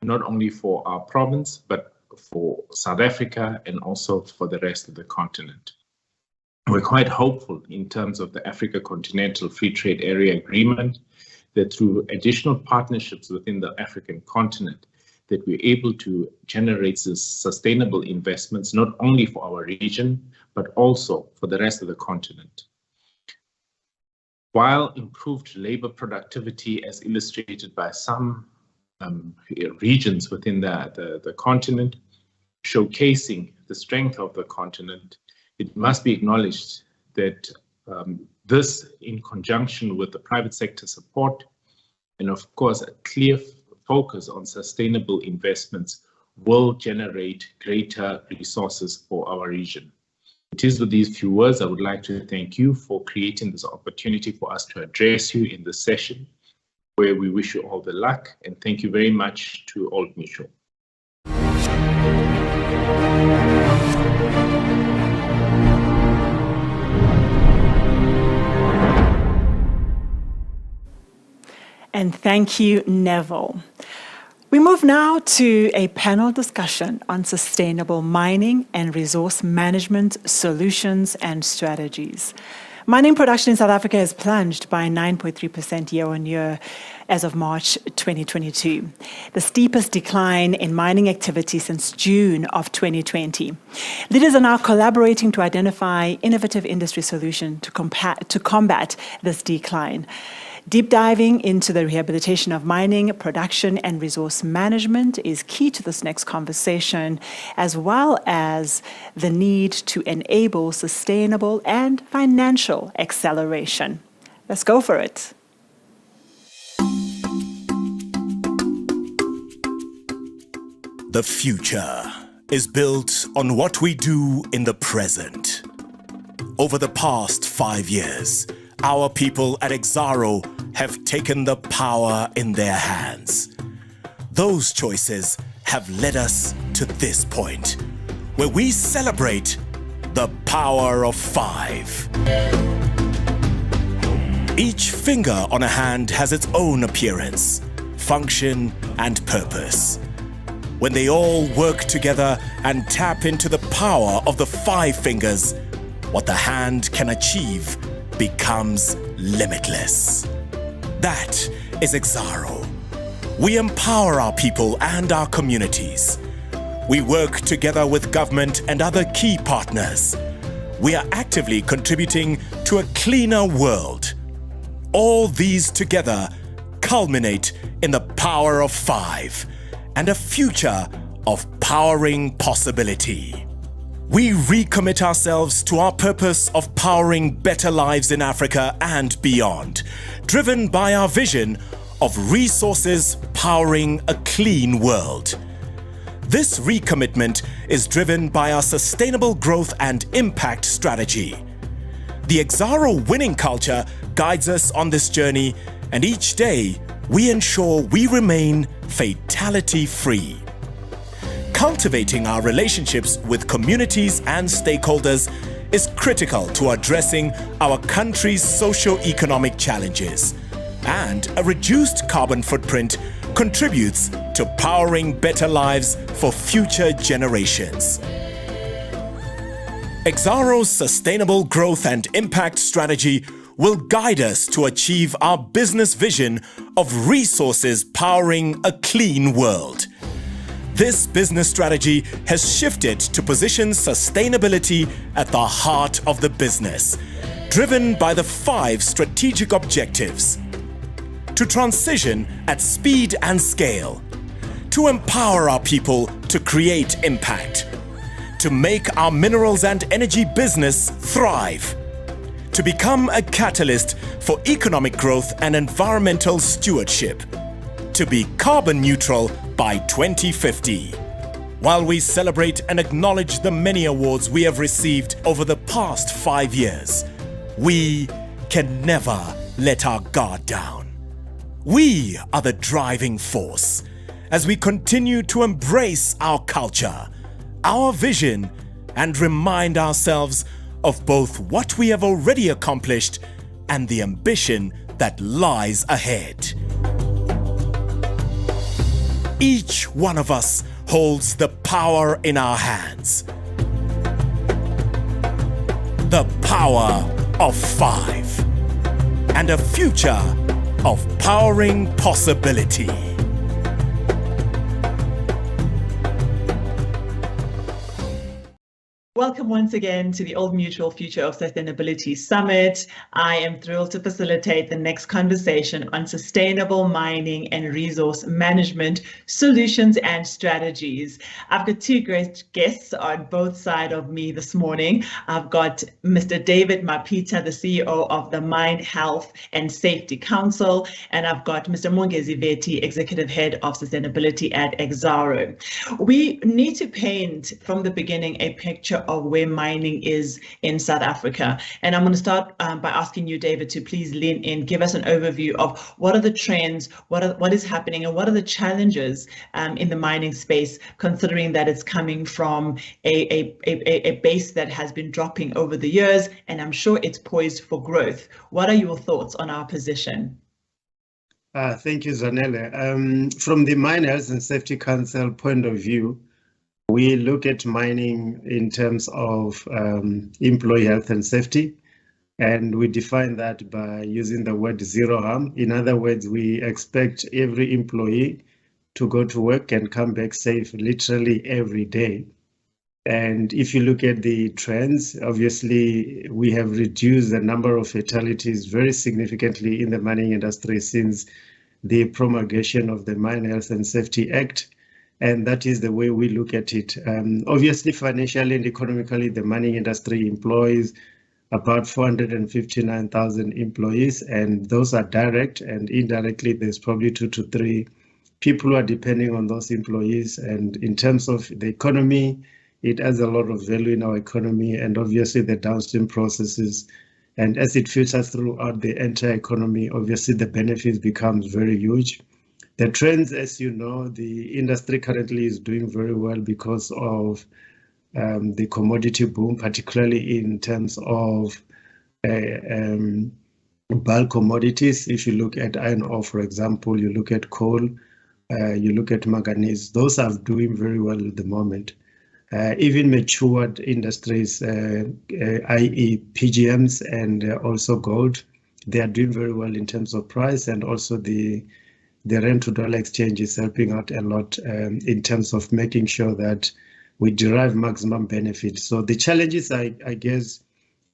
not only for our province, but for South Africa and also for the rest of the continent. We're quite hopeful in terms of the Africa Continental Free Trade Area Agreement that through additional partnerships within the African continent, that we're able to generate this sustainable investments, not only for our region, but also for the rest of the continent. While improved labor productivity, as illustrated by some regions within the continent, showcasing the strength of the continent, it must be acknowledged that this, in conjunction with the private sector support, and of course a clear focus on sustainable investments, will generate greater resources for our region. It is with these few words I would like to thank you for creating this opportunity for us to address you in this session, where we wish you all the luck, and thank you very much to Old Mutual. And thank you, Neville. We move now to a panel discussion on sustainable mining and resource management solutions and strategies. Mining production in South Africa has plunged by 9.3% year-on-year as of March 2022, the steepest decline in mining activity since June of 2020. Leaders are now collaborating to identify innovative industry solutions to combat this decline. Deep diving into the rehabilitation of mining, production, and resource management is key to this next conversation, as well as the need to enable sustainable and financial acceleration. Let's go for it. The future is built on what we do in the present. Over the past 5 years, our people at Exxaro have taken the power in their hands. Those choices have led us to this point, where we celebrate the power of 5. Each finger on a hand has its own appearance, function, and purpose. When they all work together and tap into the power of the 5 fingers, what the hand can achieve becomes limitless. That is Exaro. We empower our people and our communities. We work together with government and other key partners. We are actively contributing to a cleaner world. All these together culminate in the power of 5 and a future of powering possibility. We recommit ourselves to our purpose of powering better lives in Africa and beyond, driven by our vision of resources powering a clean world. This recommitment is driven by our sustainable growth and impact strategy. The Exaro winning culture guides us on this journey, and each day we ensure we remain fatality-free. Cultivating our relationships with communities and stakeholders is critical to addressing our country's socio-economic challenges, and a reduced carbon footprint contributes to powering better lives for future generations. Exaro's sustainable growth and impact strategy will guide us to achieve our business vision of resources powering a clean world. This business strategy has shifted to position sustainability at the heart of the business, driven by the 5 strategic objectives: to transition at speed and scale, to empower our people to create impact, to make our minerals and energy business thrive, to become a catalyst for economic growth and environmental stewardship, to be carbon neutral by 2050. While we celebrate and acknowledge the many awards we have received over the past 5 years, we can never let our guard down. We are the driving force as we continue to embrace our culture, our vision, and remind ourselves of both what we have already accomplished and the ambition that lies ahead. Each one of us holds the power in our hands. The power of 5 and a future of powering possibility. Welcome once again to the Old Mutual Future of Sustainability Summit. I am thrilled to facilitate the next conversation on sustainable mining and resource management solutions and strategies. I've got 2 great guests on both sides of me this morning. I've got Mr. David Mapita, the CEO of the Mine Health and Safety Council, and I've got Mr. Mongezi Veti, Executive Head of Sustainability at Exaro. We need to paint from the beginning a picture of where mining is in South Africa. And I'm going to start by asking you, David, to please lean in, give us an overview of what are the trends, what is happening, and what are the challenges in the mining space, considering that it's coming from a base that has been dropping over the years, and I'm sure it's poised for growth. What are your thoughts on our position? Thank you, Zanele. From the Mine Health and Safety Council point of view, we look at mining in terms of employee health and safety, and we define that by using the word zero harm. In other words, we expect every employee to go to work and come back safe literally every day. And if you look at the trends, obviously we have reduced the number of fatalities very significantly in the mining industry since the promulgation of the Mine Health and Safety Act. And that is the way we look at it. Obviously, financially and economically, the mining industry employs about 459,000 employees, and those are direct, and indirectly, there's probably 2 to 3 people who are depending on those employees. And in terms of the economy, it adds a lot of value in our economy, and obviously the downstream processes. And as it filters throughout the entire economy, obviously the benefits becomes very huge. The trends, as you know, the industry currently is doing very well because of the commodity boom, particularly in terms of bulk commodities. If you look at iron ore, for example, you look at coal, you look at manganese, those are doing very well at the moment. Even matured industries, i.e. PGMs and also gold, they are doing very well in terms of price, and also the rand to dollar exchange is helping out a lot in terms of making sure that we derive maximum benefit. So the challenges, I guess,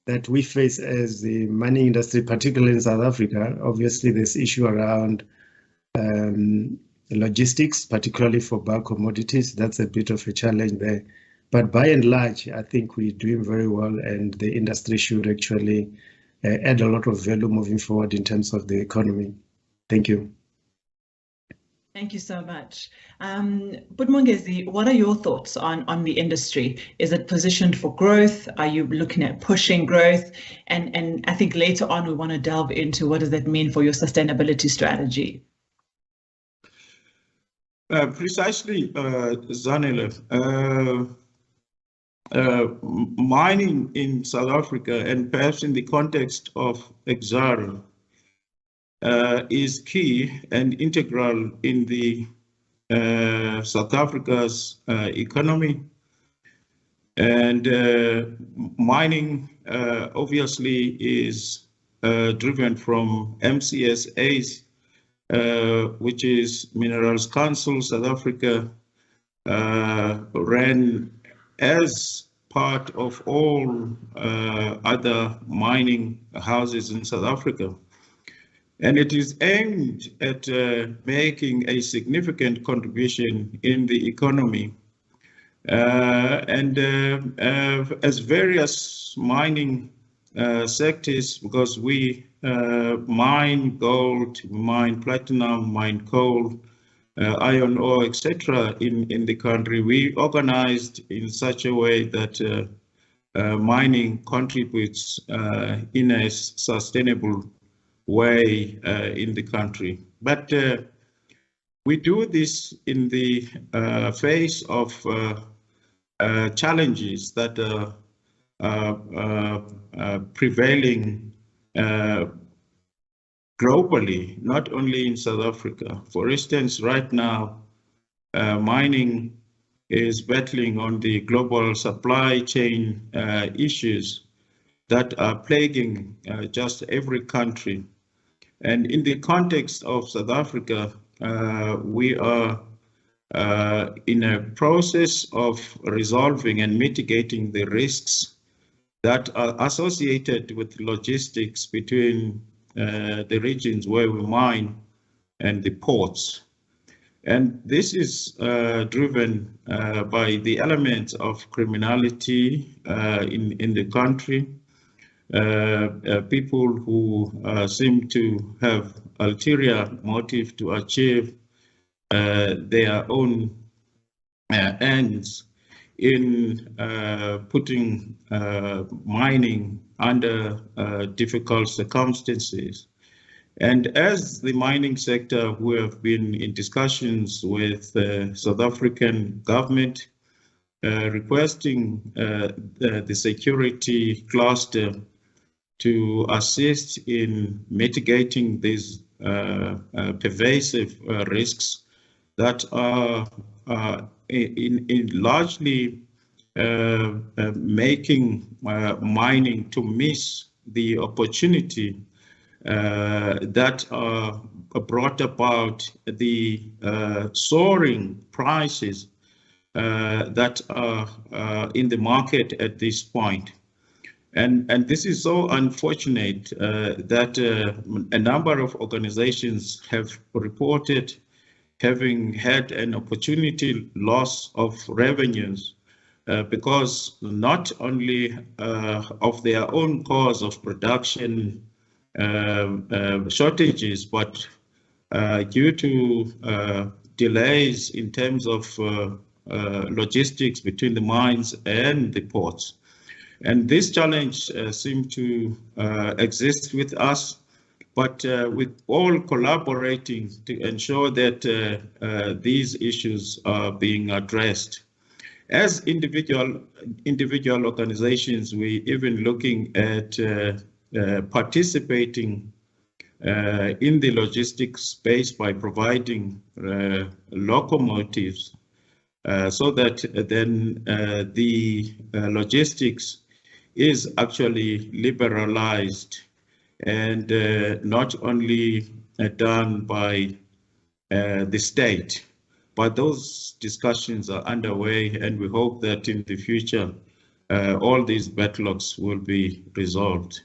that we face as the mining industry, particularly in South Africa, obviously this issue around logistics, particularly for bulk commodities. That's a bit of a challenge there. But by and large, I think we're doing very well, and the industry should actually add a lot of value moving forward in terms of the economy. Thank you. Thank you so much. Butmongezi, what are your thoughts on the industry? Is it positioned for growth? Are you looking at pushing growth? And I think later on we want to delve into what does that mean for your sustainability strategy? Precisely, Zanele. Mining in South Africa, and perhaps in the context of Exxaro, is key and integral in the South Africa's economy. And mining obviously is driven from MCSAs, which is Minerals Council South Africa, ran as part of all other mining houses in South Africa. And it is aimed at making a significant contribution in the economy. As various mining sectors, because we mine gold, mine platinum, mine coal, iron ore, etc. in the country, we organized in such a way that mining contributes in a sustainable way in the country. But we do this in the face of challenges that are prevailing globally, not only in South Africa. For instance, right now, mining is battling on the global supply chain issues that are plaguing just every country. And in the context of South Africa, we are in a process of resolving and mitigating the risks that are associated with logistics between the regions where we mine and the ports. And this is driven by the elements of criminality in the country, people who seem to have ulterior motive to achieve their own ends in putting mining under difficult circumstances. And as the mining sector, we have been in discussions with the South African government requesting the security cluster to assist in mitigating these pervasive risks that are in largely making mining to miss the opportunity that are brought about the soaring prices that are in the market at this point. And this is so unfortunate that a number of organizations have reported having had an opportunity loss of revenues because not only of their own cause of production shortages, but due to delays in terms of logistics between the mines and the ports. And this challenge seems to exist with us, but with all collaborating to ensure that these issues are being addressed. As individual organizations, we even looking at participating in the logistics space by providing locomotives so that then the logistics is actually liberalized and not only done by the state, but those discussions are underway, and we hope that in the future all these backlogs will be resolved.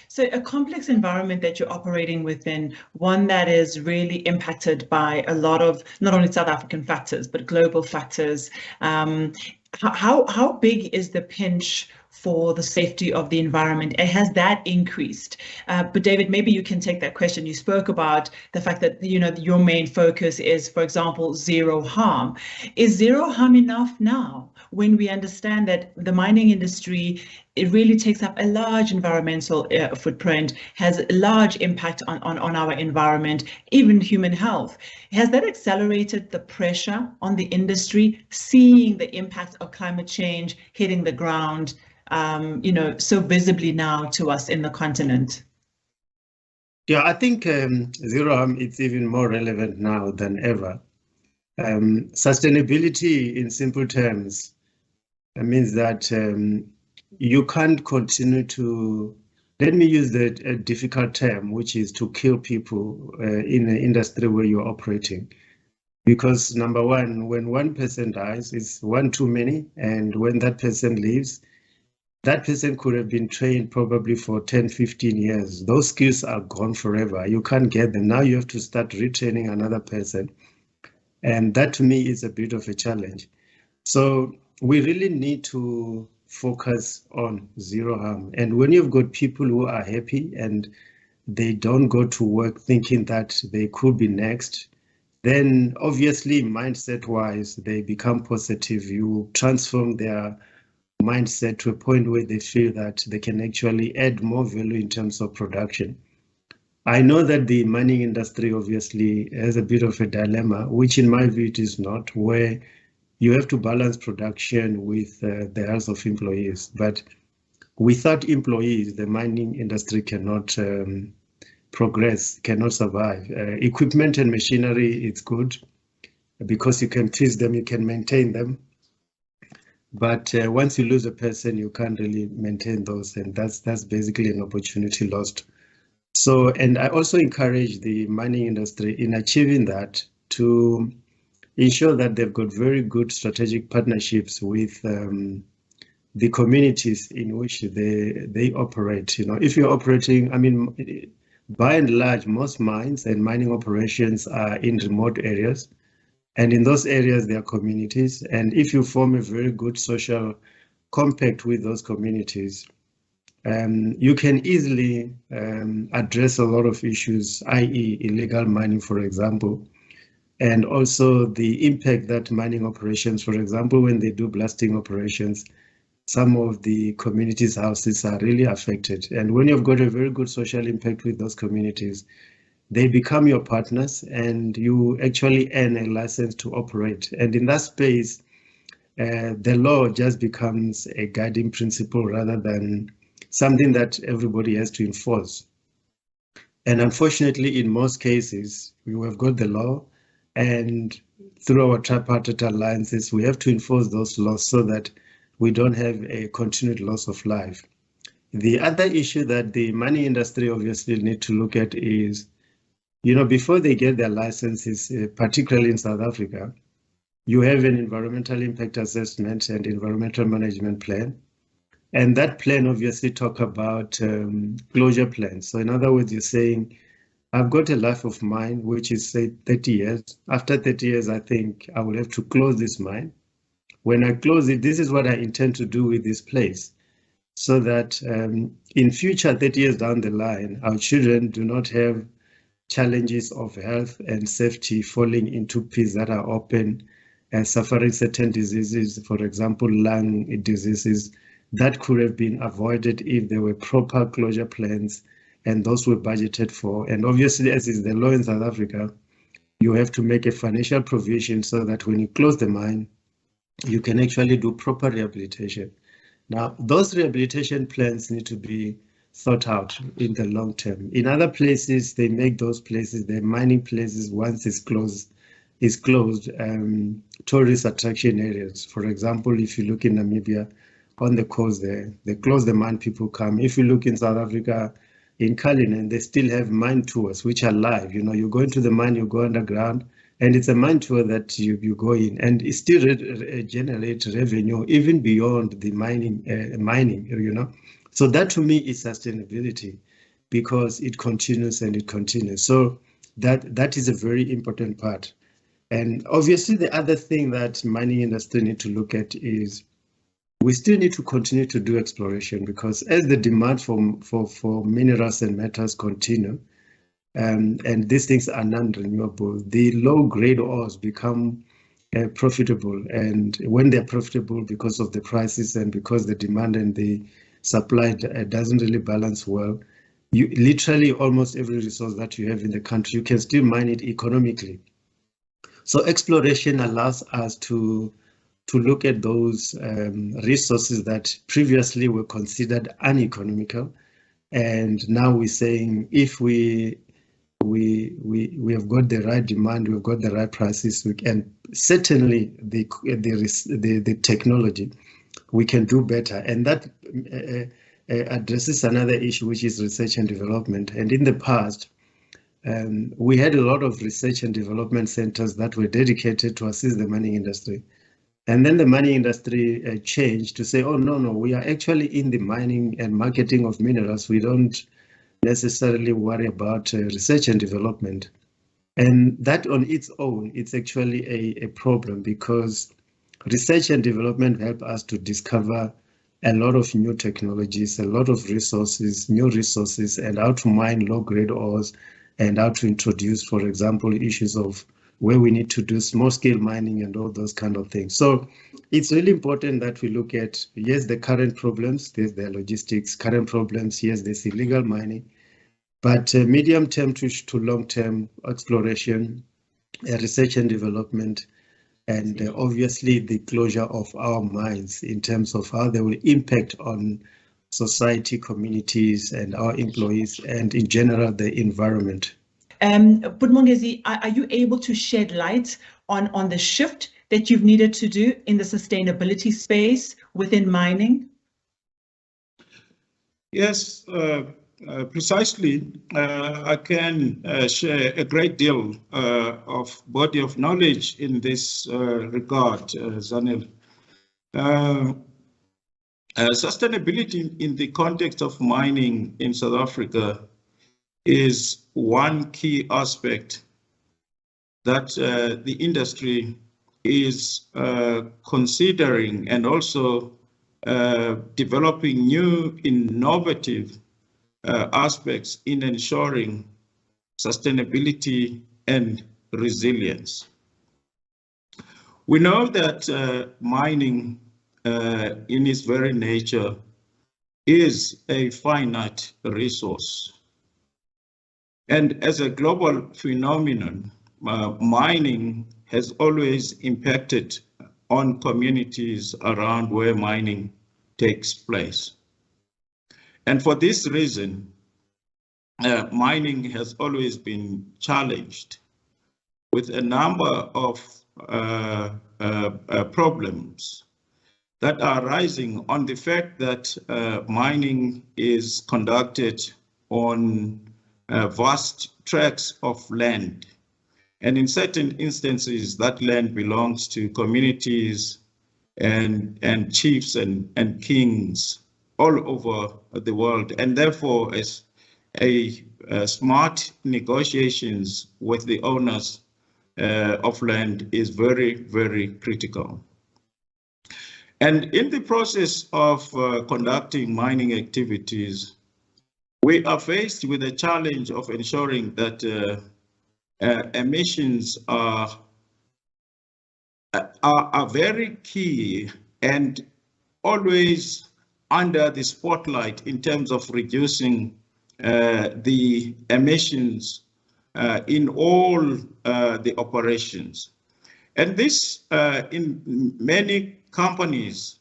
So a complex environment that you're operating within, one that is really impacted by a lot of not only South African factors, but global factors. How big is the pinch for the safety of the environment, and has that increased? But David, maybe you can take that question. You spoke about the fact that your main focus is, for example, zero harm. Is zero harm enough now when we understand that the mining industry, it really takes up a large environmental footprint, has a large impact on our environment, even human health? Has that accelerated the pressure on the industry, seeing the impact of climate change hitting the ground, so visibly now to us in the continent? Yeah, I think zero harm is even more relevant now than ever. Sustainability, in simple terms, means that you can't continue to, let me use a difficult term, which is to kill people in an industry where you're operating. Because number one, when one person dies, it's one too many, and when that person leaves, that person could have been trained probably for 10, 15 years. Those skills are gone forever. You can't get them. Now you have to start retraining another person. And that to me is a bit of a challenge. So we really need to focus on zero harm. And when you've got people who are happy and they don't go to work thinking that they could be next, then obviously mindset-wise, they become positive. You transform their mindset to a point where they feel that they can actually add more value in terms of production. I know that the mining industry obviously has a bit of a dilemma, which in my view it is not, where you have to balance production with the health of employees. But without employees, the mining industry cannot progress, cannot survive. Equipment and machinery, it's good because you can fix them, you can maintain them. But once you lose a person, you can't really maintain those, and that's basically an opportunity lost. So, and I also encourage the mining industry in achieving that to ensure that they've got very good strategic partnerships with the communities in which they operate. If you're operating, I mean, by and large, most mines and mining operations are in remote areas. And in those areas, there are communities. And if you form a very good social compact with those communities, you can easily address a lot of issues, i.e. illegal mining, for example, and also the impact that mining operations, for example, when they do blasting operations, some of the communities' houses are really affected. And when you've got a very good social impact with those communities, they become your partners and you actually earn a license to operate. And in that space, the law just becomes a guiding principle rather than something that everybody has to enforce. And unfortunately, in most cases, we have got the law, and through our tripartite alliances, we have to enforce those laws so that we don't have a continued loss of life. The other issue that the mining industry obviously need to look at is, before they get their licenses, particularly in South Africa, you have an environmental impact assessment and environmental management plan. And that plan obviously talk about closure plans. So in other words, you're saying, I've got a life of mine, which is say 30 years. After 30 years, I think I will have to close this mine. When I close it, this is what I intend to do with this place. So that in future 30 years down the line, our children do not have challenges of health and safety falling into pits that are open and suffering certain diseases, for example, lung diseases, that could have been avoided if there were proper closure plans and those were budgeted for. And obviously, as is the law in South Africa, you have to make a financial provision so that when you close the mine, you can actually do proper rehabilitation. Now, those rehabilitation plans need to be thought out in the long term. In other places, they make those places, the mining places, once it's closed, tourist attraction areas. For example, if you look in Namibia, on the coast there, they close the mine, people come. If you look in South Africa, in Cullinan, they still have mine tours, which are live. You know, you go into the mine, you go underground, and it's a mine tour that you go in, and it still generates revenue even beyond the mining, you know. So that to me is sustainability, because it continues and it continues. So that is a very important part. And obviously the other thing that mining industry need to look at is we still need to continue to do exploration, because as the demand for minerals and metals continue, and these things are non-renewable, the low-grade ores become profitable. And when they're profitable because of the prices and because the demand and the supply doesn't really balance well, you literally almost every resource that you have in the country, you can still mine it economically. So exploration allows us to look at those resources that previously were considered uneconomical, and now we're saying if we have got the right demand, we've got the right prices, and certainly the technology, we can do better. And that addresses another issue, which is research and development. And in the past, we had a lot of research and development centers that were dedicated to assist the mining industry. And then the mining industry changed to say, oh, no, we are actually in the mining and marketing of minerals. We don't necessarily worry about research and development. And that on its own, it's actually a problem, because research and development help us to discover a lot of new technologies, a lot of resources, new resources, and how to mine low-grade ores, and how to introduce, for example, issues of where we need to do small-scale mining and all those kind of things. So it's really important that we look at, yes, the current problems, there's the logistics, current problems, yes, there's illegal mining, but medium-term to long-term exploration, research and development, and obviously the closure of our mines in terms of how they will impact on society, communities, and our employees, and in general, the environment. Budmongezi, are you able to shed light on the shift that you've needed to do in the sustainability space within mining? Yes, precisely. I can share a great deal of body of knowledge in this regard, Zanel. Sustainability in the context of mining in South Africa is one key aspect that the industry is considering, and also developing new innovative aspects in ensuring sustainability and resilience. We know that mining in its very nature is a finite resource. And as a global phenomenon, mining has always impacted on communities around where mining takes place. And for this reason, mining has always been challenged with a number of problems that are arising on the fact that mining is conducted on vast tracts of land. And in certain instances, that land belongs to communities and chiefs and kings all over the world. And therefore, as smart negotiations with the owners of land is very, very critical. And in the process of conducting mining activities, we are faced with a challenge of ensuring that emissions are very key and always under the spotlight in terms of reducing the emissions in all the operations. And this, in many companies,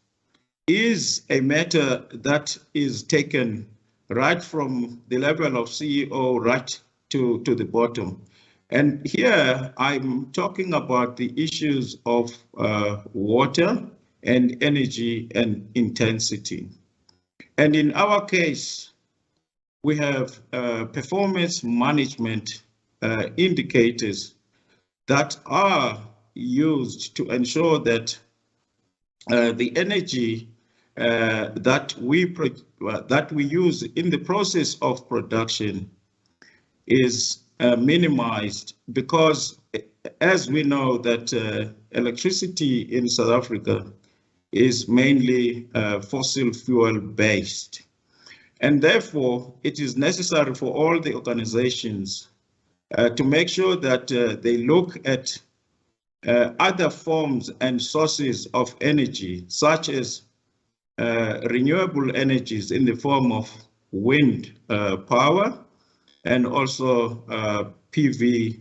is a matter that is taken right from the level of CEO right to the bottom. And here I'm talking about the issues of water and energy and intensity. And in our case, we have performance management indicators that are used to ensure that the energy that we use in the process of production is minimized, because as we know that electricity in South Africa is mainly fossil fuel based. And therefore, it is necessary for all the organizations to make sure that they look at other forms and sources of energy, such as renewable energies in the form of wind power and also PV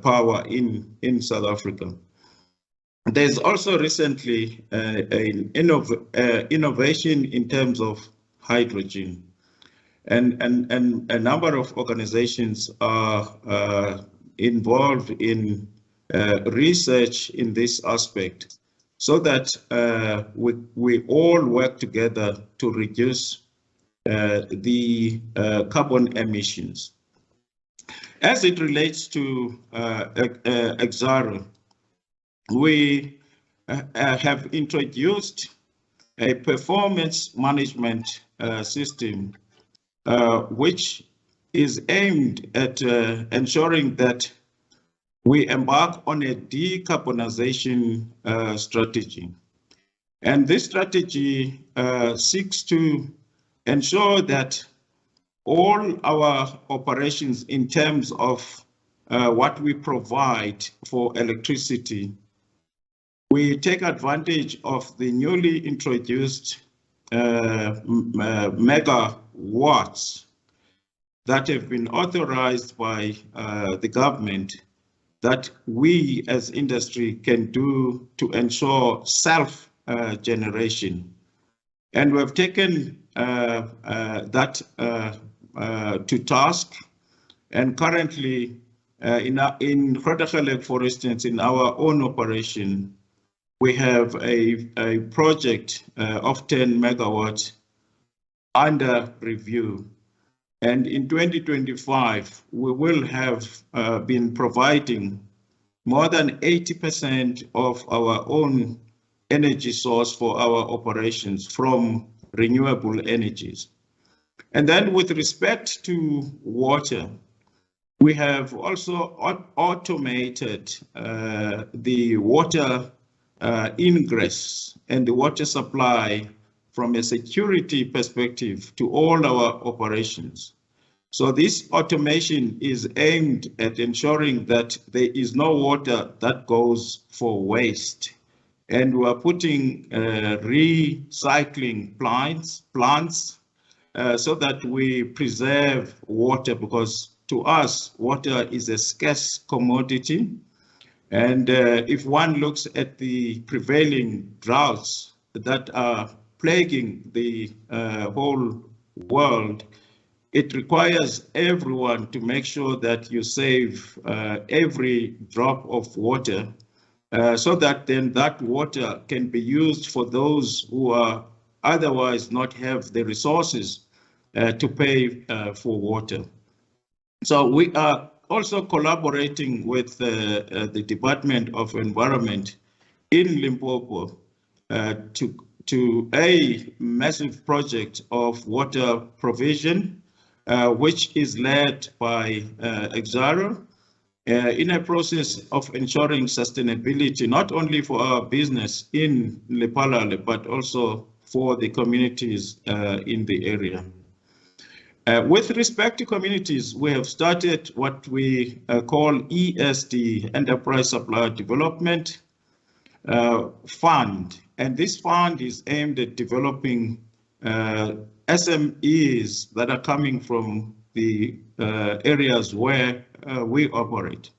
power in South Africa. There's also recently an innovation in terms of hydrogen, and a number of organizations are involved in research in this aspect, so that we all work together to reduce the carbon emissions. As it relates to Exxaro, we have introduced a performance management system which is aimed at ensuring that we embark on a decarbonization strategy. And this strategy seeks to ensure that all our operations in terms of what we provide for electricity, we take advantage of the newly introduced megawatts that have been authorized by the government, that we as industry can do to ensure self-generation. And we've taken that to task, and currently in Grootegeluk, for instance, in our own operation, we have a project of 10 megawatts under review. And in 2025, we will have been providing more than 80% of our own energy source for our operations from renewable energies. And then with respect to water, we have also automated the water ingress and the water supply from a security perspective to all our operations. So this automation is aimed at ensuring that there is no water that goes for waste. And we are putting recycling plants so that we preserve water, because to us, water is a scarce commodity. And if one looks at the prevailing droughts that are plaguing the whole world, it requires everyone to make sure that you save every drop of water, so that then that water can be used for those who are otherwise not have the resources to pay for water. So we are also collaborating with the Department of Environment in Limpopo to a massive project of water provision, which is led by Exxaro, in a process of ensuring sustainability, not only for our business in Lephalale, but also for the communities in the area. With respect to communities, we have started what we call ESD, Enterprise Supplier Development Fund. And this fund is aimed at developing SMEs that are coming from the areas where we operate.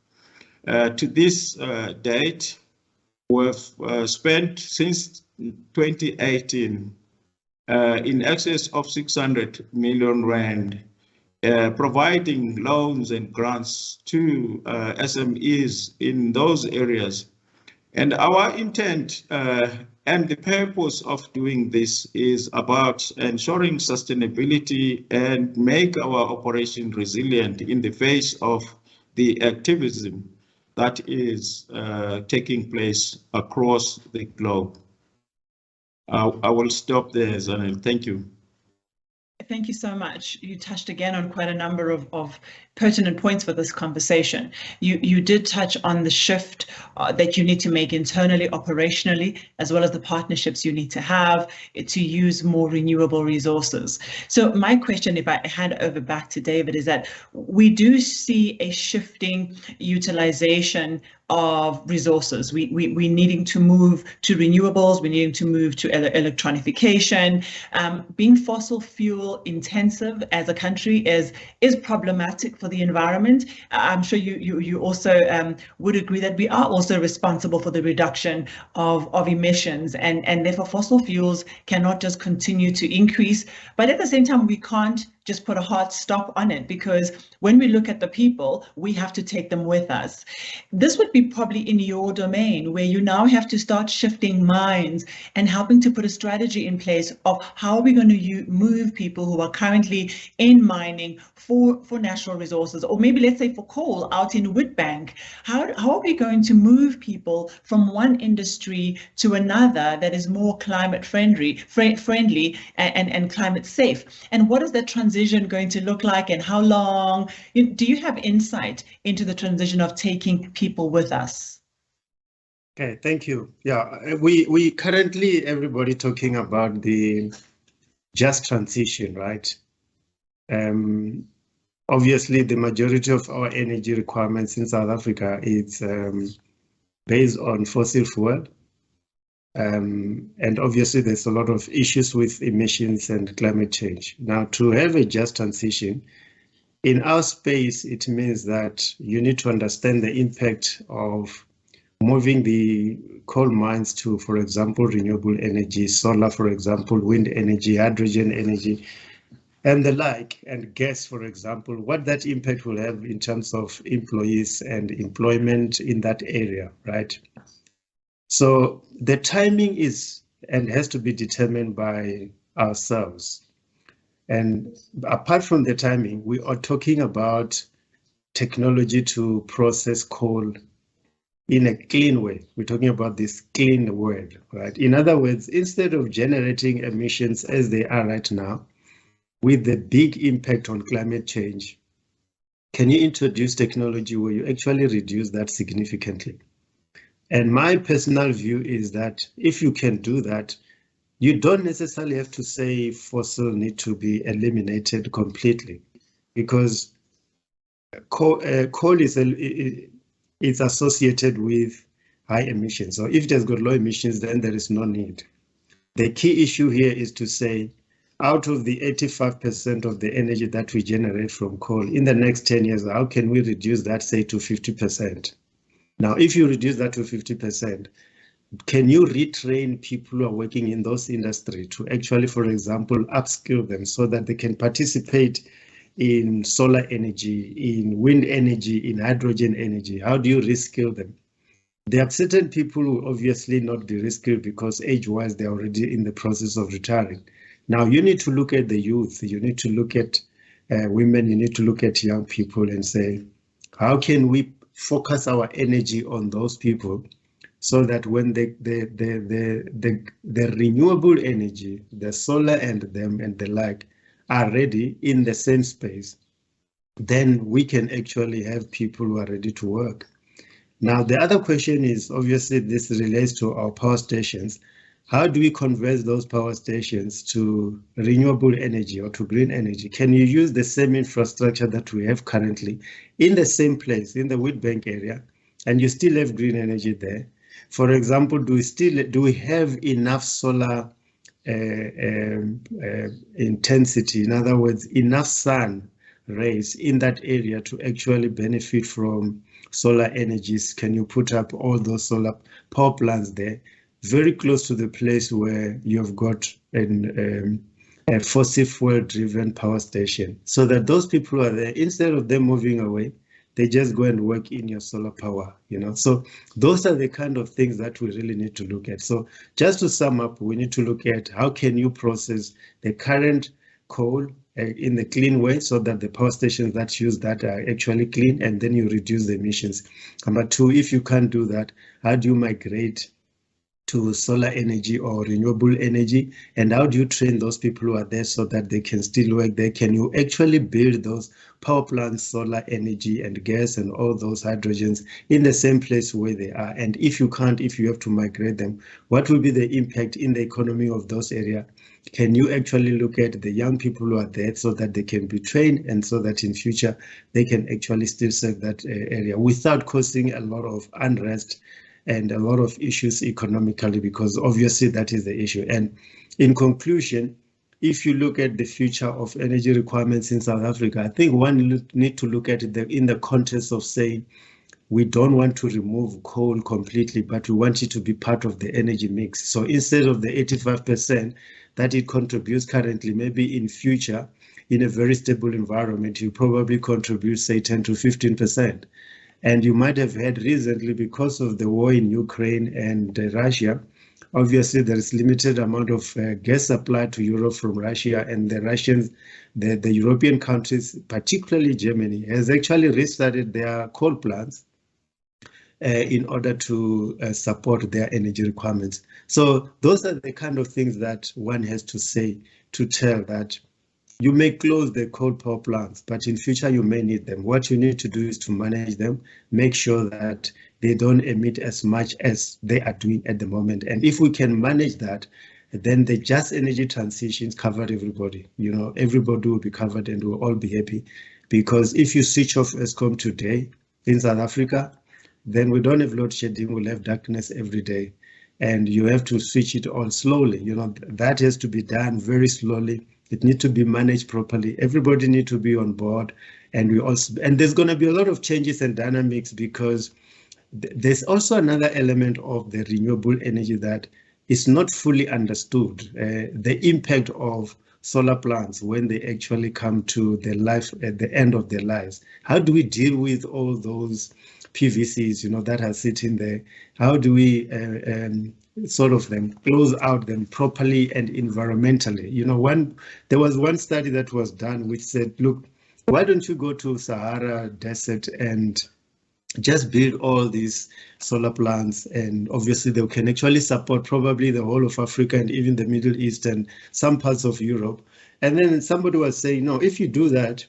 To this date, we've spent since 2018 in excess of 600 million rand, providing loans and grants to SMEs in those areas. And our intent And the purpose of doing this is about ensuring sustainability and make our operation resilient in the face of the activism that is taking place across the globe. I will stop there, Zanel. Thank you. Thank you so much. You touched again on quite a number of pertinent points for this conversation. You did touch on the shift that you need to make internally, operationally, as well as the partnerships you need to have to use more renewable resources. So my question, if I hand over back to David, is that we do see a shifting utilization of resources. We needing to move to renewables, we needing to move to electronification. Being fossil fuel intensive as a country is problematic for the environment. I'm sure you also would agree that we are also responsible for the reduction of emissions, and therefore fossil fuels cannot just continue to increase. But at the same time, we can't just put a hard stop on it, because when we look at the people, we have to take them with us. This would be probably in your domain, where you now have to start shifting minds and helping to put a strategy in place of how are we going to move people who are currently in mining for natural resources, or maybe let's say for coal out in Witbank. How are we going to move people from one industry to another that is more climate friendly and climate safe? And what is that transition going to look like, and how long? Do you have insight into the transition of taking people with us? Okay, thank you. Yeah, we currently, everybody talking about the just transition, right? Obviously, the majority of our energy requirements in South Africa is based on fossil fuel. And obviously, there's a lot of issues with emissions and climate change. Now, to have a just transition, in our space, it means that you need to understand the impact of moving the coal mines to, for example, renewable energy, solar, for example, wind energy, hydrogen energy, and the like, and gas, for example, what that impact will have in terms of employees and employment in that area, right? So the timing is and has to be determined by ourselves. And apart from the timing, we are talking about technology to process coal in a clean way. We're talking about this clean world, right? In other words, instead of generating emissions as they are right now, with the big impact on climate change, can you introduce technology where you actually reduce that significantly? And my personal view is that if you can do that, you don't necessarily have to say fossil need to be eliminated completely, because coal is associated with high emissions. So if it has got low emissions, then there is no need. The key issue here is to say, out of the 85% of the energy that we generate from coal, in the next 10 years, how can we reduce that, say, to 50%? Now, if you reduce that to 50%, can you retrain people who are working in those industries to actually, for example, upskill them so that they can participate in solar energy, in wind energy, in hydrogen energy? How do you reskill them? There are certain people who obviously not be reskilled because age-wise they're already in the process of retiring. Now you need to look at the youth, you need to look at women, you need to look at young people and say, how can we focus our energy on those people so that when the renewable energy, the solar and the like are ready in the same space, then we can actually have people who are ready to work. Now, the other question is, obviously, this relates to our power stations. How do we convert those power stations to renewable energy or to green energy? Can you use the same infrastructure that we have currently in the same place, in the Witbank area, and you still have green energy there? For example, do we have enough solar intensity? In other words, enough sun rays in that area to actually benefit from solar energies? Can you put up all those solar power plants there, very close to the place where you've got a fossil fuel driven power station, so that those people are there, instead of them moving away, they just go and work in your solar power, So those are the kind of things that we really need to look at. So just to sum up, we need to look at how can you process the current coal in the clean way so that the power stations that use that are actually clean, and then you reduce the emissions. Number two, if you can't do that, how do you migrate to solar energy or renewable energy, and how do you train those people who are there so that they can still work there? Can you actually build those power plants, solar energy and gas and all those hydrogens in the same place where they are? And if you can't, if you have to migrate them, what will be the impact in the economy of those areas? Can you actually look at the young people who are there so that they can be trained and so that in future they can actually still serve that area without causing a lot of unrest and a lot of issues economically, because obviously that is the issue. And in conclusion, if you look at the future of energy requirements in South Africa, I think one need to look at it in the context of saying we don't want to remove coal completely, but we want it to be part of the energy mix. So instead of the 85% that it contributes currently, maybe in future, in a very stable environment, you probably contribute, say, 10 to 15%. And you might have heard recently, because of the war in Ukraine and Russia, obviously there is limited amount of gas supply to Europe from Russia, and the Russians, the European countries, particularly Germany, has actually restarted their coal plants in order to support their energy requirements. So those are the kind of things that one has to say to tell that you may close the coal power plants, but in future you may need them. What you need to do is to manage them, make sure that they don't emit as much as they are doing at the moment. And if we can manage that, then the just energy transitions cover everybody. Everybody will be covered and we'll all be happy. Because if you switch off Eskom today in South Africa, then we don't have load shedding, we'll have darkness every day. And you have to switch it on slowly. That has to be done very slowly. It needs to be managed properly. Everybody needs to be on board. And there's going to be a lot of changes and dynamics, because there's also another element of the renewable energy that is not fully understood. The impact of solar plants when they actually come to their life at the end of their lives. How do we deal with all those PVCs, that are sitting there? How do we close out them properly and environmentally? There was one study that was done which said, look, why don't you go to Sahara Desert and just build all these solar plants, and obviously they can actually support probably the whole of Africa and even the Middle East and some parts of Europe. And then somebody was saying, no, if you do that,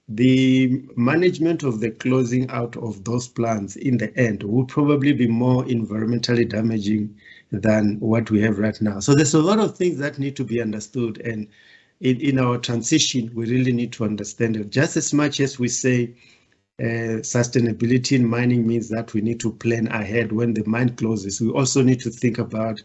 the management of the closing out of those plants in the end will probably be more environmentally damaging than what we have right now. So there's a lot of things that need to be understood, and in our transition, we really need to understand it. Just as much as we say sustainability in mining means that we need to plan ahead when the mine closes, we also need to think about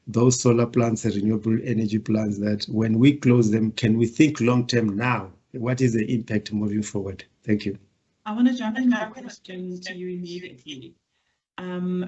those solar plants and renewable energy plants, that when we close them, can we think long term now? What is the impact moving forward? Thank you. I want to jump in with a question to you immediately.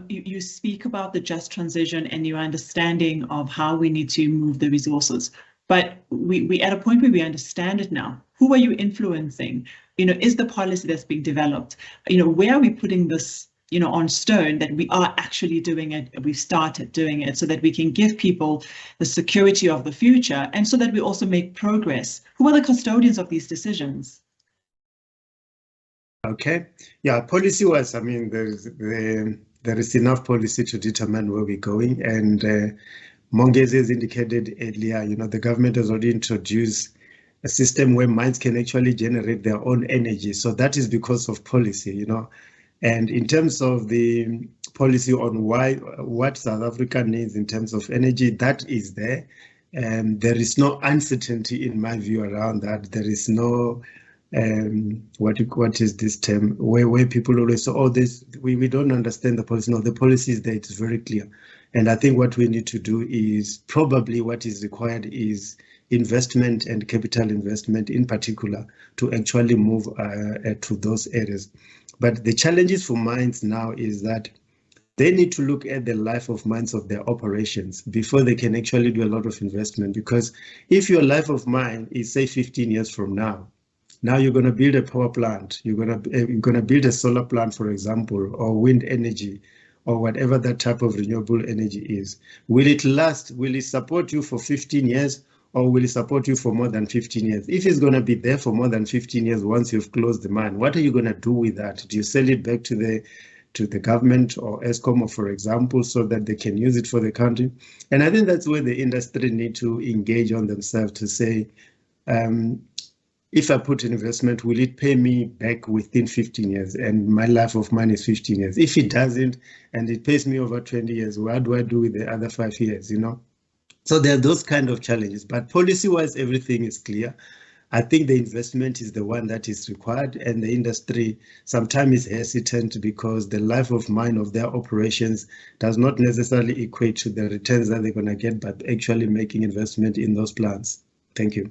You speak about the just transition and your understanding of how we need to move the resources, but we at a point where we understand it now. Who are you influencing? Is the policy that's being developed? Where are we putting this, on stone that we are actually doing it? We've started doing it so that we can give people the security of the future, and so that we also make progress. Who are the custodians of these decisions? Okay, yeah, policy-wise, there is enough policy to determine where we're going, and Mongezi has indicated earlier, the government has already introduced a system where mines can actually generate their own energy. So that is because of policy, And in terms of the policy on what South Africa needs in terms of energy, that is there. And there is no uncertainty in my view around that. There is no what is this term where people always say, oh, this we don't understand the policy. No, the policy is there, it's very clear. And I think what we need to do is probably what is required is investment and capital investment in particular to actually move to those areas. But the challenges for mines now is that they need to look at the life of mines of their operations before they can actually do a lot of investment. Because if your life of mine is, say, 15 years from now, Now you're going to build a power plant, you're going to build a solar plant, for example, or wind energy, or whatever that type of renewable energy is. Will it last? Will it support you for 15 years? Or will it support you for more than 15 years? If it's going to be there for more than 15 years once you've closed the mine, what are you going to do with that? Do you sell it back to the government or ESCOM, for example, so that they can use it for the country? And I think that's where the industry need to engage on themselves to say, if I put an investment, will it pay me back within 15 years? And my life of mine is 15 years. If it doesn't, and it pays me over 20 years, what do I do with the other 5 years, you know? So there are those kind of challenges, but policy-wise, everything is clear. I think the investment is the one that is required, and the industry sometimes is hesitant because the life of mine of their operations does not necessarily equate to the returns that they're going to get, but actually making investment in those plants. Thank you.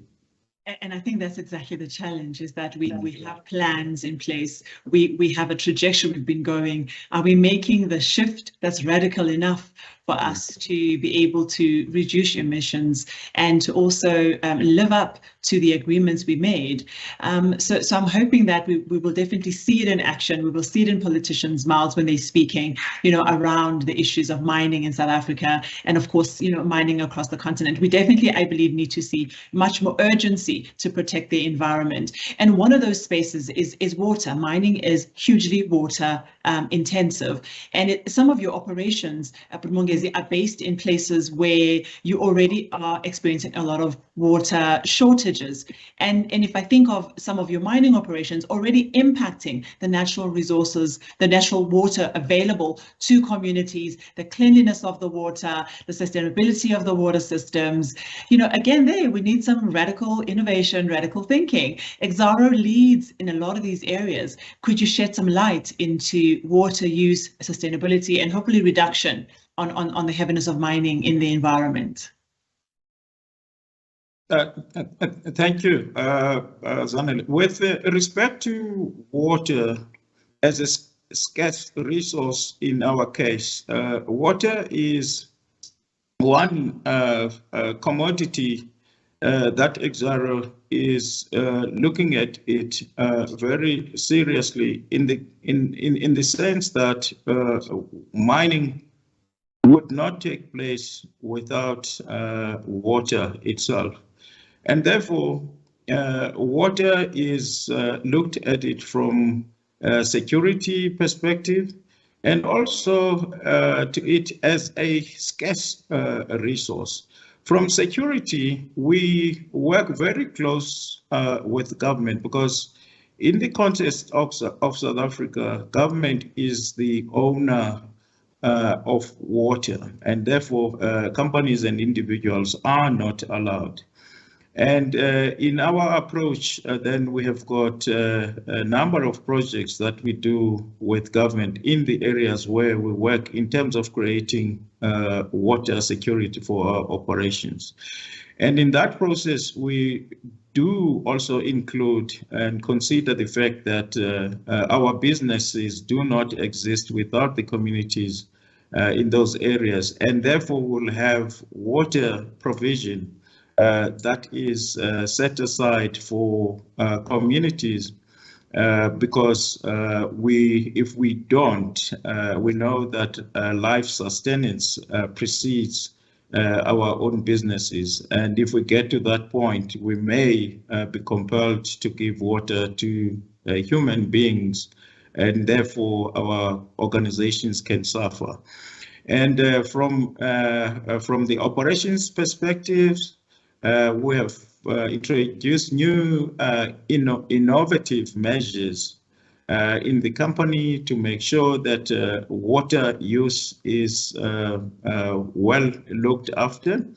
And I think that's exactly the challenge, is that we have plans in place. We have a trajectory we've been going. Are we making the shift that's radical enough for us to be able to reduce emissions and to also live up to the agreements we made? So I'm hoping that we will definitely see it in action. We will see it in politicians' mouths when they're speaking, around the issues of mining in South Africa and, of course, mining across the continent. We definitely, I believe, need to see much more urgency to protect the environment. And one of those spaces is water. Mining is hugely water intensive. And some of your operations, are based in places where you already are experiencing a lot of water shortages. And if I think of some of your mining operations already impacting the natural resources, the natural water available to communities, the cleanliness of the water, the sustainability of the water systems, again, there we need some radical innovation, radical thinking. Exxaro leads in a lot of these areas. Could you shed some light into water use, sustainability, and hopefully reduction on the heaviness of mining in the environment? Thank you, Zanele. With respect to water as a scarce resource in our case, water is one commodity that Exxaro is looking at it very seriously in the sense that mining would not take place without water itself. And therefore, water is looked at it from a security perspective and also to it as a scarce resource. From security, we work very close with government because in the context of South Africa, government is the owner of water, and therefore companies and individuals are not allowed. And in our approach, then we have got a number of projects that we do with government in the areas where we work in terms of creating water security for our operations. And in that process, we do also include and consider the fact that our businesses do not exist without the communities in those areas, and therefore we'll have water provision that is set aside for communities because if we don't, we know that life sustenance precedes our own businesses. And if we get to that point, we may be compelled to give water to human beings, and therefore our organizations can suffer. And from the operations perspective, we have introduced new innovative measures in the company to make sure that water use is well looked after.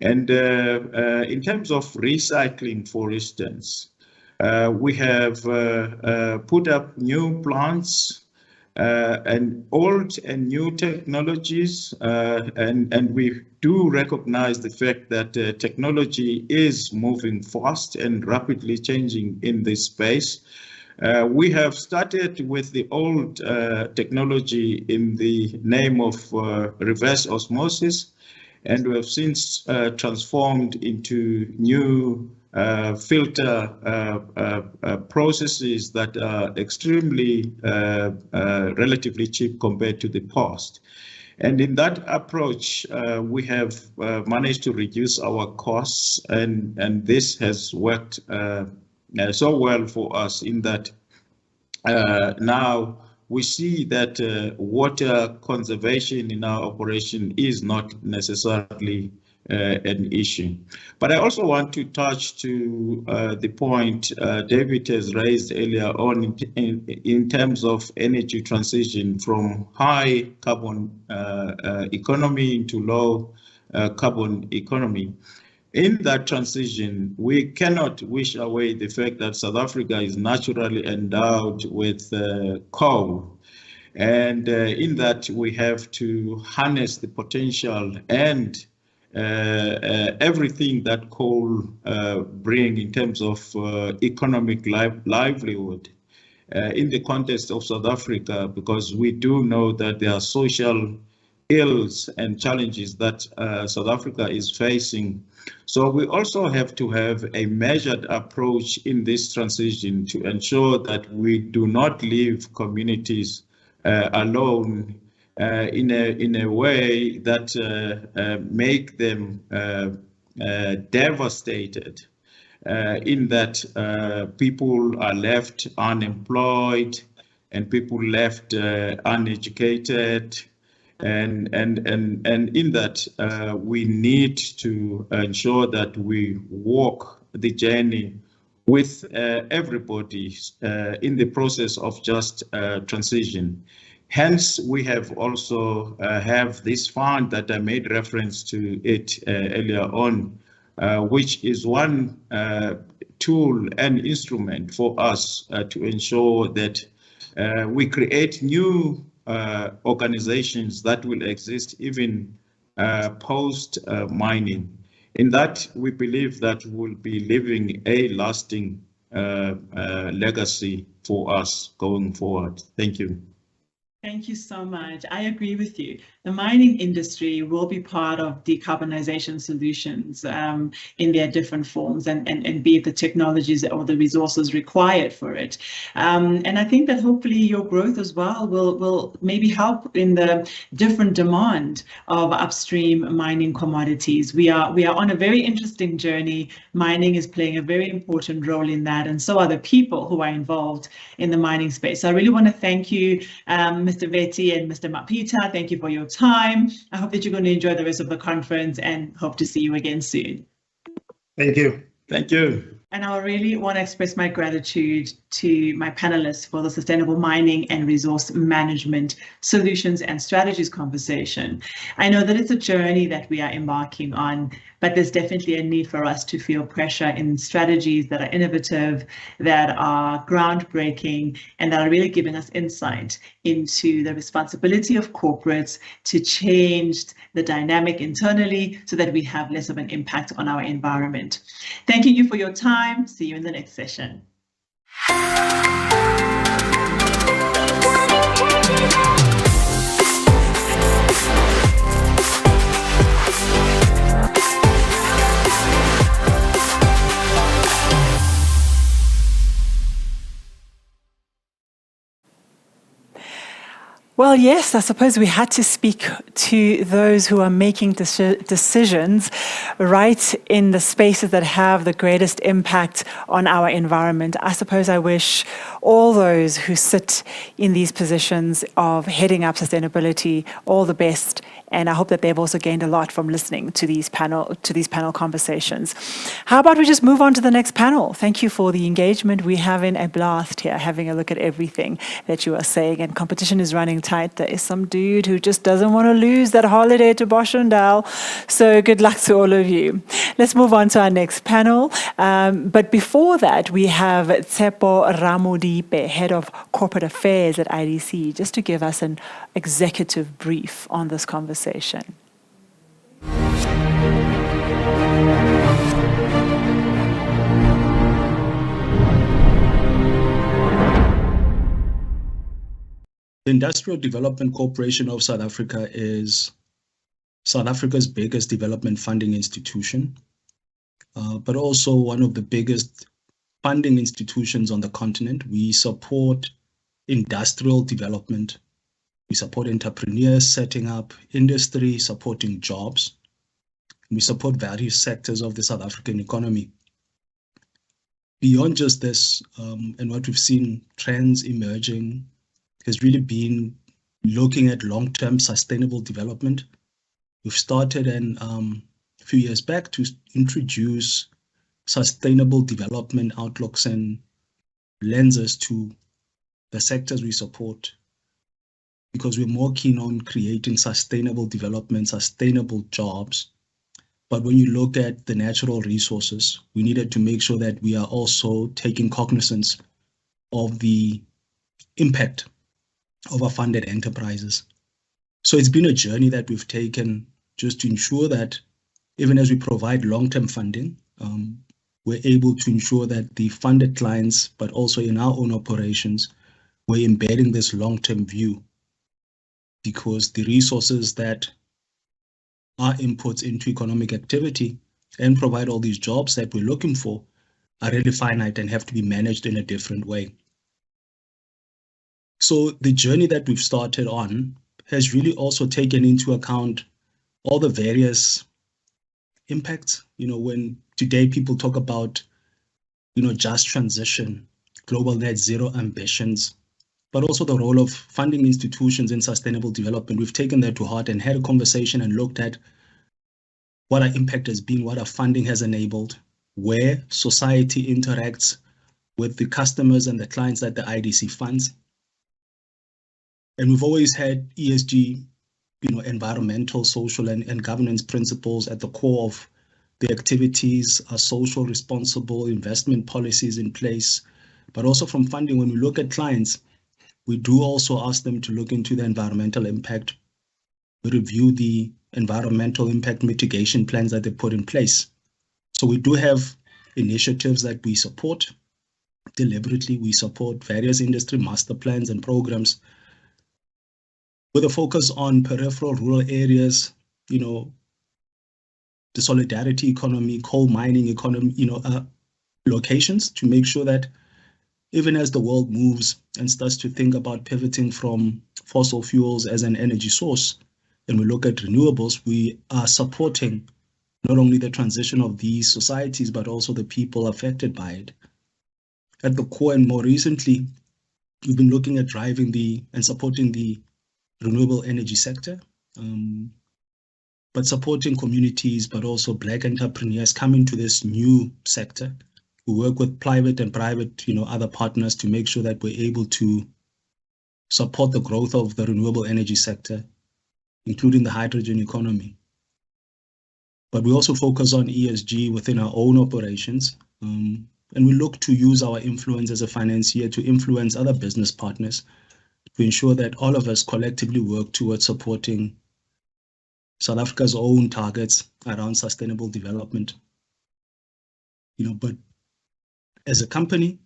And in terms of recycling, for instance, we have put up new plants and old and new technologies, and we do recognize the fact that technology is moving fast and rapidly changing in this space. We have started with the old technology in the name of reverse osmosis, and we have since transformed into new filter processes that are extremely relatively cheap compared to the past. And in that approach, we have managed to reduce our costs, and this has worked so well for us in that now we see that water conservation in our operation is not necessarily an issue. But I also want to touch to the point David has raised earlier on in terms of energy transition from high carbon economy into low carbon economy. In that transition, we cannot wish away the fact that South Africa is naturally endowed with coal. And in that, we have to harness the potential and everything that coal bring in terms of economic livelihood in the context of South Africa, because we do know that there are social ills and challenges that South Africa is facing. So we also have to have a measured approach in this transition to ensure that we do not leave communities alone in a way that make them devastated, in that people are left unemployed and people left uneducated, and in that we need to ensure that we walk the journey with everybody in the process of just transition. Hence, we have also have this fund that I made reference to it earlier on, which is one tool and instrument for us to ensure that we create new organizations that will exist even post mining. In that, we believe that we'll be leaving a lasting legacy for us going forward. Thank you. Thank you so much. I agree with you. The mining industry will be part of decarbonization solutions in their different forms, and be it the technologies or the resources required for it. And I think that hopefully your growth as well will maybe help in the different demand of upstream mining commodities. We are on a very interesting journey. Mining is playing a very important role in that, and so are the people who are involved in the mining space. So I really want to thank you, Mr. Veti and Mr. Mapita. Thank you for your time. I hope that you're going to enjoy the rest of the conference and hope to see you again soon. Thank you. Thank you. And I really want to express my gratitude to my panelists for the Sustainable Mining and Resource Management Solutions and Strategies conversation. I know that it's a journey that we are embarking on, but there's definitely a need for us to feel pressure in strategies that are innovative, that are groundbreaking, and that are really giving us insight into the responsibility of corporates to change the dynamic internally so that we have less of an impact on our environment. Thanking you for your time. See you in the next session. Well, yes, I suppose we had to speak to those who are making decisions right in the spaces that have the greatest impact on our environment. I suppose I wish all those who sit in these positions of heading up sustainability all the best. And I hope that they've also gained a lot from listening to these panel conversations. How about we just move on to the next panel? Thank you for the engagement. We're having a blast here, having a look at everything that you are saying. And competition is running tight. There is some dude who just doesn't want to lose that holiday to Boschendal. So good luck to all of you. Let's move on to our next panel. But before that, we have Tsepo Ramudipe, Head of Corporate Affairs at IDC, just to give us an executive brief on this conversation. The Industrial Development Corporation of South Africa is South Africa's biggest development funding institution. but also one of the biggest funding institutions on the continent. We support industrial development. We support entrepreneurs setting up industry, supporting jobs. We support various sectors of the South African economy. Beyond just this, and what we've seen trends emerging has really been looking at long-term sustainable development. We've started a few years back to introduce sustainable development outlooks and lenses to the sectors we support, because we're more keen on creating sustainable development, sustainable jobs. But when you look at the natural resources, we needed to make sure that we are also taking cognizance of the impact of our funded enterprises. So it's been a journey that we've taken just to ensure that even as we provide long-term funding, we're able to ensure that the funded clients, but also in our own operations, we're embedding this long-term view, because the resources that are inputs into economic activity and provide all these jobs that we're looking for are really finite and have to be managed in a different way. So the journey that we've started on has really also taken into account all the various impacts. When today people talk about, just transition, global net zero ambitions, but also the role of funding institutions in sustainable development, we've taken that to heart and had a conversation and looked at what our impact has been, what our funding has enabled, where society interacts with the customers and the clients that the IDC funds. And we've always had ESG, environmental, social, and governance principles at the core of the activities, our social responsible investment policies in place. But also from funding, when we look at clients, we do also ask them to look into the environmental impact. We review the environmental impact mitigation plans that they put in place. So we do have initiatives that we support deliberately. We support various industry master plans and programs with a focus on peripheral rural areas, the solidarity economy, coal mining economy, locations, to make sure that even as the world moves and starts to think about pivoting from fossil fuels as an energy source, and we look at renewables, we are supporting not only the transition of these societies, but also the people affected by it. At the core, and more recently, we've been looking at driving and supporting the renewable energy sector, but supporting communities, but also Black entrepreneurs coming to this new sector. We work with private and private, other partners to make sure that we're able to support the growth of the renewable energy sector, including the hydrogen economy. But we also focus on ESG within our own operations, and we look to use our influence as a financier to influence other business partners to ensure that all of us collectively work towards supporting South Africa's own targets around sustainable development. But as a company,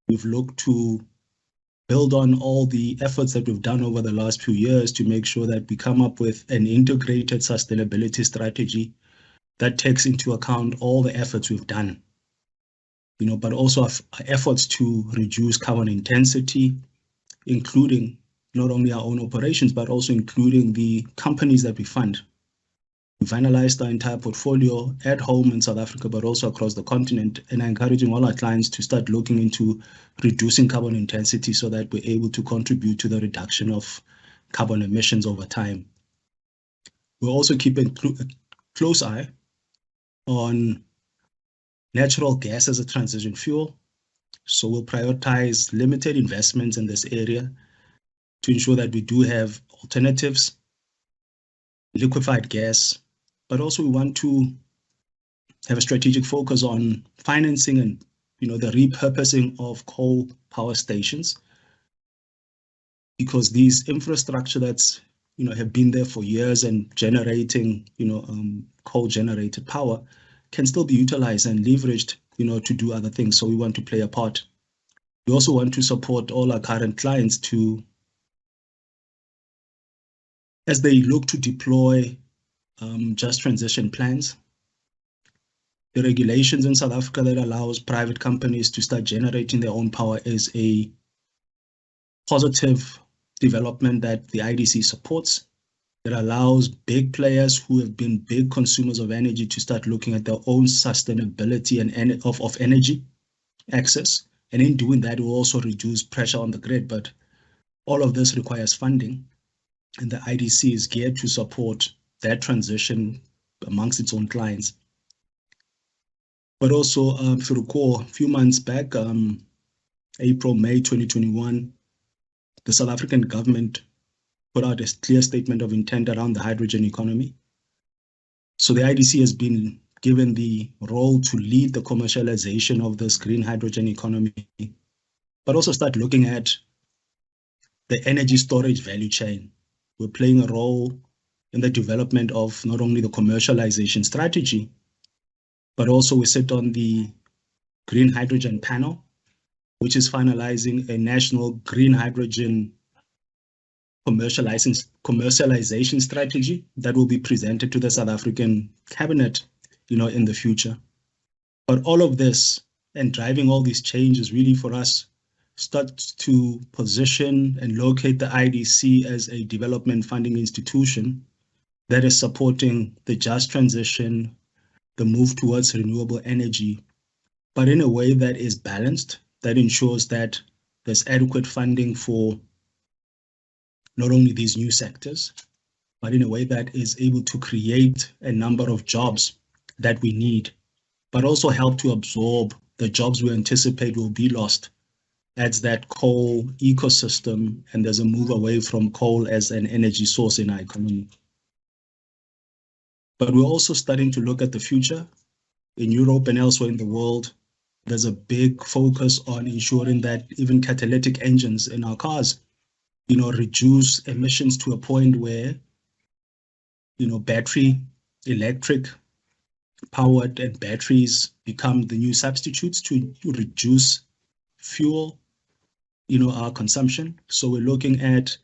we've looked to build on all the efforts that we've done over the last few years to make sure that we come up with an integrated sustainability strategy that takes into account all the efforts we've done, but also our efforts to reduce carbon intensity, including not only our own operations, but also including the companies that we fund. We've analyzed our entire portfolio at home in South Africa, but also across the continent, and encouraging all our clients to start looking into reducing carbon intensity so that we're able to contribute to the reduction of carbon emissions over time. We're also keeping a close eye on natural gas as a transition fuel. So we'll prioritize limited investments in this area to ensure that we do have alternatives, liquefied gas, but also we want to have a strategic focus on financing and the repurposing of coal power stations, because these infrastructure that's have been there for years and generating coal generated power can still be utilized and leveraged to do other things. So we want to play a part. We also want to support all our current clients as they look to deploy just transition plans. The regulations in South Africa that allows private companies to start generating their own power is a positive development that the IDC supports. It allows big players who have been big consumers of energy to start looking at their own sustainability and of energy access. And in doing that, it will also reduce pressure on the grid. But all of this requires funding. And the IDC is geared to support that transition amongst its own clients. But also, if you recall, a few months back, April, May 2021, the South African government put out a clear statement of intent around the hydrogen economy. So the IDC has been given the role to lead the commercialization of this green hydrogen economy, but also start looking at the energy storage value chain. We're playing a role in the development of not only the commercialization strategy, but also we sit on the Green Hydrogen Panel, which is finalizing a national green hydrogen commercialization strategy that will be presented to the South African cabinet, in the future. But all of this and driving all these changes really for us starts to position and locate the IDC as a development funding institution that is supporting the just transition, the move towards renewable energy, but in a way that is balanced, that ensures that there's adequate funding for not only these new sectors, but in a way that is able to create a number of jobs that we need, but also help to absorb the jobs we anticipate will be lost as that coal ecosystem, and there's a move away from coal as an energy source in our economy. But we're also starting to look at the future. In Europe and elsewhere in the world, there's a big focus on ensuring that even catalytic engines in our cars, reduce emissions to a point where, battery, electric powered and batteries become the new substitutes to reduce fuel, our consumption. So we're looking at,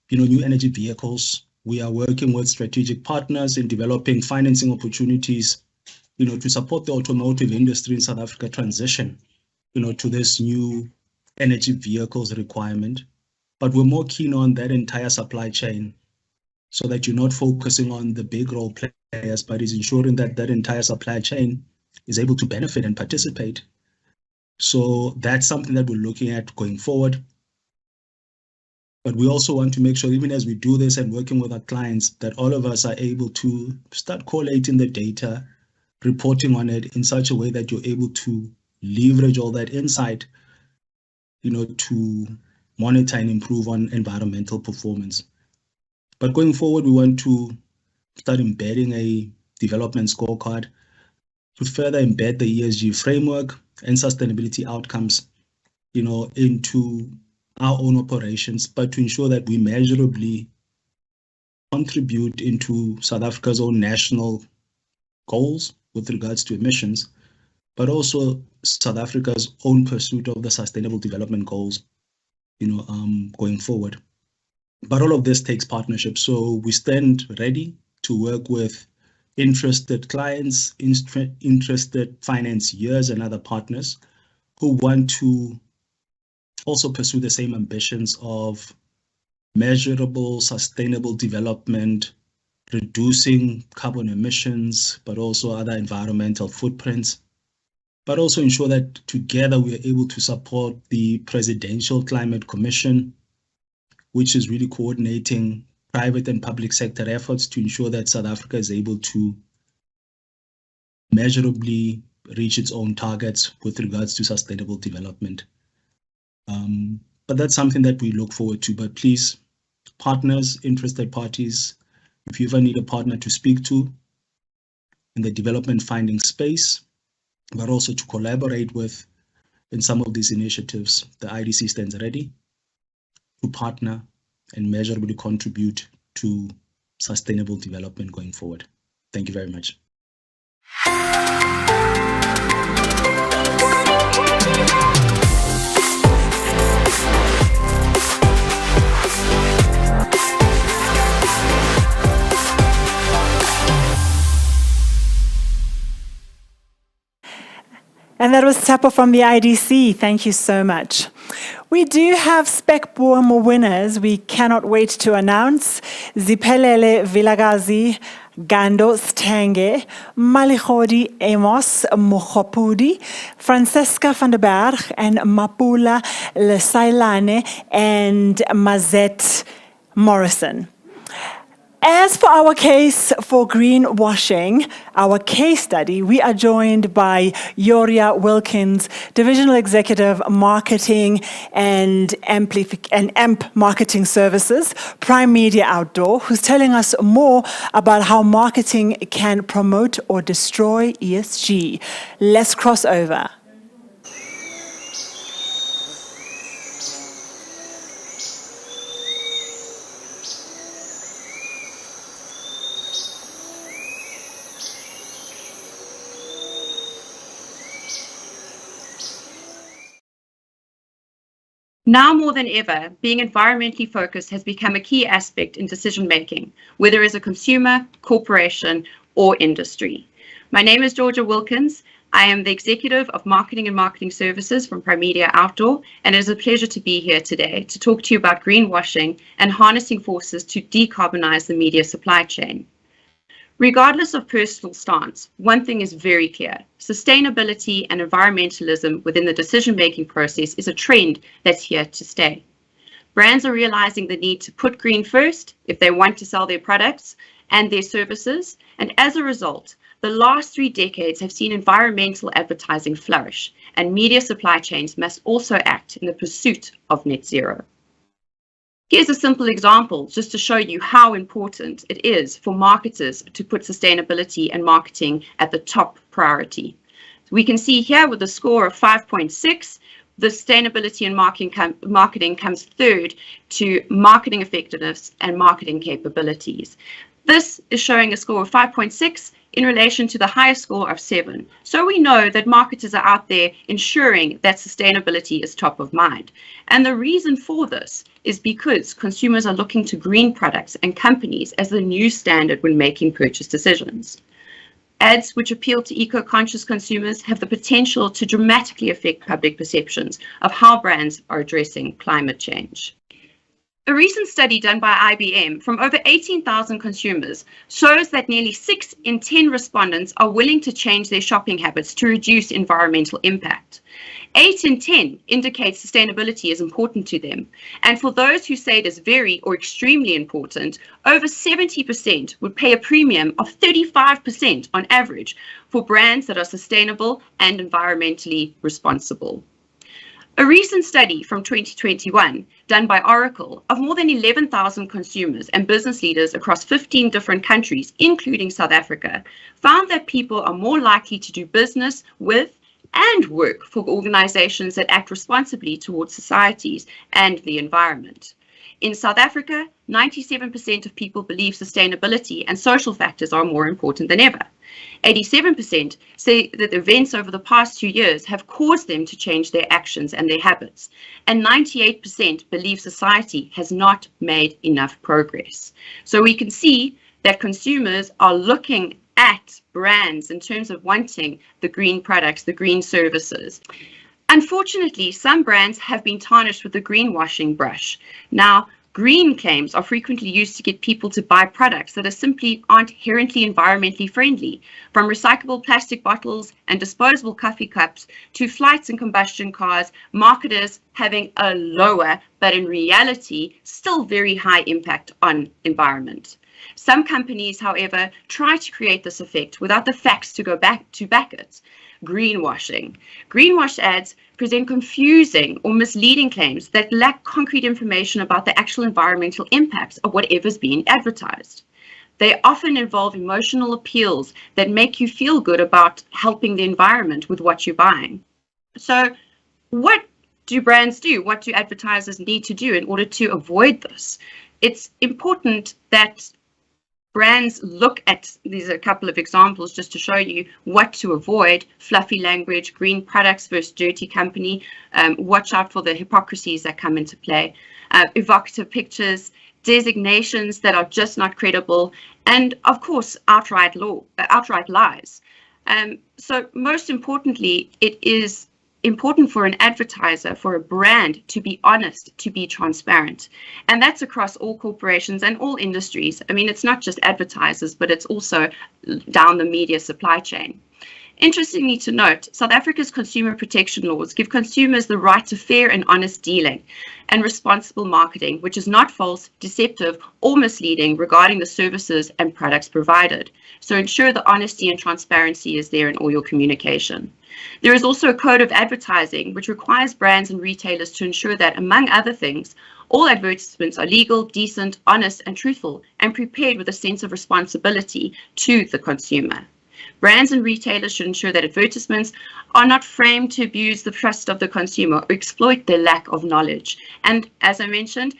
new energy vehicles. We are working with strategic partners in developing financing opportunities, to support the automotive industry in South Africa transition, to this new energy vehicles requirement. But we're more keen on that entire supply chain so that you're not focusing on the big role players, but is ensuring that that entire supply chain is able to benefit and participate. So that's something that we're looking at going forward. But we also want to make sure, even as we do this and working with our clients, that all of us are able to start collating the data, reporting on it in such a way that you're able to leverage all that insight, to monitor and improve on environmental performance. But going forward, we want to start embedding a development scorecard to further embed the ESG framework and sustainability outcomes, into our own operations, but to ensure that we measurably contribute into South Africa's own national goals with regards to emissions, but also South Africa's own pursuit of the Sustainable Development Goals, going forward. But all of this takes partnership. So we stand ready to work with interested clients, interested financiers and other partners who want to also pursue the same ambitions of measurable, sustainable development, reducing carbon emissions, but also other environmental footprints, but also ensure that together we are able to support the Presidential Climate Commission, which is really coordinating private and public sector efforts to ensure that South Africa is able to measurably reach its own targets with regards to sustainable development. But that's something that we look forward to. But please, partners, interested parties, if you ever need a partner to speak to in the development finding space, but also to collaborate with in some of these initiatives, the IDC stands ready to partner and measurably contribute to sustainable development going forward. Thank you very much. And that was Tapo from the IDC. Thank you so much. We do have Spekboom winners we cannot wait to announce. Ziphelele Vilagazi, Gando Stenge, Malikhodi Amos Mokhopudi, Francesca van der Berg, and Mapula Lesailane and Mazette Morrison. As for our case for greenwashing, our case study, we are joined by Yoria Wilkins, Divisional Executive Marketing and AMP Marketing Services, Prime Media Outdoor, who's telling us more about how marketing can promote or destroy ESG. Let's cross over. Now more than ever, being environmentally focused has become a key aspect in decision making, whether as a consumer, corporation, or industry. My name is Georgia Wilkins. I am the Executive of Marketing and Marketing Services from Prime Media Outdoor, and it is a pleasure to be here today to talk to you about greenwashing and harnessing forces to decarbonize the media supply chain. Regardless of personal stance, one thing is very clear. Sustainability and environmentalism within the decision-making process is a trend that's here to stay. Brands are realizing the need to put green first if they want to sell their products and their services, and as a result, the last 3 decades have seen environmental advertising flourish, and media supply chains must also act in the pursuit of net zero. Here's a simple example just to show you how important it is for marketers to put sustainability and marketing at the top priority. We can see here with a score of 5.6, the sustainability and marketing comes third to marketing effectiveness and marketing capabilities. This is showing a score of 5.6 in relation to the highest score of 7. So we know that marketers are out there ensuring that sustainability is top of mind. And the reason for this is because consumers are looking to green products and companies as the new standard when making purchase decisions. Ads which appeal to eco-conscious consumers have the potential to dramatically affect public perceptions of how brands are addressing climate change. A recent study done by IBM from over 18,000 consumers shows that nearly 6 in 10 respondents are willing to change their shopping habits to reduce environmental impact. 8 in 10 indicate sustainability is important to them. And for those who say it is very or extremely important, over 70% would pay a premium of 35% on average for brands that are sustainable and environmentally responsible. A recent study from 2021 done by Oracle of more than 11,000 consumers and business leaders across 15 different countries, including South Africa, found that people are more likely to do business with and work for organizations that act responsibly towards societies and the environment. In South Africa, 97% of people believe sustainability and social factors are more important than ever. 87% say that events over the past 2 years have caused them to change their actions and their habits. And 98% believe society has not made enough progress. So we can see that consumers are looking at brands in terms of wanting the green products, the green services. Unfortunately, some brands have been tarnished with the greenwashing brush. Now, green claims are frequently used to get people to buy products that simply aren't inherently environmentally friendly, from recyclable plastic bottles and disposable coffee cups to flights and combustion cars, marketers having a lower, but in reality, still very high impact on environment. Some companies, however, try to create this effect without the facts to back it. Greenwashing. Greenwash ads present confusing or misleading claims that lack concrete information about the actual environmental impacts of whatever's being advertised. They often involve emotional appeals that make you feel good about helping the environment with what you're buying. So what do brands do? What do advertisers need to do in order to avoid this? It's important that brands look at, these are a couple of examples just to show you what to avoid: fluffy language, green products versus dirty company, watch out for the hypocrisies that come into play, evocative pictures, designations that are just not credible, and of course outright lies. So most importantly, it is important for an advertiser, for a brand, to be honest, to be transparent. And that's across all corporations and all industries. I mean, it's not just advertisers, but it's also down the media supply chain. Interestingly to note, South Africa's consumer protection laws give consumers the right to fair and honest dealing and responsible marketing, which is not false, deceptive, or misleading regarding the services and products provided. So ensure the honesty and transparency is there in all your communication. There is also a code of advertising, which requires brands and retailers to ensure that, among other things, all advertisements are legal, decent, honest, and truthful, and prepared with a sense of responsibility to the consumer. Brands and retailers should ensure that advertisements are not framed to abuse the trust of the consumer or exploit their lack of knowledge. And as I mentioned,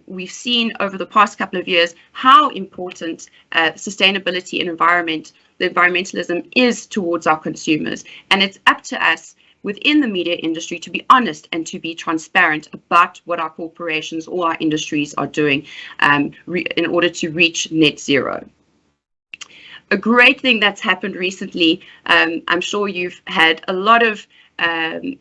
we've seen over the past couple of years how important sustainability and environmentalism is towards our consumers. And it's up to us within the media industry to be honest and to be transparent about what our corporations or our industries are doing in order to reach net zero. A great thing that's happened recently, I'm sure you've had a lot of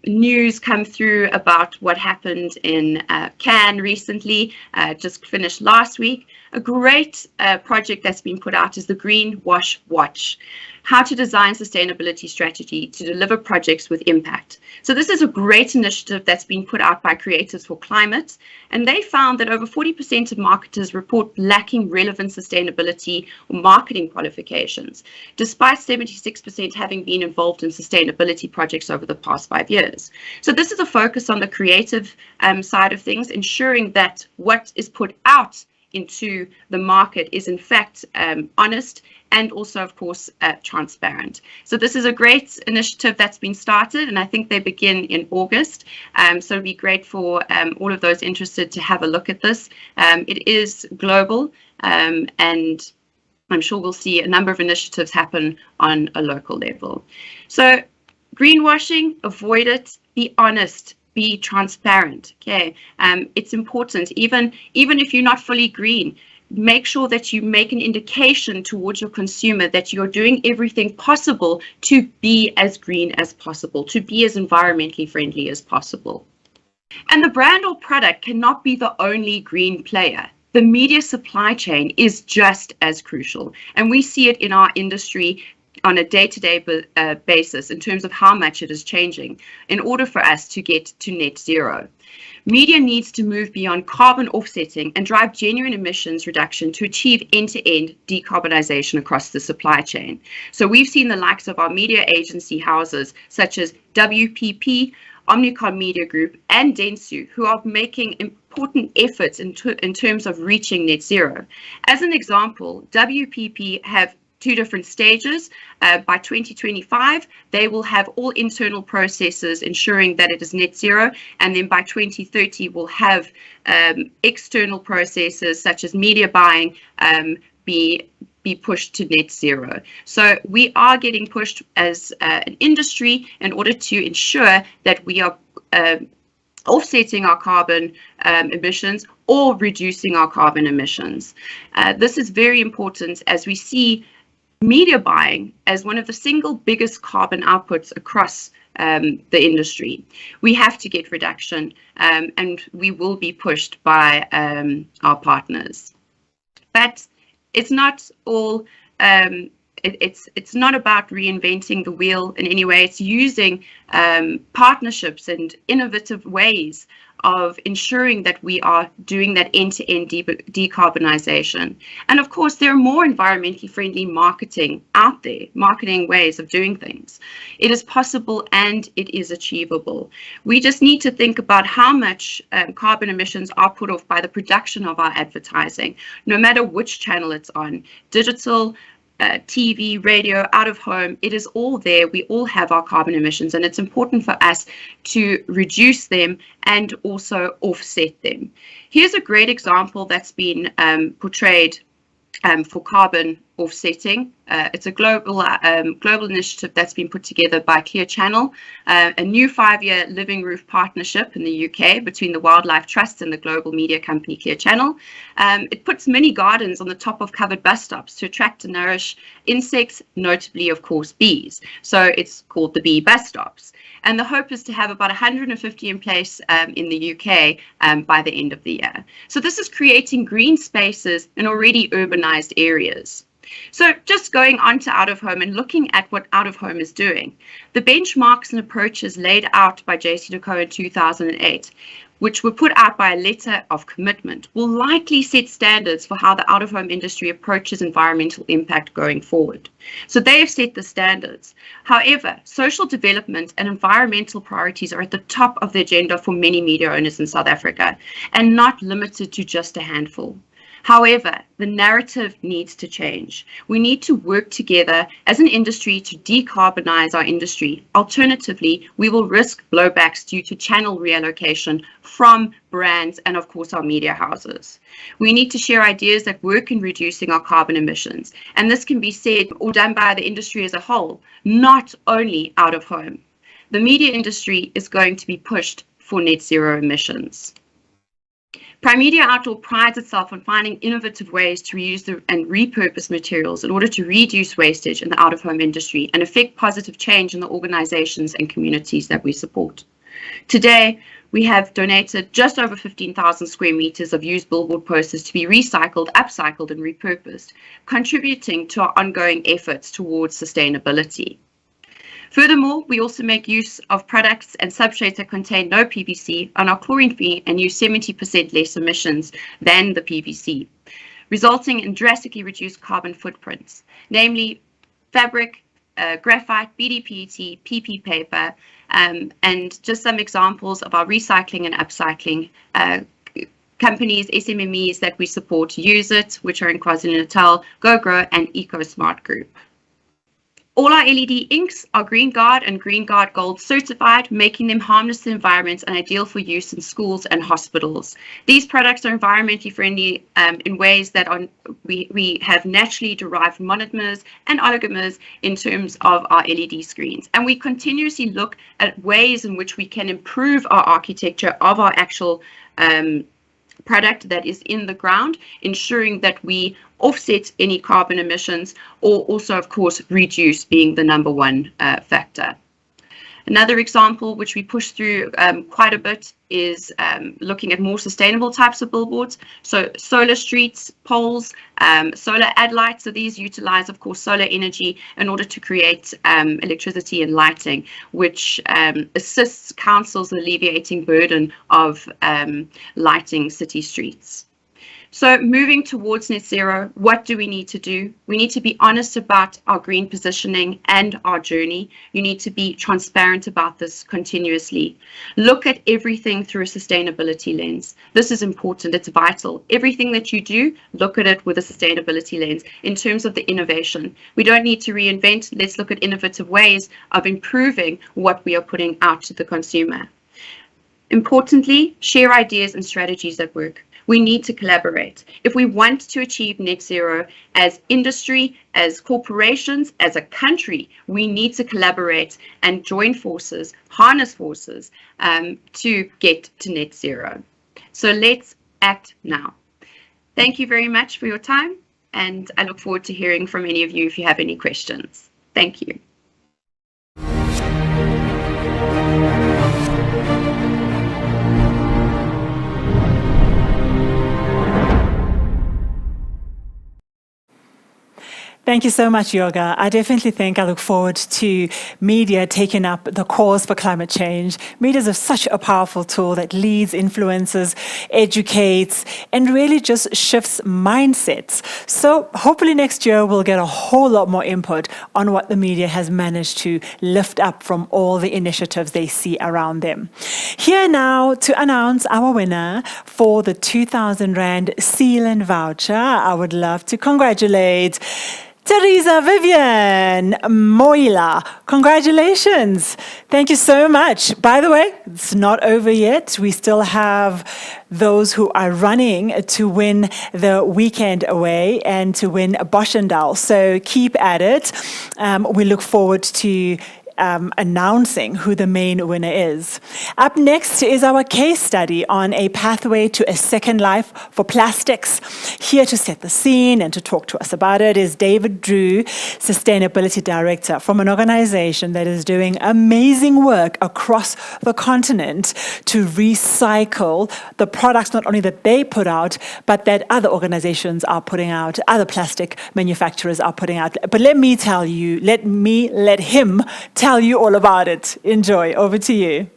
news come through about what happened in Cannes recently, just finished last week. A great project that's been put out is the Green Wash Watch, how to design sustainability strategy to deliver projects with impact. So this is a great initiative that's been put out by Creators for Climate, and they found that over 40% of marketers report lacking relevant sustainability or marketing qualifications, despite 76% having been involved in sustainability projects over the past 5 years. So this is a focus on the creative side of things, ensuring that what is put out into the market is in fact honest and also, of course, transparent. So this is a great initiative that's been started, and I think they begin in August. So it'd be great for all of those interested to have a look at this. It is global, and I'm sure we'll see a number of initiatives happen on a local level. So greenwashing, avoid it, be honest, be transparent. Okay, it's important. Even if you're not fully green, make sure that you make an indication towards your consumer that you're doing everything possible to be as green as possible, to be as environmentally friendly as possible. And the brand or product cannot be the only green player. The media supply chain is just as crucial, and we see it in our industry on a day-to-day basis in terms of how much it is changing in order for us to get to net zero. Media needs to move beyond carbon offsetting and drive genuine emissions reduction to achieve end-to-end decarbonization across the supply chain. So we've seen the likes of our media agency houses such as WPP, Omnicom Media Group, and Dentsu, who are making important efforts in terms of reaching net zero. As an example, WPP have 2 different stages. By 2025, they will have all internal processes ensuring that it is net zero. And then by 2030, we'll have external processes such as media buying be pushed to net zero. So we are getting pushed as an industry in order to ensure that we are offsetting our carbon emissions or reducing our carbon emissions. This is very important as we see media buying as one of the single biggest carbon outputs across the industry. We have to get reduction, and we will be pushed by our partners. But it's not all. It's not about reinventing the wheel in any way. It's using partnerships and innovative ways of ensuring that we are doing that end-to-end decarbonization. And of course, there are more environmentally friendly marketing out there, marketing ways of doing things. It is possible and it is achievable. We just need to think about how much carbon emissions are put off by the production of our advertising, no matter which channel it's on, digital, TV, radio, out of home, it is all there. We all have our carbon emissions, and it's important for us to reduce them and also offset them. Here's a great example that's been portrayed for carbon offsetting. It's a global initiative that's been put together by Clear Channel, a new 5-year living roof partnership in the UK between the Wildlife Trust and the global media company Clear Channel. It puts mini gardens on the top of covered bus stops to attract and nourish insects, notably, of course, bees. So it's called the Bee Bus Stops. And the hope is to have about 150 in place in the UK by the end of the year. So this is creating green spaces in already urbanized areas. So just going on to out-of-home and looking at what out-of-home is doing. The benchmarks and approaches laid out by Status Quo in 2008, which were put out by a letter of commitment, will likely set standards for how the out-of-home industry approaches environmental impact going forward. So they have set the standards. However, social development and environmental priorities are at the top of the agenda for many media owners in South Africa, and not limited to just a handful. However, the narrative needs to change. We need to work together as an industry to decarbonize our industry. Alternatively, we will risk blowbacks due to channel reallocation from brands and, of course, our media houses. We need to share ideas that work in reducing our carbon emissions. And this can be said or done by the industry as a whole, not only out of home. The media industry is going to be pushed for net zero emissions. Prime Media Outdoor prides itself on finding innovative ways to reuse and repurpose materials in order to reduce wastage in the out-of-home industry and affect positive change in the organizations and communities that we support. Today, we have donated just over 15,000 square meters of used billboard posters to be recycled, upcycled, and repurposed, contributing to our ongoing efforts towards sustainability. Furthermore, we also make use of products and substrates that contain no PVC and are chlorine-free and use 70% less emissions than the PVC, resulting in drastically reduced carbon footprints, namely fabric, graphite, BDPET, PP paper, and just some examples of our recycling and upcycling companies, SMMEs that we support use it, which are in KwaZulu-Natal, GoGrow, and EcoSmart Group. All our LED inks are Green Guard and Green Guard Gold certified, making them harmless to the environment and ideal for use in schools and hospitals. These products are environmentally friendly in ways that we have naturally derived monomers and oligomers in terms of our LED screens. And we continuously look at ways in which we can improve our architecture of our actual product that is in the ground, ensuring that we offset any carbon emissions, or also, of course, reduce being the number one factor. Another example which we push through quite a bit is looking at more sustainable types of billboards. So solar streets, poles, solar ad lights. So these utilize, of course, solar energy in order to create electricity and lighting, which assists councils in alleviating burden of lighting city streets. So moving towards net zero, what do we need to do? We need to be honest about our green positioning and our journey. You need to be transparent about this continuously. Look at everything through a sustainability lens. This is important, it's vital. Everything that you do, look at it with a sustainability lens in terms of the innovation. We don't need to reinvent, let's look at innovative ways of improving what we are putting out to the consumer. Importantly, share ideas and strategies that work. We need to collaborate. If we want to achieve net zero as industry, as corporations, as a country, we need to collaborate and join forces, harness forces to get to net zero. So let's act now. Thank you very much for your time, and I look forward to hearing from any of you if you have any questions. Thank you. Thank you so much, Yoga. I definitely think I look forward to media taking up the cause for climate change. Media is such a powerful tool that leads, influences, educates, and really just shifts mindsets. So hopefully next year we'll get a whole lot more input on what the media has managed to lift up from all the initiatives they see around them. Here now to announce our winner for the 2,000 Rand seal and voucher. I would love to congratulate Teresa Vivian Moila, congratulations. Thank you so much. By the way, it's not over yet. We still have those who are running to win the weekend away and to win Boschendal. So keep at it. We look forward to announcing who the main winner is. Up next is our case study on a pathway to a second life for plastics. Here to set the scene and to talk to us about it is David Drew, Sustainability Director from an organization that is doing amazing work across the continent to recycle the products not only that they put out, but that other organizations are putting out, other plastic manufacturers are putting out. But let him tell you all about it. Enjoy. Over to you.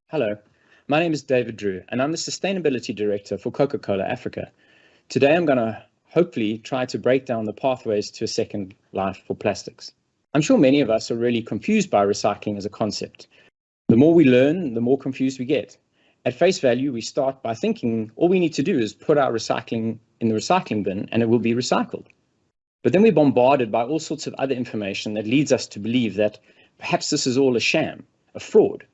Hello, my name is David Drew, and I'm the Sustainability Director for Coca-Cola Africa. Today I'm going to hopefully try to break down the pathways to a second life for plastics. I'm sure many of us are really confused by recycling as a concept. The more we learn, the more confused we get. At face value, we start by thinking all we need to do is put our recycling in the recycling bin and it will be recycled. But then we're bombarded by all sorts of other information that leads us to believe that perhaps this is all a sham, a fraud.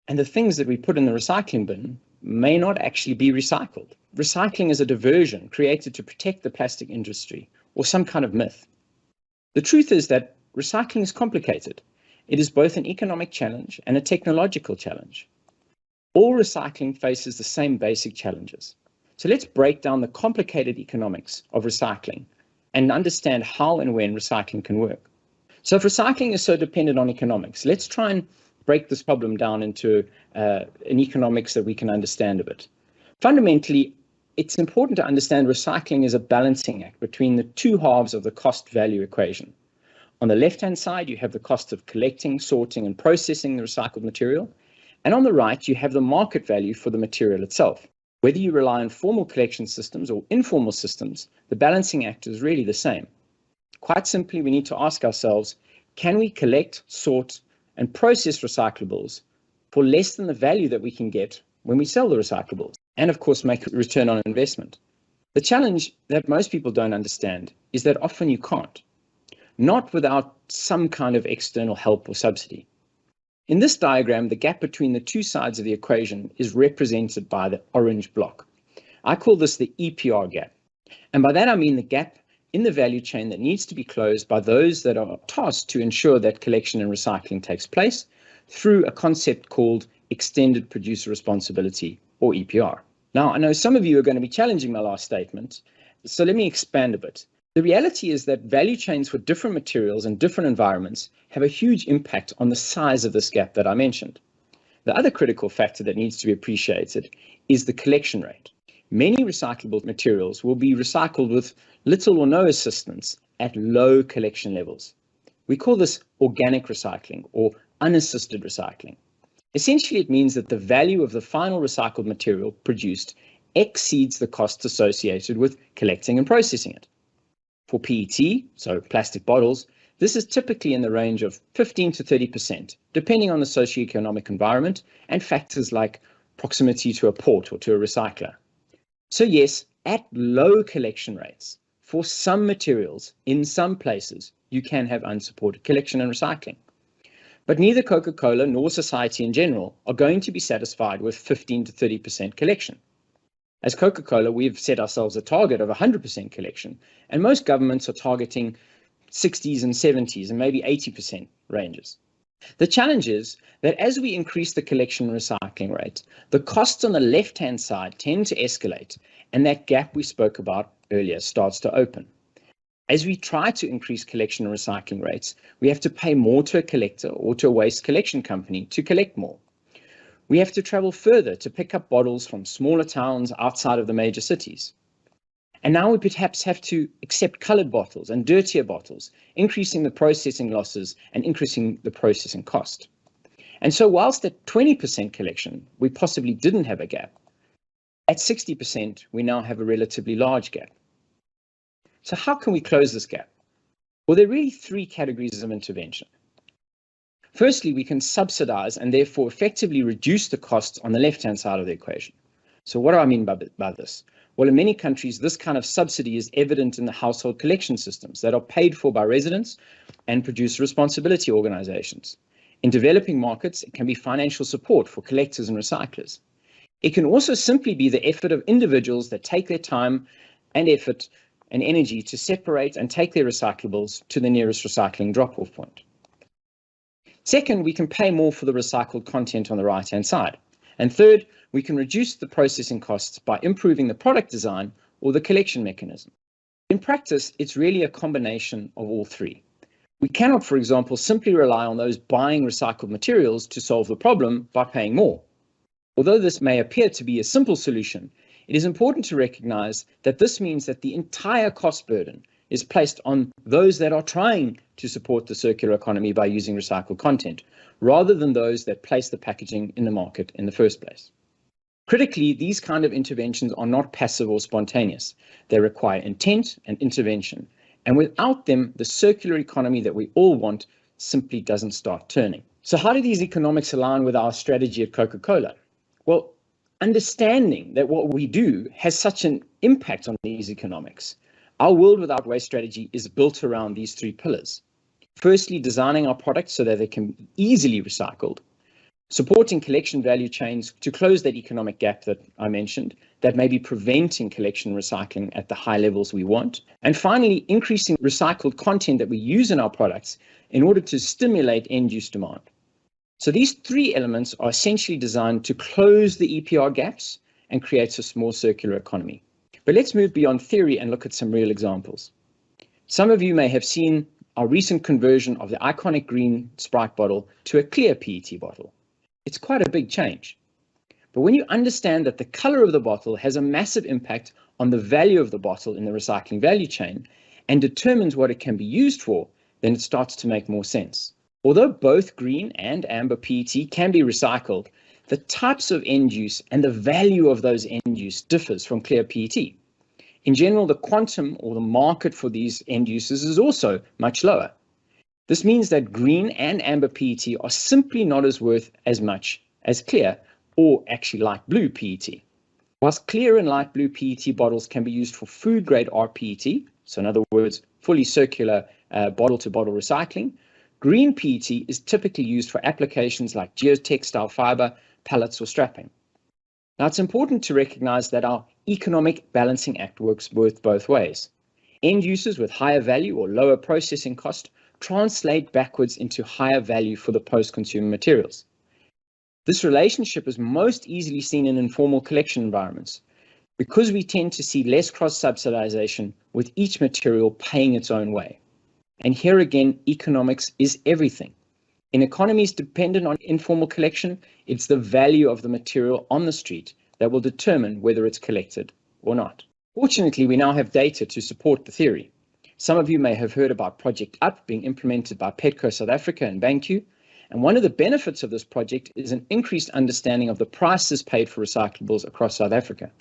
And the things that we put in the recycling bin may not actually be recycled. Recycling is a diversion created to protect the plastic industry or some kind of myth. The truth is that recycling is complicated. It is both an economic challenge and a technological challenge. All recycling faces the same basic challenges. So let's break down the complicated economics of recycling and understand how and when recycling can work. So if recycling is so dependent on economics, let's try and break this problem down into an economics that we can understand a bit. Fundamentally, it's important to understand recycling is a balancing act between the two halves of the cost-value equation. On the left-hand side, you have the cost of collecting, sorting, and processing the recycled material. And on the right, you have the market value for the material itself. Whether you rely on formal collection systems or informal systems, the balancing act is really the same. Quite simply, we need to ask ourselves, can we collect, sort, and process recyclables for less than the value that we can get when we sell the recyclables? And of course, make a return on investment. The challenge that most people don't understand is that often you can't, not without some kind of external help or subsidy. In this diagram, the gap between the two sides of the equation is represented by the orange block. I call this the EPR gap. And by that, I mean the gap in the value chain that needs to be closed by those that are tasked to ensure that collection and recycling takes place through a concept called extended producer responsibility, or EPR. Now, I know some of you are going to be challenging my last statement, so let me expand a bit. The reality is that value chains for different materials and different environments have a huge impact on the size of this gap that I mentioned. The other critical factor that needs to be appreciated is the collection rate. Many recyclable materials will be recycled with little or no assistance at low collection levels. We call this organic recycling or unassisted recycling. Essentially, it means that the value of the final recycled material produced exceeds the costs associated with collecting and processing it. For PET, so plastic bottles, this is typically in the range of 15 to 30%, depending on the socioeconomic environment and factors like proximity to a port or to a recycler. So yes, at low collection rates, for some materials in some places, you can have unsupported collection and recycling. But neither Coca-Cola nor society in general are going to be satisfied with 15 to 30% collection. As Coca-Cola, we've set ourselves a target of 100% collection, and most governments are targeting 60s and 70s and maybe 80% ranges. The challenge is that as we increase the collection and recycling rate, the costs on the left-hand side tend to escalate, and that gap we spoke about earlier starts to open. As we try to increase collection and recycling rates, we have to pay more to a collector or to a waste collection company to collect more. We have to travel further to pick up bottles from smaller towns outside of the major cities. And now we perhaps have to accept colored bottles and dirtier bottles, increasing the processing losses and increasing the processing cost. And so whilst at 20% collection, we possibly didn't have a gap, at 60%, we now have a relatively large gap. So how can we close this gap? Well, there are really three categories of intervention. Firstly, we can subsidize and therefore effectively reduce the costs on the left-hand side of the equation. So what do I mean by this? Well, in many countries, this kind of subsidy is evident in the household collection systems that are paid for by residents and producer responsibility organizations. In developing markets, it can be financial support for collectors and recyclers. It can also simply be the effort of individuals that take their time and effort and energy to separate and take their recyclables to the nearest recycling drop-off point. Second, we can pay more for the recycled content on the right-hand side. And third, we can reduce the processing costs by improving the product design or the collection mechanism. In practice, it's really a combination of all three. We cannot, for example, simply rely on those buying recycled materials to solve the problem by paying more. Although this may appear to be a simple solution, it is important to recognize that this means that the entire cost burden is placed on those that are trying to support the circular economy by using recycled content, rather than those that place the packaging in the market in the first place. Critically, these kind of interventions are not passive or spontaneous. They require intent and intervention, and without them, the circular economy that we all want simply doesn't start turning. So how do these economics align with our strategy at Coca-Cola? Well, understanding that what we do has such an impact on these economics, our World Without Waste strategy is built around these three pillars. Firstly, designing our products so that they can be easily recycled, supporting collection value chains to close that economic gap that I mentioned that may be preventing collection and recycling at the high levels we want, and finally, increasing recycled content that we use in our products in order to stimulate end-use demand. So these three elements are essentially designed to close the EPR gaps and create a more circular economy. But let's move beyond theory and look at some real examples. Some of you may have seen our recent conversion of the iconic green Sprite bottle to a clear PET bottle. It's quite a big change. But when you understand that the color of the bottle has a massive impact on the value of the bottle in the recycling value chain and determines what it can be used for, then it starts to make more sense. Although both green and amber PET can be recycled, the types of end use and the value of those end use differs from clear PET. In general, the quantum or the market for these end uses is also much lower. This means that green and amber PET are simply not as worth as much as clear or actually light blue PET. Whilst clear and light blue PET bottles can be used for food grade rPET, so in other words, fully circular bottle to bottle recycling, green PET is typically used for applications like geotextile fiber, pallets or strapping. Now it's important to recognize that our economic balancing act works both ways. End users with higher value or lower processing cost translate backwards into higher value for the post-consumer materials. This relationship is most easily seen in informal collection environments because we tend to see less cross-subsidization with each material paying its own way. And here again, economics is everything. In economies dependent on informal collection, it's the value of the material on the street that will determine whether it's collected or not. Fortunately, we now have data to support the theory. Some of you may have heard about Project UP being implemented by Petco South Africa and BanQ, and one of the benefits of this project is an increased understanding of the prices paid for recyclables across South Africa.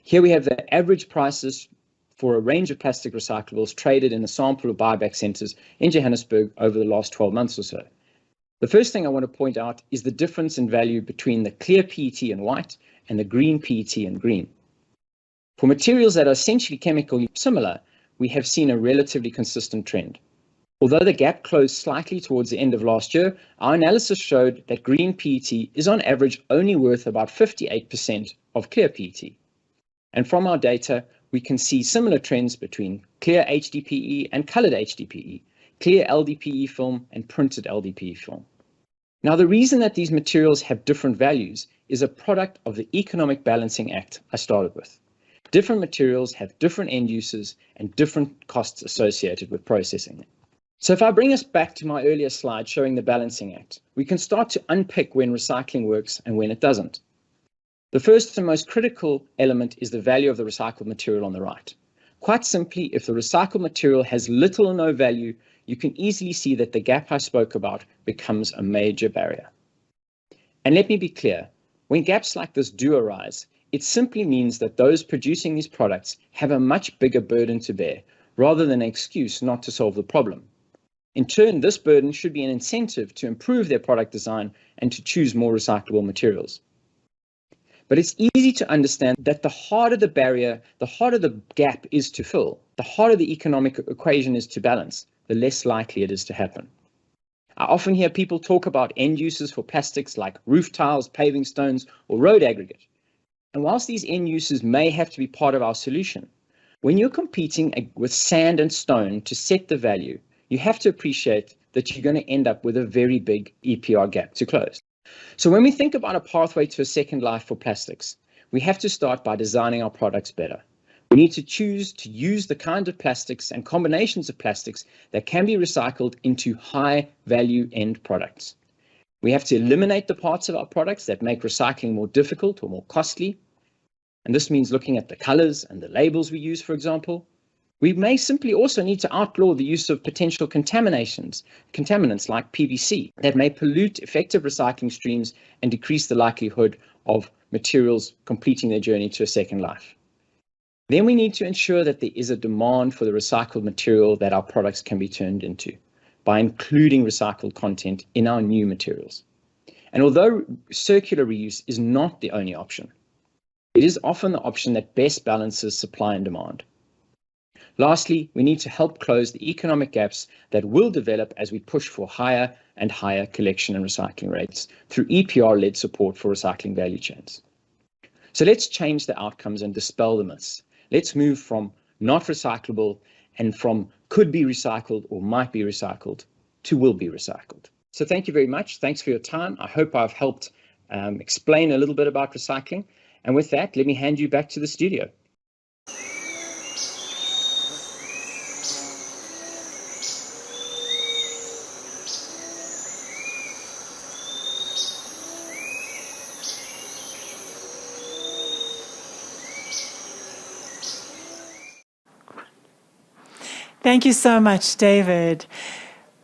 Here we have the average prices for a range of plastic recyclables traded in a sample of buyback centres in Johannesburg over the last 12 months or so. The first thing I want to point out is the difference in value between the clear PET in white and the green PET in green. For materials that are essentially chemically similar, we have seen a relatively consistent trend. Although the gap closed slightly towards the end of last year, our analysis showed that green PET is on average only worth about 58% of clear PET. And from our data, we can see similar trends between clear HDPE and colored HDPE, clear LDPE film and printed LDPE film. Now, the reason that these materials have different values is a product of the economic balancing act I started with. Different materials have different end uses and different costs associated with processing them. So if I bring us back to my earlier slide showing the balancing act, we can start to unpick when recycling works and when it doesn't. The first and most critical element is the value of the recycled material on the right. Quite simply, if the recycled material has little or no value, you can easily see that the gap I spoke about becomes a major barrier. And let me be clear, when gaps like this do arise, it simply means that those producing these products have a much bigger burden to bear, rather than an excuse not to solve the problem. In turn, this burden should be an incentive to improve their product design and to choose more recyclable materials. But it's easy to understand that the harder the barrier, the harder the gap is to fill, the harder the economic equation is to balance, the less likely it is to happen. I often hear people talk about end uses for plastics like roof tiles, paving stones, or road aggregate. And whilst these end uses may have to be part of our solution, when you're competing with sand and stone to set the value, you have to appreciate that you're going to end up with a very big EPR gap to close. So when we think about a pathway to a second life for plastics, we have to start by designing our products better. We need to choose to use the kind of plastics and combinations of plastics that can be recycled into high value end products. We have to eliminate the parts of our products that make recycling more difficult or more costly. And this means looking at the colors and the labels we use, for example. We may simply also need to outlaw the use of potential contaminants like PVC that may pollute effective recycling streams and decrease the likelihood of materials completing their journey to a second life. Then we need to ensure that there is a demand for the recycled material that our products can be turned into by including recycled content in our new materials. And although circular reuse is not the only option, it is often the option that best balances supply and demand. Lastly, we need to help close the economic gaps that will develop as we push for higher and higher collection and recycling rates through EPR-led support for recycling value chains. So let's change the outcomes and dispel the myths. Let's move from not recyclable and from could be recycled or might be recycled to will be recycled. So thank you very much. Thanks for your time. I hope I've helped explain a little bit about recycling. And with that, let me hand you back to the studio. Thank you so much, David.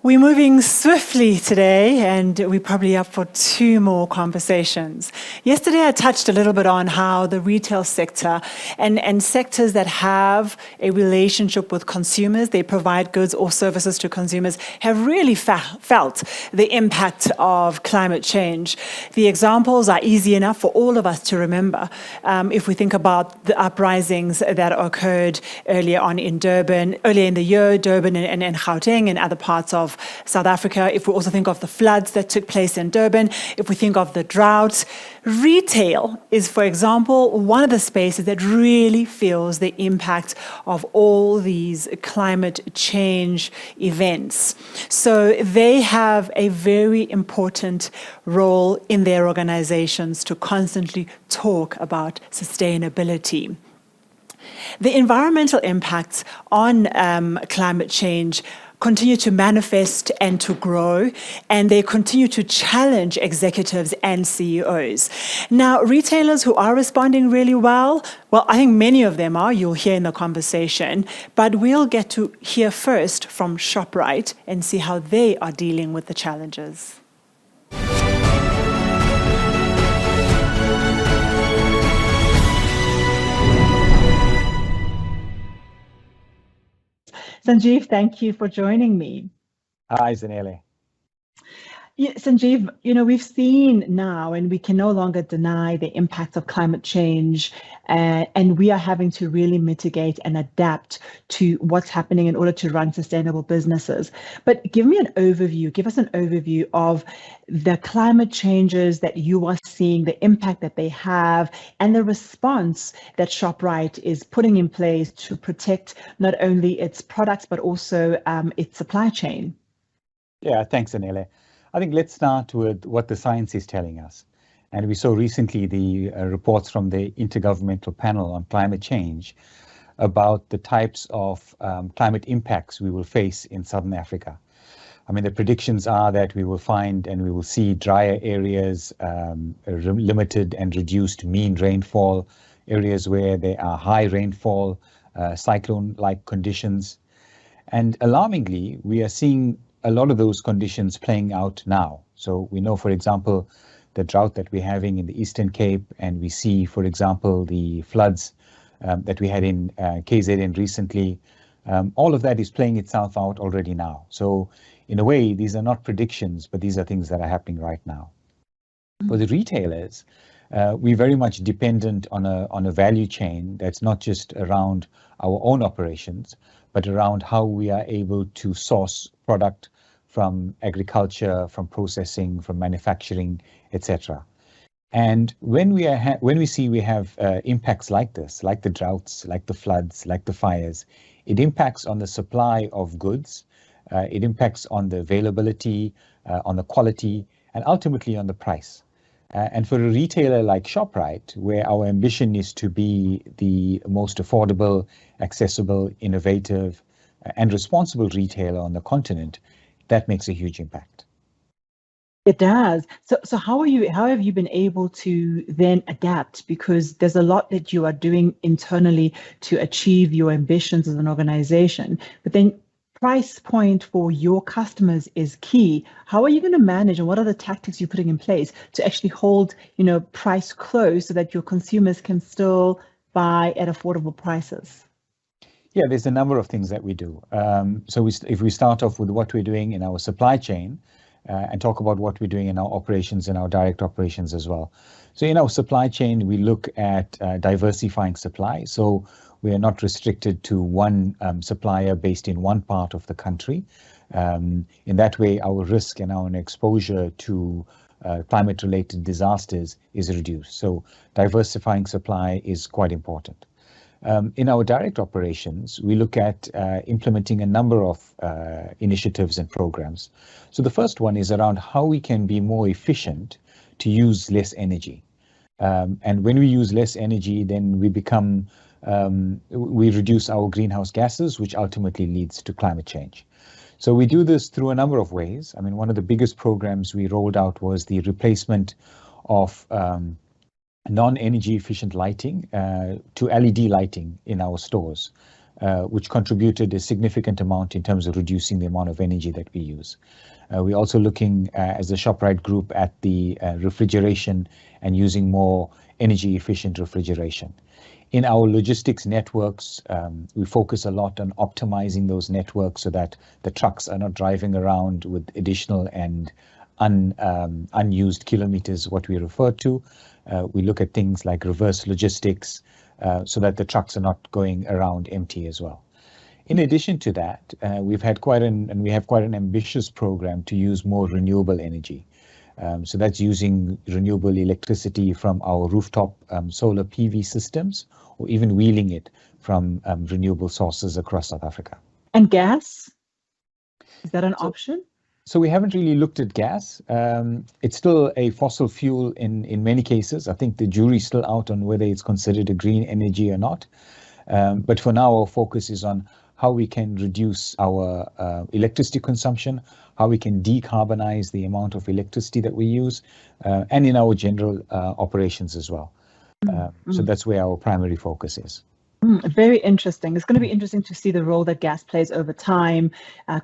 We're moving swiftly today, and we're probably up for 2 more conversations. Yesterday, I touched a little bit on how the retail sector and sectors that have a relationship with consumers, they provide goods or services to consumers, have really felt the impact of climate change. The examples are easy enough for all of us to remember. If we think about the uprisings that occurred earlier in the year, Durban and Gauteng and other parts of South Africa, if we also think of the floods that took place in Durban, if we think of the droughts, retail is, for example, one of the spaces that really feels the impact of all these climate change events. So they have a very important role in their organizations to constantly talk about sustainability. The environmental impacts on climate change continue to manifest and to grow, and they continue to challenge executives and CEOs. Now, retailers who are responding really well, I think many of them are, you'll hear in the conversation, but we'll get to hear first from ShopRite and see how they are dealing with the challenges. Sanjeev, thank you for joining me. Hi, Zanele. Yeah, Sanjeev, we've seen now, and we can no longer deny the impact of climate change, and we are having to really mitigate and adapt to what's happening in order to run sustainable businesses. But give us an overview of the climate changes that you are seeing, the impact that they have, and the response that ShopRite is putting in place to protect not only its products, but also its supply chain. Yeah, thanks, Anele. I think let's start with what the science is telling us. And we saw recently the reports from the Intergovernmental Panel on Climate Change about the types of climate impacts we will face in Southern Africa. I mean, the predictions are that we will find and we will see drier areas, limited and reduced mean rainfall, areas where there are high rainfall, cyclone-like conditions. And alarmingly, we are seeing a lot of those conditions playing out now. So we know, for example, the drought that we're having in the Eastern Cape, and we see, for example, the floods that we had in KZN recently. All of that is playing itself out already now. So in a way, these are not predictions, but these are things that are happening right now. For the retailers, we're very much dependent on a value chain that's not just around our own operations, but around how we are able to source product from agriculture, from processing, from manufacturing, etc. And when we see we have impacts like this, like the droughts, like the floods, like the fires, it impacts on the supply of goods, it impacts on the availability, on the quality, and ultimately on the price. And for a retailer like ShopRite, where our ambition is to be the most affordable, accessible, innovative, and responsible retailer on the continent, that makes a huge impact. It does. So how have you been able to then adapt? Because there's a lot that you are doing internally to achieve your ambitions as an organization, but then price point for your customers is key. How are you going to manage, and what are the tactics you're putting in place to actually hold, price close so that your consumers can still buy at affordable prices? Yeah, there's a number of things that we do. If we start off with what we're doing in our supply chain, and talk about what we're doing in our operations and our direct operations as well. So in our supply chain, we look at diversifying supply. So we are not restricted to one supplier based in one part of the country. In that way, our risk and our exposure to climate-related disasters is reduced. So diversifying supply is quite important. In our direct operations, we look at implementing a number of initiatives and programs. So the first one is around how we can be more efficient to use less energy. And when we use less energy, then we reduce our greenhouse gases, which ultimately leads to climate change. So we do this through a number of ways. I mean, one of the biggest programs we rolled out was the replacement of non-energy efficient lighting to LED lighting in our stores, which contributed a significant amount in terms of reducing the amount of energy that we use. We're also looking as a ShopRite group at the refrigeration and using more energy efficient refrigeration. In our logistics networks, we focus a lot on optimizing those networks so that the trucks are not driving around with additional and unused kilometers, what we refer to. We look at things like reverse logistics so that the trucks are not going around empty as well. In addition to that, we have quite an ambitious program to use more renewable energy. So that's using renewable electricity from our rooftop solar PV systems, or even wheeling it from renewable sources across South Africa. And gas? Is that an option? So we haven't really looked at gas. It's still a fossil fuel in many cases. I think the jury's still out on whether it's considered a green energy or not. But for now, our focus is on how we can reduce our electricity consumption, how we can decarbonize the amount of electricity that we use, and in our general operations as well. So that's where our primary focus is. Very interesting. It's going to be interesting to see the role that gas plays over time,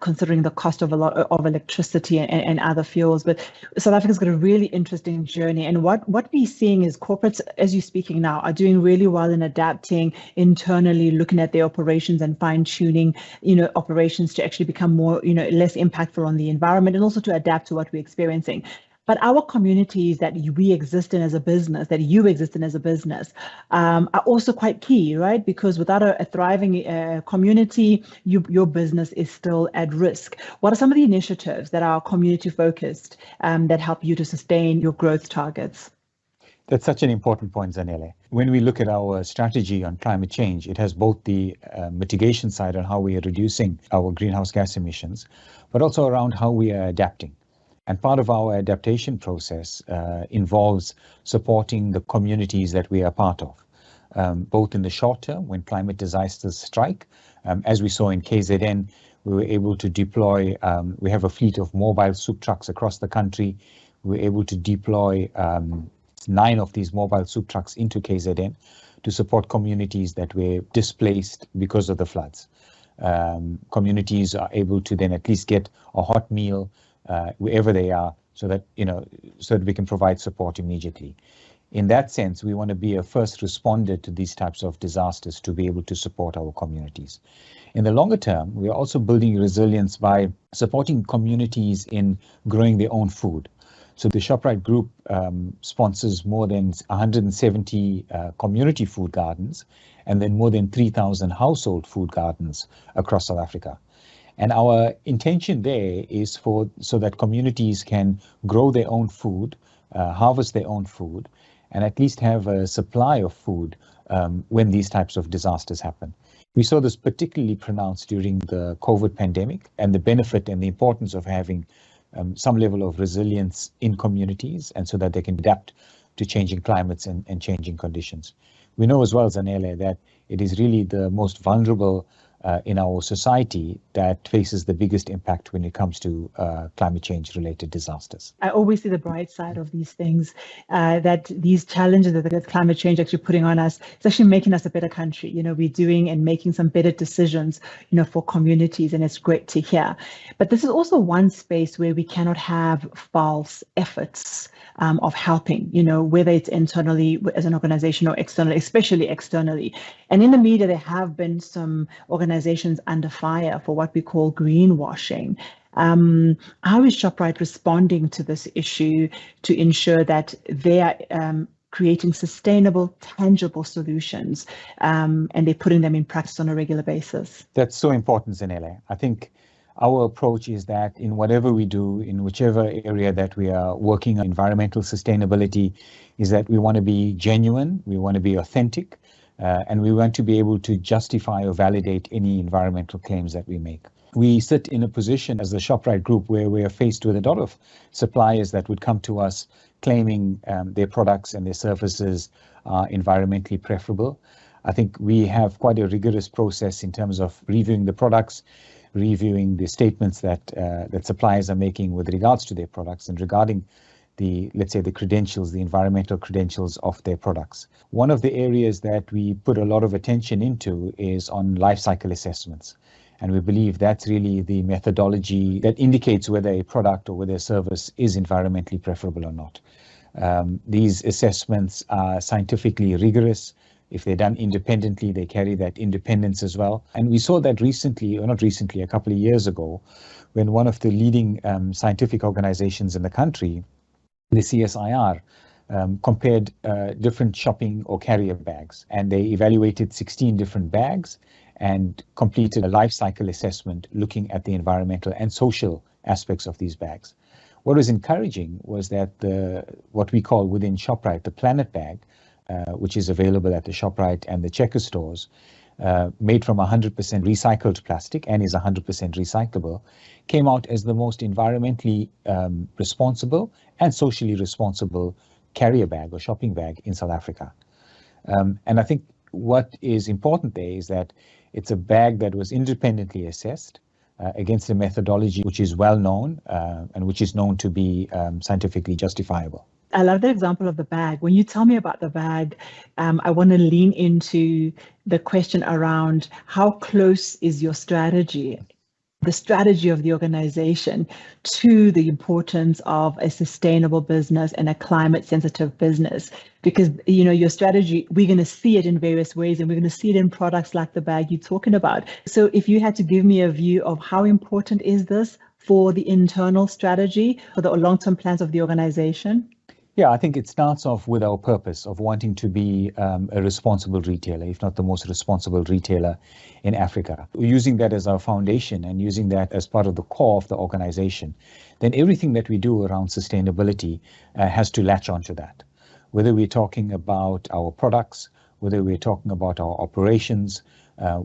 considering the cost of a lot of electricity and other fuels. But South Africa's got a really interesting journey. And what we're seeing is corporates, as you're speaking now, are doing really well in adapting internally, looking at their operations and fine-tuning, operations to actually become more, less impactful on the environment, and also to adapt to what we're experiencing. But our communities that we exist in as a business, that you exist in as a business, are also quite key, right? Because without a thriving community, your business is still at risk. What are some of the initiatives that are community focused that help you to sustain your growth targets? That's such an important point, Zanele. When we look at our strategy on climate change, it has both the mitigation side on how we are reducing our greenhouse gas emissions, but also around how we are adapting. And part of our adaptation process involves supporting the communities that we are part of, both in the short term when climate disasters strike. As we saw in KZN, we were able to deploy, we have a fleet of mobile soup trucks across the country. We were able to deploy 9 of these mobile soup trucks into KZN to support communities that were displaced because of the floods. Communities are able to then at least get a hot meal wherever they are, so that we can provide support immediately. In that sense, we want to be a first responder to these types of disasters to be able to support our communities. In the longer term, we are also building resilience by supporting communities in growing their own food. So the Shoprite Group sponsors more than 170 community food gardens and then more than 3,000 household food gardens across South Africa. And our intention there is so that communities can grow their own food, harvest their own food, and at least have a supply of food when these types of disasters happen. We saw this particularly pronounced during the COVID pandemic, and the benefit and the importance of having some level of resilience in communities, and so that they can adapt to changing climates and changing conditions. We know as well, Zanele, that it is really the most vulnerable in our society that faces the biggest impact when it comes to climate change related disasters. I always see the bright side of these things, that these challenges that climate change actually putting on us, it's actually making us a better country. You know, we're doing and making some better decisions, you know, for communities, and it's great to hear. But this is also one space where we cannot have false efforts of helping, you know, whether it's internally as an organization or externally, especially externally. And in the media, there have been some organizations under fire for what we call greenwashing. How is Shoprite responding to this issue to ensure that they are creating sustainable, tangible solutions, and they're putting them in practice on a regular basis? That's so important, Zanele. I think our approach is that in whatever we do, in whichever area that we are working on environmental sustainability, is that we want to be genuine, we want to be authentic, and we want to be able to justify or validate any environmental claims that we make. We sit in a position as the Shoprite Group where we are faced with a lot of suppliers that would come to us claiming their products and their services are environmentally preferable. I think we have quite a rigorous process in terms of reviewing the products, reviewing the statements that that suppliers are making with regards to their products and regarding the, let's say, the credentials, the environmental credentials of their products. One of the areas that we put a lot of attention into is on life cycle assessments. And we believe that's really the methodology that indicates whether a product or whether a service is environmentally preferable or not. These assessments are scientifically rigorous. If they're done independently, they carry that independence as well. And we saw that recently, or not recently, a couple of years ago, when one of the leading scientific organizations in the country, the CSIR, compared different shopping or carrier bags, and they evaluated 16 different bags and completed a life cycle assessment looking at the environmental and social aspects of these bags. What was encouraging was that what we call within Shoprite, the Planet Bag, which is available at the Shoprite and the Checker stores, made from 100% recycled plastic and is 100% recyclable, came out as the most environmentally responsible and socially responsible carrier bag or shopping bag in South Africa. And I think what is important there is that it's a bag that was independently assessed against a methodology which is well known and which is known to be scientifically justifiable. I love the example of the bag. When you tell me about the bag, I want to lean into the question around how close is your strategy, the strategy of the organization, to the importance of a sustainable business and a climate sensitive business. Because, you know, your strategy, we're going to see it in various ways, and we're going to see it in products like the bag you're talking about. So if you had to give me a view of how important is this for the internal strategy, for the long-term plans of the organization? Yeah, I think it starts off with our purpose of wanting to be a responsible retailer, if not the most responsible retailer in Africa. Using that as our foundation and using that as part of the core of the organization, then everything that we do around sustainability has to latch onto that. Whether we're talking about our products, whether we're talking about our operations,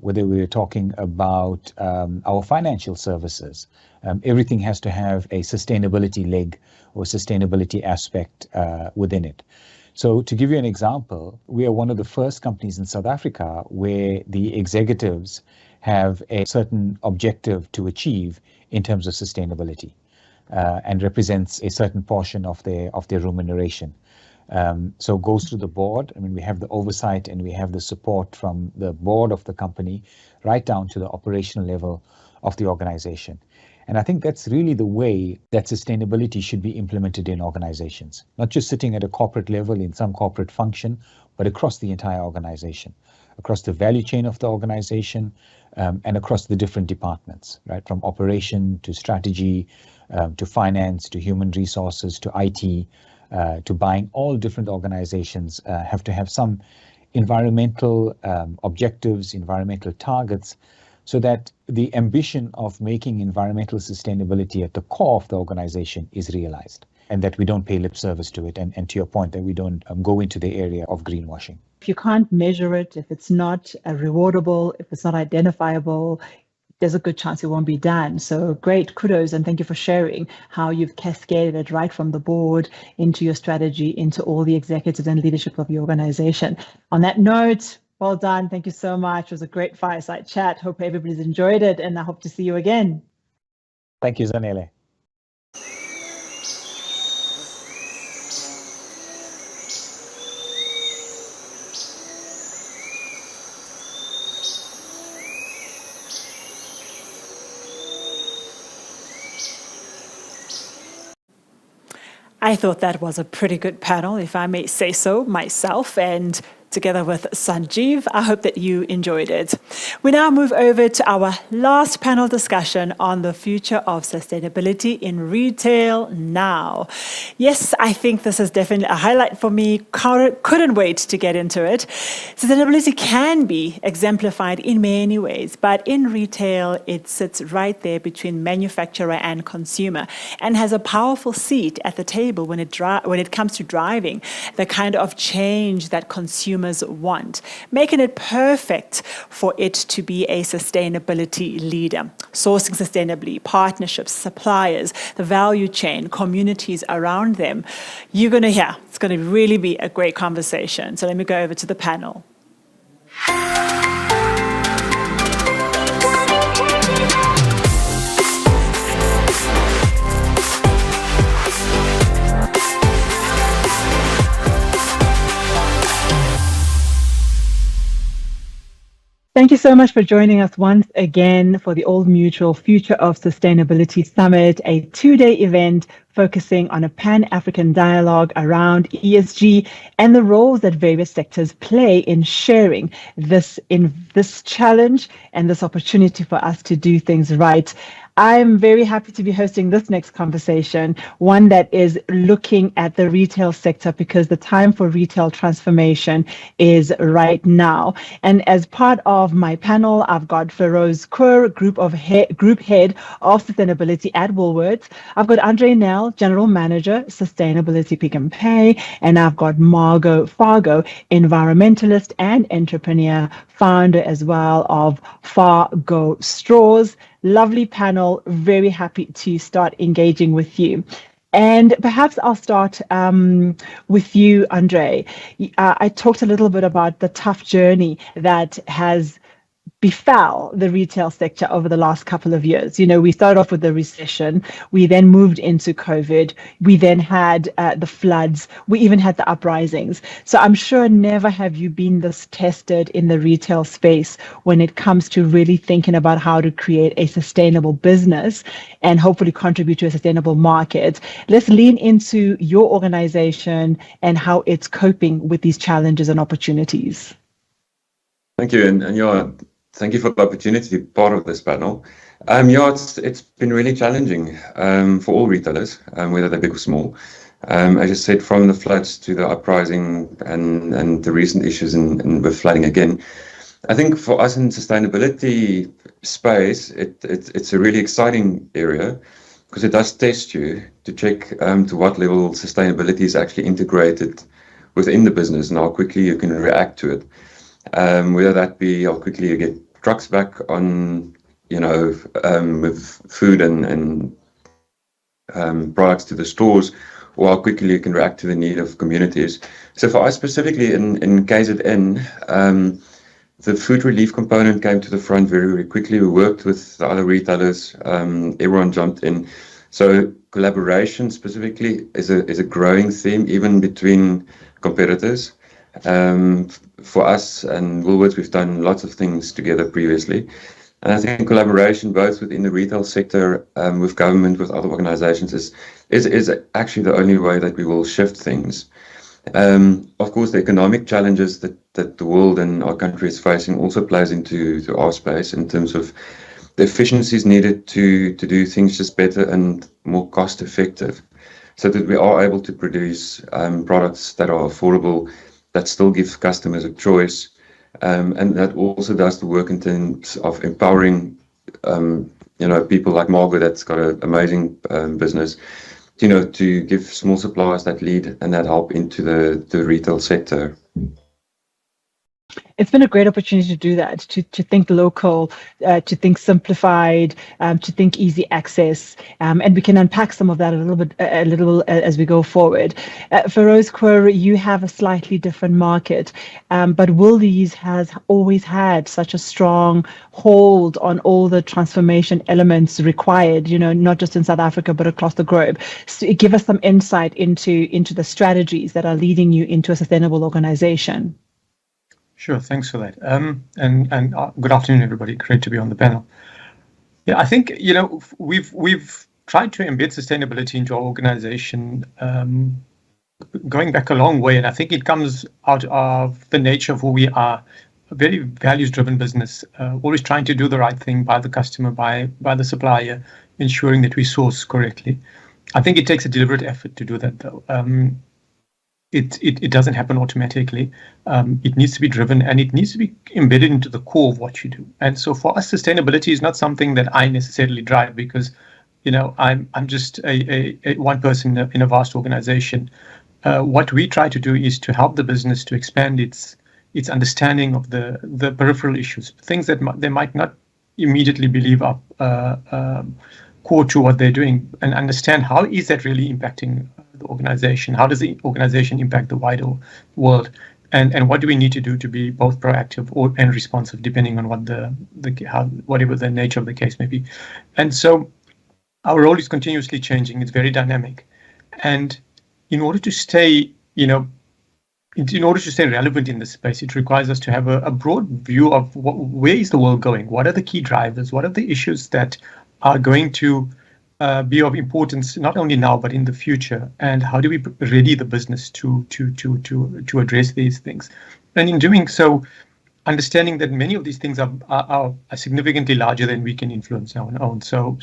whether we're talking about our financial services, everything has to have a sustainability leg or sustainability aspect within it. So to give you an example, we are one of the first companies in South Africa where the executives have a certain objective to achieve in terms of sustainability and represents a certain portion of their remuneration. So it goes through the board. I mean, we have the oversight and we have the support from the board of the company right down to the operational level of the organization. And I think that's really the way that sustainability should be implemented in organizations, not just sitting at a corporate level in some corporate function, but across the entire organization, across the value chain of the organization, and across the different departments, right? From operation to strategy, to finance, to human resources, to IT, to buying. All different organizations have to have some environmental objectives, environmental targets, so that the ambition of making environmental sustainability at the core of the organization is realized, and that we don't pay lip service to it, and to your point, that we don't go into the area of greenwashing. If you can't measure it, if it's not rewardable, if it's not identifiable, there's a good chance it won't be done. So great, kudos, and thank you for sharing how you've cascaded it right from the board into your strategy, into all the executives and leadership of your organization. On that note, well done. Thank you so much. It was a great fireside chat. Hope everybody's enjoyed it, and I hope to see you again. Thank you, Zanele. I thought that was a pretty good panel, if I may say so myself, and together with Sanjeev, I hope that you enjoyed it. We now move over to our last panel discussion on the future of sustainability in retail now. Yes, I think this is definitely a highlight for me. Couldn't wait to get into it. Sustainability can be exemplified in many ways, but in retail, it sits right there between manufacturer and consumer and has a powerful seat at the table when it comes to driving the kind of change that consumers want, making it perfect for it to be a sustainability leader. Sourcing sustainably, partnerships, suppliers, the value chain, communities around them. You're going to hear, it's going to really be a great conversation. So let me go over to the panel. Thank you so much for joining us once again for the Old Mutual Future of Sustainability Summit, a two-day event focusing on a Pan-African dialogue around ESG and the roles that various sectors play in sharing this challenge and this opportunity for us to do things right. I'm very happy to be hosting this next conversation, one that is looking at the retail sector because the time for retail transformation is right now. And as part of my panel, I've got Feroz Kur, Group Head of Sustainability at Woolworths. I've got Andre Nell, General Manager, Sustainability Pick and Pay. And I've got Margot Fargo, environmentalist and entrepreneur, founder as well of Fargo Straws. Lovely panel, very happy to start engaging with you. And perhaps I'll start with you, Andre. I talked a little bit about the tough journey that has befell the retail sector over the last couple of years. You know, we started off with the recession, we then moved into COVID, we then had the floods, we even had the uprisings. So I'm sure never have you been this tested in the retail space when it comes to really thinking about how to create a sustainable business and hopefully contribute to a sustainable market. Let's lean into your organization and how it's coping with these challenges and opportunities. Thank you, and thank you for the opportunity to be part of this panel. It's been really challenging for all retailers, whether they're big or small. As you said, from the floods to the uprising and the recent issues with flooding again. I think for us in sustainability space, it's a really exciting area because it does test you to check to what level sustainability is actually integrated within the business and how quickly you can react to it. Whether that be how quickly you get trucks back on, with food and products to the stores, or how quickly you can react to the need of communities. So for us specifically in KZN, the food relief component came to the front very, very quickly. We worked with the other retailers, everyone jumped in. So collaboration specifically is a growing theme, even between competitors. For us and Woolworths, we've done lots of things together previously. And I think collaboration both within the retail sector, with government, with other organizations is actually the only way that we will shift things. Of course, the economic challenges that the world and our country is facing also plays into our space in terms of the efficiencies needed to do things just better and more cost effective, so that we are able to produce products that are affordable, that still give customers a choice, and that also does the work in terms of empowering people like Margaret, that's got an amazing business, to give small suppliers that lead and that help into the retail sector. It's been a great opportunity to do that, to think local, to think simplified, to think easy access, and we can unpack some of that a little as we go forward. For Rose Quer, you have a slightly different market, but Woolies has always had such a strong hold on all the transformation elements required, not just in South Africa but across the globe. So give us some insight into the strategies that are leading you into a sustainable organization. Sure, thanks for that. And good afternoon, everybody. Great to be on the panel. Yeah, I think we've tried to embed sustainability into our organization, going back a long way, and I think it comes out of the nature of who we are. A very values-driven business, always trying to do the right thing by the customer, by the supplier, ensuring that we source correctly. I think it takes a deliberate effort to do that, though. It doesn't happen automatically. It needs to be driven, and it needs to be embedded into the core of what you do. And so for us, sustainability is not something that I necessarily drive, because I'm just a one person in a vast organization. What we try to do is to help the business to expand its understanding of the peripheral issues, things that they might not immediately believe are core to what they're doing, and understand how is that really impacting the organization. How does the organization impact the wider world, and what do we need to do to be both proactive and responsive, depending on whatever the nature of the case may be. And so our role is continuously changing. It's very dynamic, and in order to stay relevant in this space, it requires us to have a broad view of where is the world going, what are the key drivers, what are the issues that are going to be of importance not only now but in the future, and how do we ready the business to address these things. And in doing so, understanding that many of these things are significantly larger than we can influence on our own. So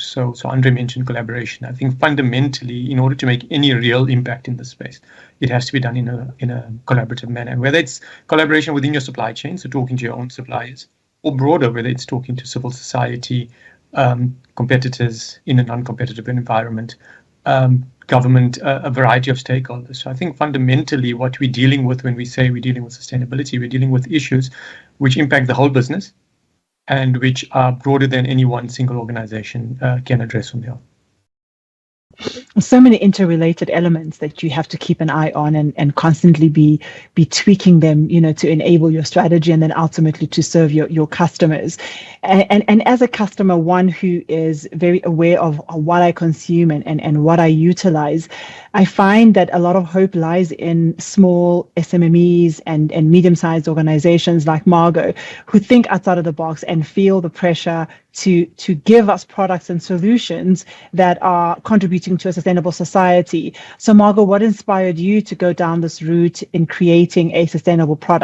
Andre mentioned collaboration. I think fundamentally, in order to make any real impact in this space, it has to be done in a collaborative manner. Whether it's collaboration within your supply chain, so talking to your own suppliers, or broader, whether it's talking to civil society, competitors in a non-competitive environment, government, a variety of stakeholders. So I think fundamentally what we're dealing with when we say we're dealing with sustainability, we're dealing with issues which impact the whole business and which are broader than any one single organization can address on their own. So many interrelated elements that you have to keep an eye on and constantly be tweaking them, to enable your strategy and then ultimately to serve your customers. And as a customer, one who is very aware of what I consume and what I utilize, I find that a lot of hope lies in small SMMEs and medium-sized organizations like Margot, who think outside of the box and feel the pressure to give us products and solutions that are contributing to a sustainable society. So Margot, what inspired you to go down this route in creating a sustainable product?